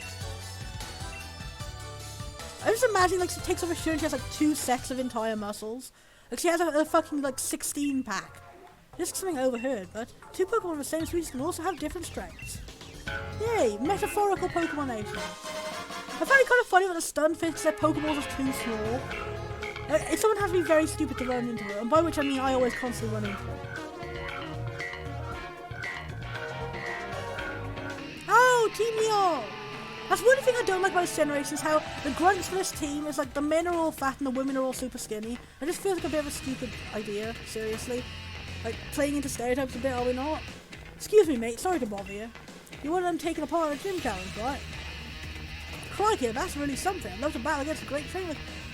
I just imagine like she takes off her shirt and she has like 2 sets of entire muscles. Like she has a fucking like 16 pack. This is something I overheard, but 2 Pokemon of the same species can also have different strengths. Yay, metaphorical Pokemon nation. I find it kind of funny that the Stunfisk because their Pokeballs are too small. Someone has to be very stupid to run into it, and by which I mean I always constantly run into it. Oh, Team Meow! That's one thing I don't like about this generation is how the grunts for this team is like the men are all fat and the women are all super skinny. It just feels like a bit of a stupid idea, seriously. Like playing into stereotypes a bit, are we not? Excuse me mate, sorry to bother you. You want them taken apart in a gym challenge, right? Crikey, that's really something. I'd love to battle against a great trainer.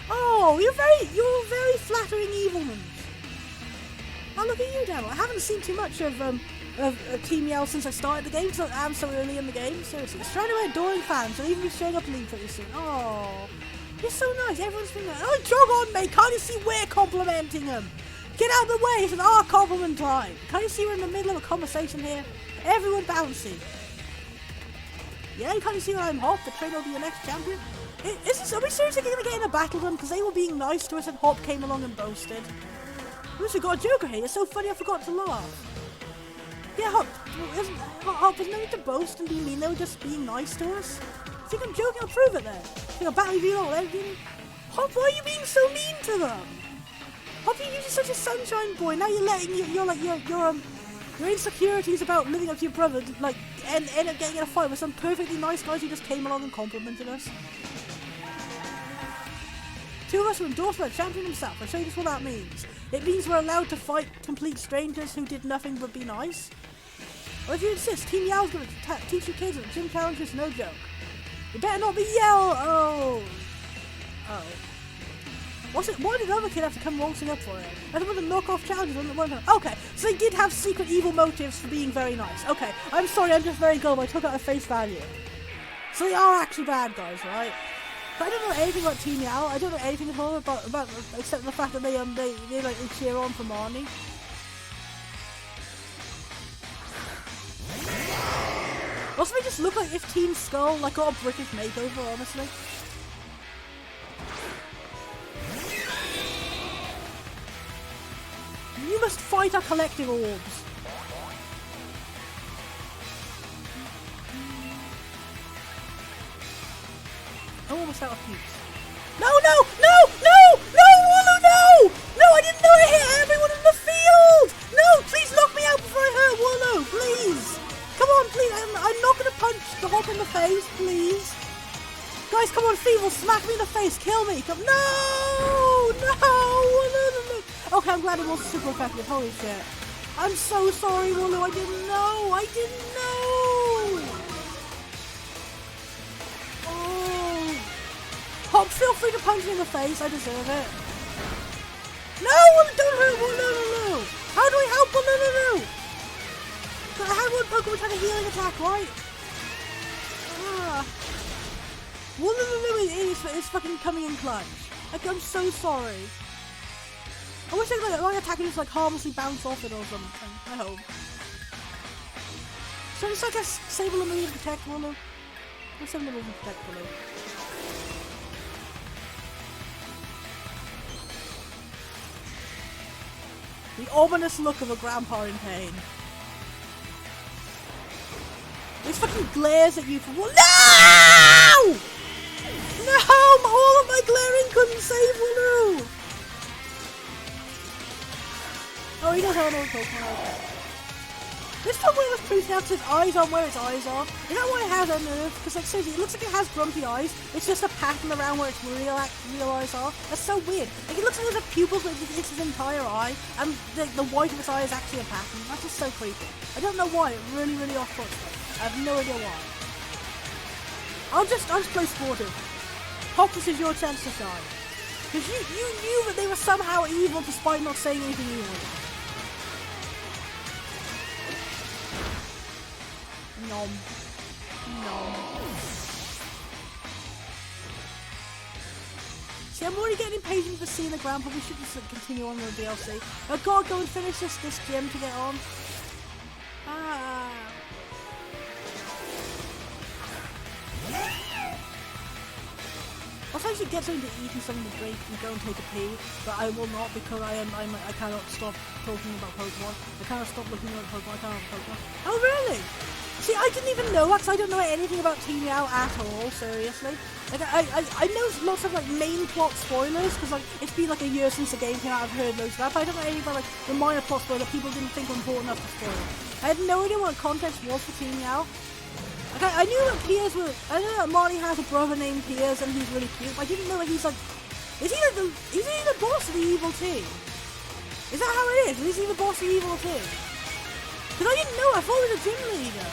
Oh, you're very flattering evilman. Oh, look at you, Daniel. I haven't seen too much of Team Yell since I started the game, so I'm so early in the game. Seriously, it's trying to be adoring fans, and even be showing up in League pretty soon. Oh, He's so nice. Everyone's thinking, oh, jog on, mate. Can't you see we're complimenting him? Get out of the way. It's an our compliment time. Can't you see we're in the middle of a conversation here? Everyone bouncy. Yeah, can't you see that I'm Hop? The trainer will be your next champion. Are we seriously going to get in a battle with them because they were being nice to us and Hop came along and boasted? We also got a Joker here. It's so funny I forgot to laugh. Yeah, Hop, there's no need to boast and be mean. They were just being nice to us. I think I'm joking. I'll prove it then. I think I'll battle you all. Hop, why are you being so mean to them? Hop, you're usually such a sunshine boy. Now you're letting your insecurities about living up to your brother end up getting in a fight with some perfectly nice guys who just came along and complimented us. Two of us were endorsed by the champion himself. I'll show you just what that means. It means we're allowed to fight complete strangers who did nothing but be nice. Or if you insist, Team Yell's going to teach you kids that gym challenge is no joke. You better not be Yell! Oh. What's it? Why did the other kid have to come waltzing up for it? I thought the knockoff challenges on. Okay, so they did have secret evil motives for being very nice. Okay, I'm sorry, I'm just very gullible. I took it at face value. So they are actually bad guys, right? But I don't know anything about Team Yao. I don't know anything at all about except the fact that they cheer on for Marnie. Also, they just look like if Team Skull got a British makeover, honestly. You must fight our collective orbs. I'm almost out of peeps. No, Wooloo, no! No, I didn't know I hit everyone in the field! No, please knock me out before I hurt Wooloo, please! Come on, please, I'm not going to punch the Hop in the face, please. Guys, come on, Feeble, smack me in the face, kill me! Come, no! Okay, I'm glad it wasn't super effective, holy shit. I'm so sorry, Wooloo, I didn't know! Hop, feel free to punch me in the face. I deserve it. No, don't hurt Wooloo. How do I help Wooloo? I had one Pokemon had a healing attack, right? Wooloo is fucking coming in clutch. I'm so sorry. I wish my attack would just harmlessly bounce off it or something. I hope. So it's like a Sable and Move Protect Wooloo. Let's Sable and Move Protect Wooloo. The ominous look of a grandpa in pain. He fucking glares at you from what? No! No! All of my glaring couldn't save Wooloo! Oh, he does have another Pokemon. This Pokemon was pretty out its eyes on where its eyes are. Is that why it has on Earth? Because seriously, it looks like it has grumpy eyes. It's just a pattern around where its real eyes are. That's so weird. It looks like there's a pupil, but it's its entire eye, and the white of its eye is actually a pattern. That's just so creepy. I don't know why. It really off-puts me. I have no idea why. I'll just play sportive. Hop, this is your chance to shine. Because you knew that they were somehow evil despite not saying anything evil. Nom. See, I'm already getting impatient for seeing the grandpa. We should just continue on with the DLC. I've got to go and finish this gym to get on. Also, I should get something to eat and something to drink and go and take a pee, but I will not because I cannot stop talking about Pokemon. I cannot stop looking at Pokemon. I cannot Pokemon. Oh, really? See, I didn't even know that because I don't know anything about Team Yao at all, seriously. I know lots of main plot spoilers because it's been a year since the game came out. I've heard loads of that, but I don't know anything about the minor plot spoilers that people didn't think were important enough to spoil. I had no idea what context was for Team Yao. I knew that Piers was. I knew that Marty has a brother named Piers and he's really cute. But I didn't know that he's is he the boss of the evil team? Is that how it is? Is he the boss of the evil team? Because I didn't know. I thought he was a gym leader.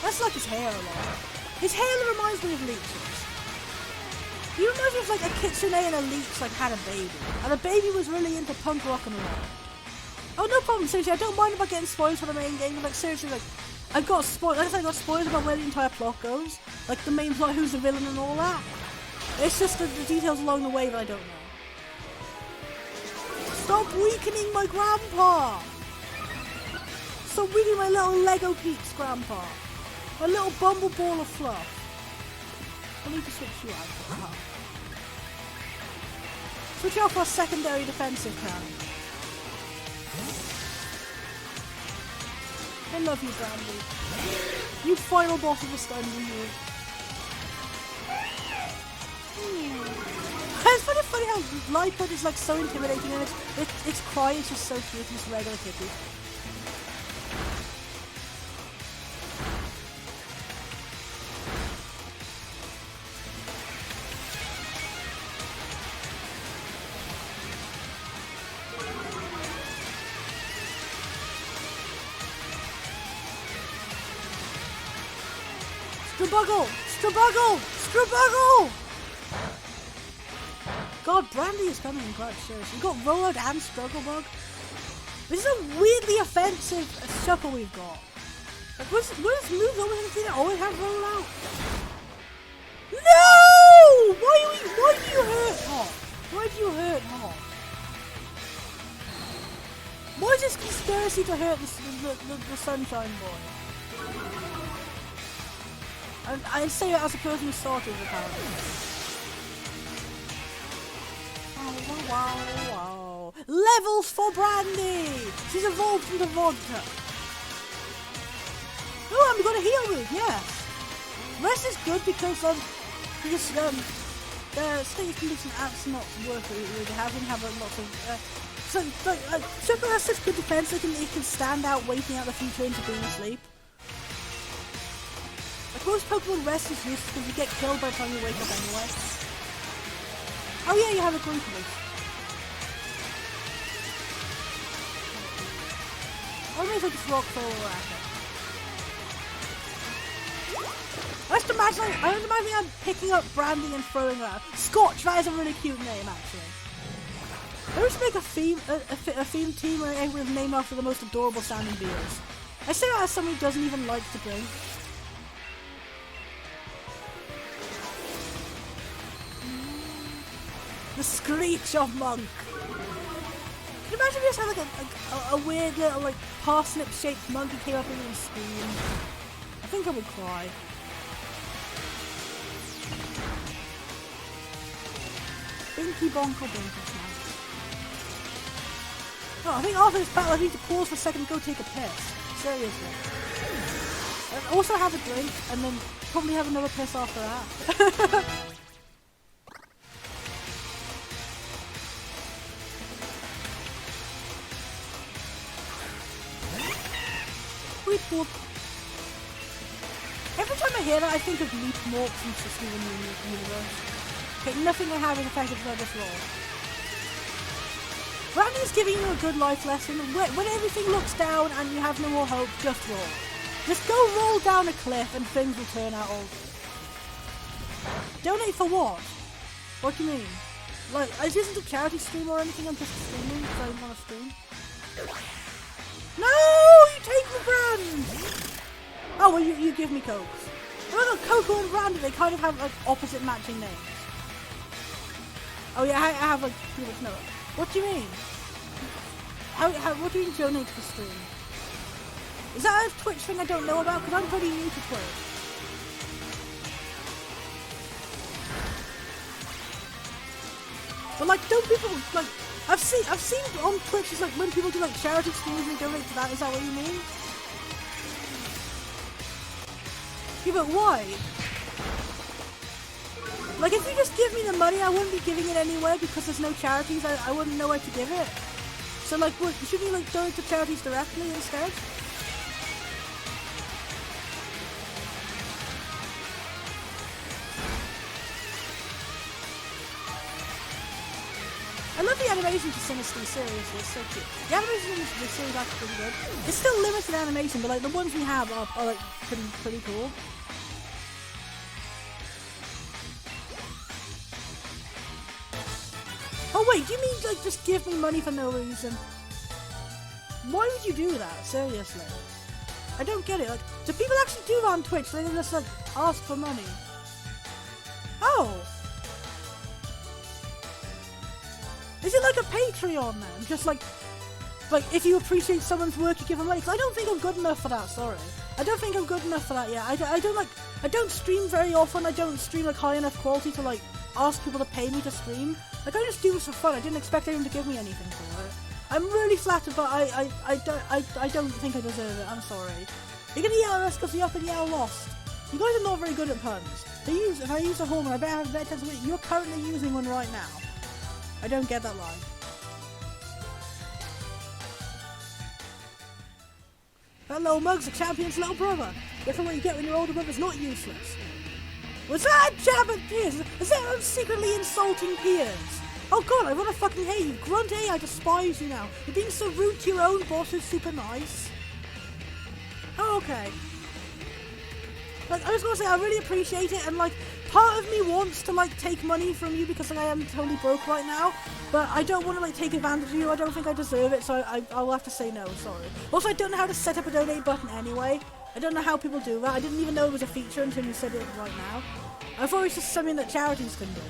That's like his hair a lot. His hair reminds me of Leech's. He reminds me of a Kitsune and a Leech had a baby. And the baby was really into punk rock and roll. Oh, no problem, seriously, I don't mind about getting spoilers for the main game, seriously, I got spoiled. Like I said, I got spoiled about where the entire plot goes, like the main plot, who's the villain, and all that. It's just the details along the way that I don't know. Stop weakening my grandpa! Stop weakening my little Lego peeps, grandpa. My little bumble ball of fluff. I need to switch you out. Switch out for a secondary defensive cannon. I love you, Brandy. You final boss of the stun, you. It's funny how Lightfoot is like so intimidating, and its cry is just so cute, just regular kitty. Strabuggle! Strabuggle! Strabuggle! God, Brandy is coming in clutch, seriously. We've got Rollout and Strugglebug. This is a weirdly offensive shuffle we've got. Like, what is moves always anything that always have Rollout? No! Why do you hurt Hop? Why do you hurt Hop? Why is this conspiracy to hurt the Sunshine Boy? I say it as a person who started with apparently. Wow. Levels for Brandy! She's evolved from the vodka. Oh, I'm gonna heal move, yes. Rest is good because the state condition app's not worth it. Have a lot of Triple has such good defense it can stand out waiting out the future into being asleep. Like most Pokemon, rest is useless because you get killed by the time you wake up anyway. Oh yeah, you have a green boost. Or maybe I just rock throw at it. I just imagine I'm picking up Brandy and throwing her. Scotch, that is a really cute name actually. Maybe we should make a theme team with a name after the most adorable sounding beers. I say that as somebody who doesn't even like to drink. The Screech of Monk. Can you imagine if we just had like a weird little like parsnip-shaped monk who came up and screamed? I think I would cry. Binky Bonkle Binky Snack. Oh, I think after this battle I need to pause for a second and go take a piss. Seriously. And also have a drink and then probably have another piss after that. Every time I hear that, I think of Leap Morph from Steven Universe. Okay, nothing I have is effective for this roll. Brandy's giving you a good life lesson. When everything looks down and you have no more hope, just roll. Just go roll down a cliff and things will turn out all. Donate for what? What do you mean? Like, this isn't a charity stream or anything, I'm just streaming because I want to stream. No! You take the brand! Oh, well, you give me Cokes. Well, Coco and Brandy, they kind of have, like, opposite matching names. Oh, yeah, I have, like, pretty much no. What do you mean? What do you mean donate for stream? Is that a Twitch thing I don't know about? Because I'm pretty new to Twitch. But, like, don't people, like... I've seen on Twitch, it's like when people do like charity streams and they donate to that, is that what you mean? Yeah, but why? Like if you just give me the money, I wouldn't be giving it anywhere because there's no charities, I wouldn't know where to give it. So like, what, shouldn't you like donate to charities directly instead? I love the animation for Sinistee, seriously, it's so cute. The animation in this series is actually pretty good. It's still limited animation, but like the ones we have are like pretty cool. Oh wait, do you mean like just give me money for no reason? Why would you do that? Seriously. I don't get it. Like, do people actually do that on Twitch? They just like ask for money. Oh. Is it like a Patreon then? Just like if you appreciate someone's work, you give them money. 'Cause I don't think I'm good enough for that. Sorry, I don't think I'm good enough for that yet. I don't stream very often. I don't stream like high enough quality to like ask people to pay me to stream. Like I just do this for fun. I didn't expect anyone to give me anything for it. I'm really flattered, but I don't think I deserve it. I'm sorry. You're gonna yell at us because the up and yell lost. You guys are not very good at puns. If I use a horn, I better have a better chance of winning. You're currently using one right now. I don't get that line. Hello, Mugs, the champion's little brother. That's what you get when your older brother's not useless. Was that jab at Piers? Is that I'm secretly insulting Piers? Oh god, I wanna fucking hate you. Grunt A, I despise you now. You're being so rude to your own boss who's super nice. Oh, okay. Like, I was gonna say, I really appreciate it, and like, part of me wants to like take money from you because like, I am totally broke right now, but I don't want to like take advantage of you. I don't think I deserve it, so I'll have to say no, sorry. Also, I don't know how to set up a donate button anyway. I don't know how people do that. I didn't even know it was a feature until you said it right now. I thought it was just something that charities can do.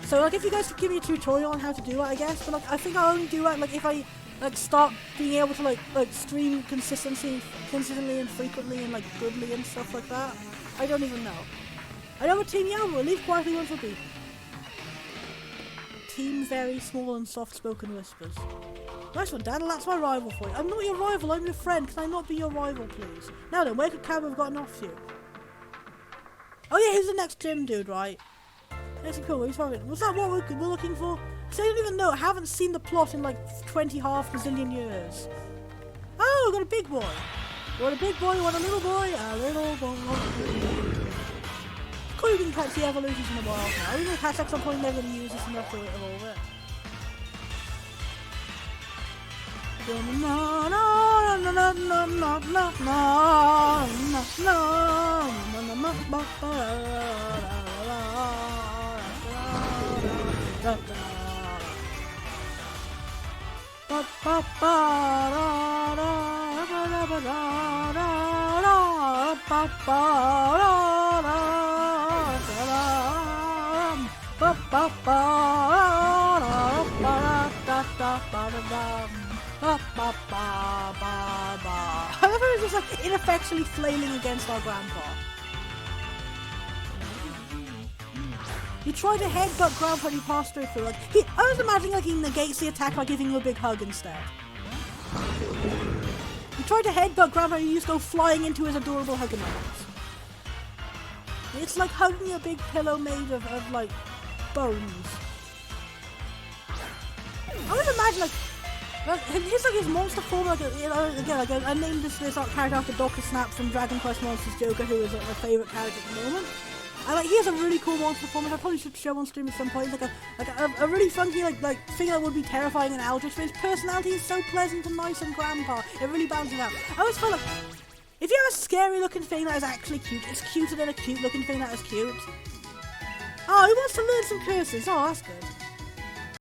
So like, if you guys could give me a tutorial on how to do it, I guess, but like, I think I'll only do it like if I like start being able to like stream consistently and frequently and like goodly and stuff like that. I don't even know. I know what Team Yellow, leave quietly once will be. Team very small and soft-spoken whispers. Nice one, Dad, that's my rival for you. I'm not your rival, I'm your friend. Can I not be your rival, please? Now then, where could Cam have gotten off you? Oh yeah, he's the next gym dude, right? That's cool, he's fine. Was that what we're looking for? So I don't even know, I haven't seen the plot in like 20 half gazillion years. Oh, we got a big boy. You want a big boy, you want a little boy? A little boy. Cool, you can catch the evolutions in the wild now. Even if catch at some point they're going to use this enough to evolve it. I love how he's just like ineffectually flailing against our grandpa. He tried to headbutt grandpa and he passed straight through. Like I was imagining like he negates the attack by giving him a big hug instead. He tried to headbutt grandpa and he just go flying into his adorable hugging arms. It's like hugging a big pillow made of like bones. I would imagine like he's like his monster form, like I named this character after Dr. Snap from Dragon Quest Monsters Joker, who is like my favourite character at the moment. And like he has a really cool monster form, and I probably should show on stream at some point. Like a really funky like thing that would be terrifying and eldritch, but his personality is so pleasant and nice and grandpa. It really balances out. I always feel like if you have a scary looking thing that is actually cute, it's cuter than a cute looking thing that is cute. Oh, he wants to learn some curses. Oh, that's good.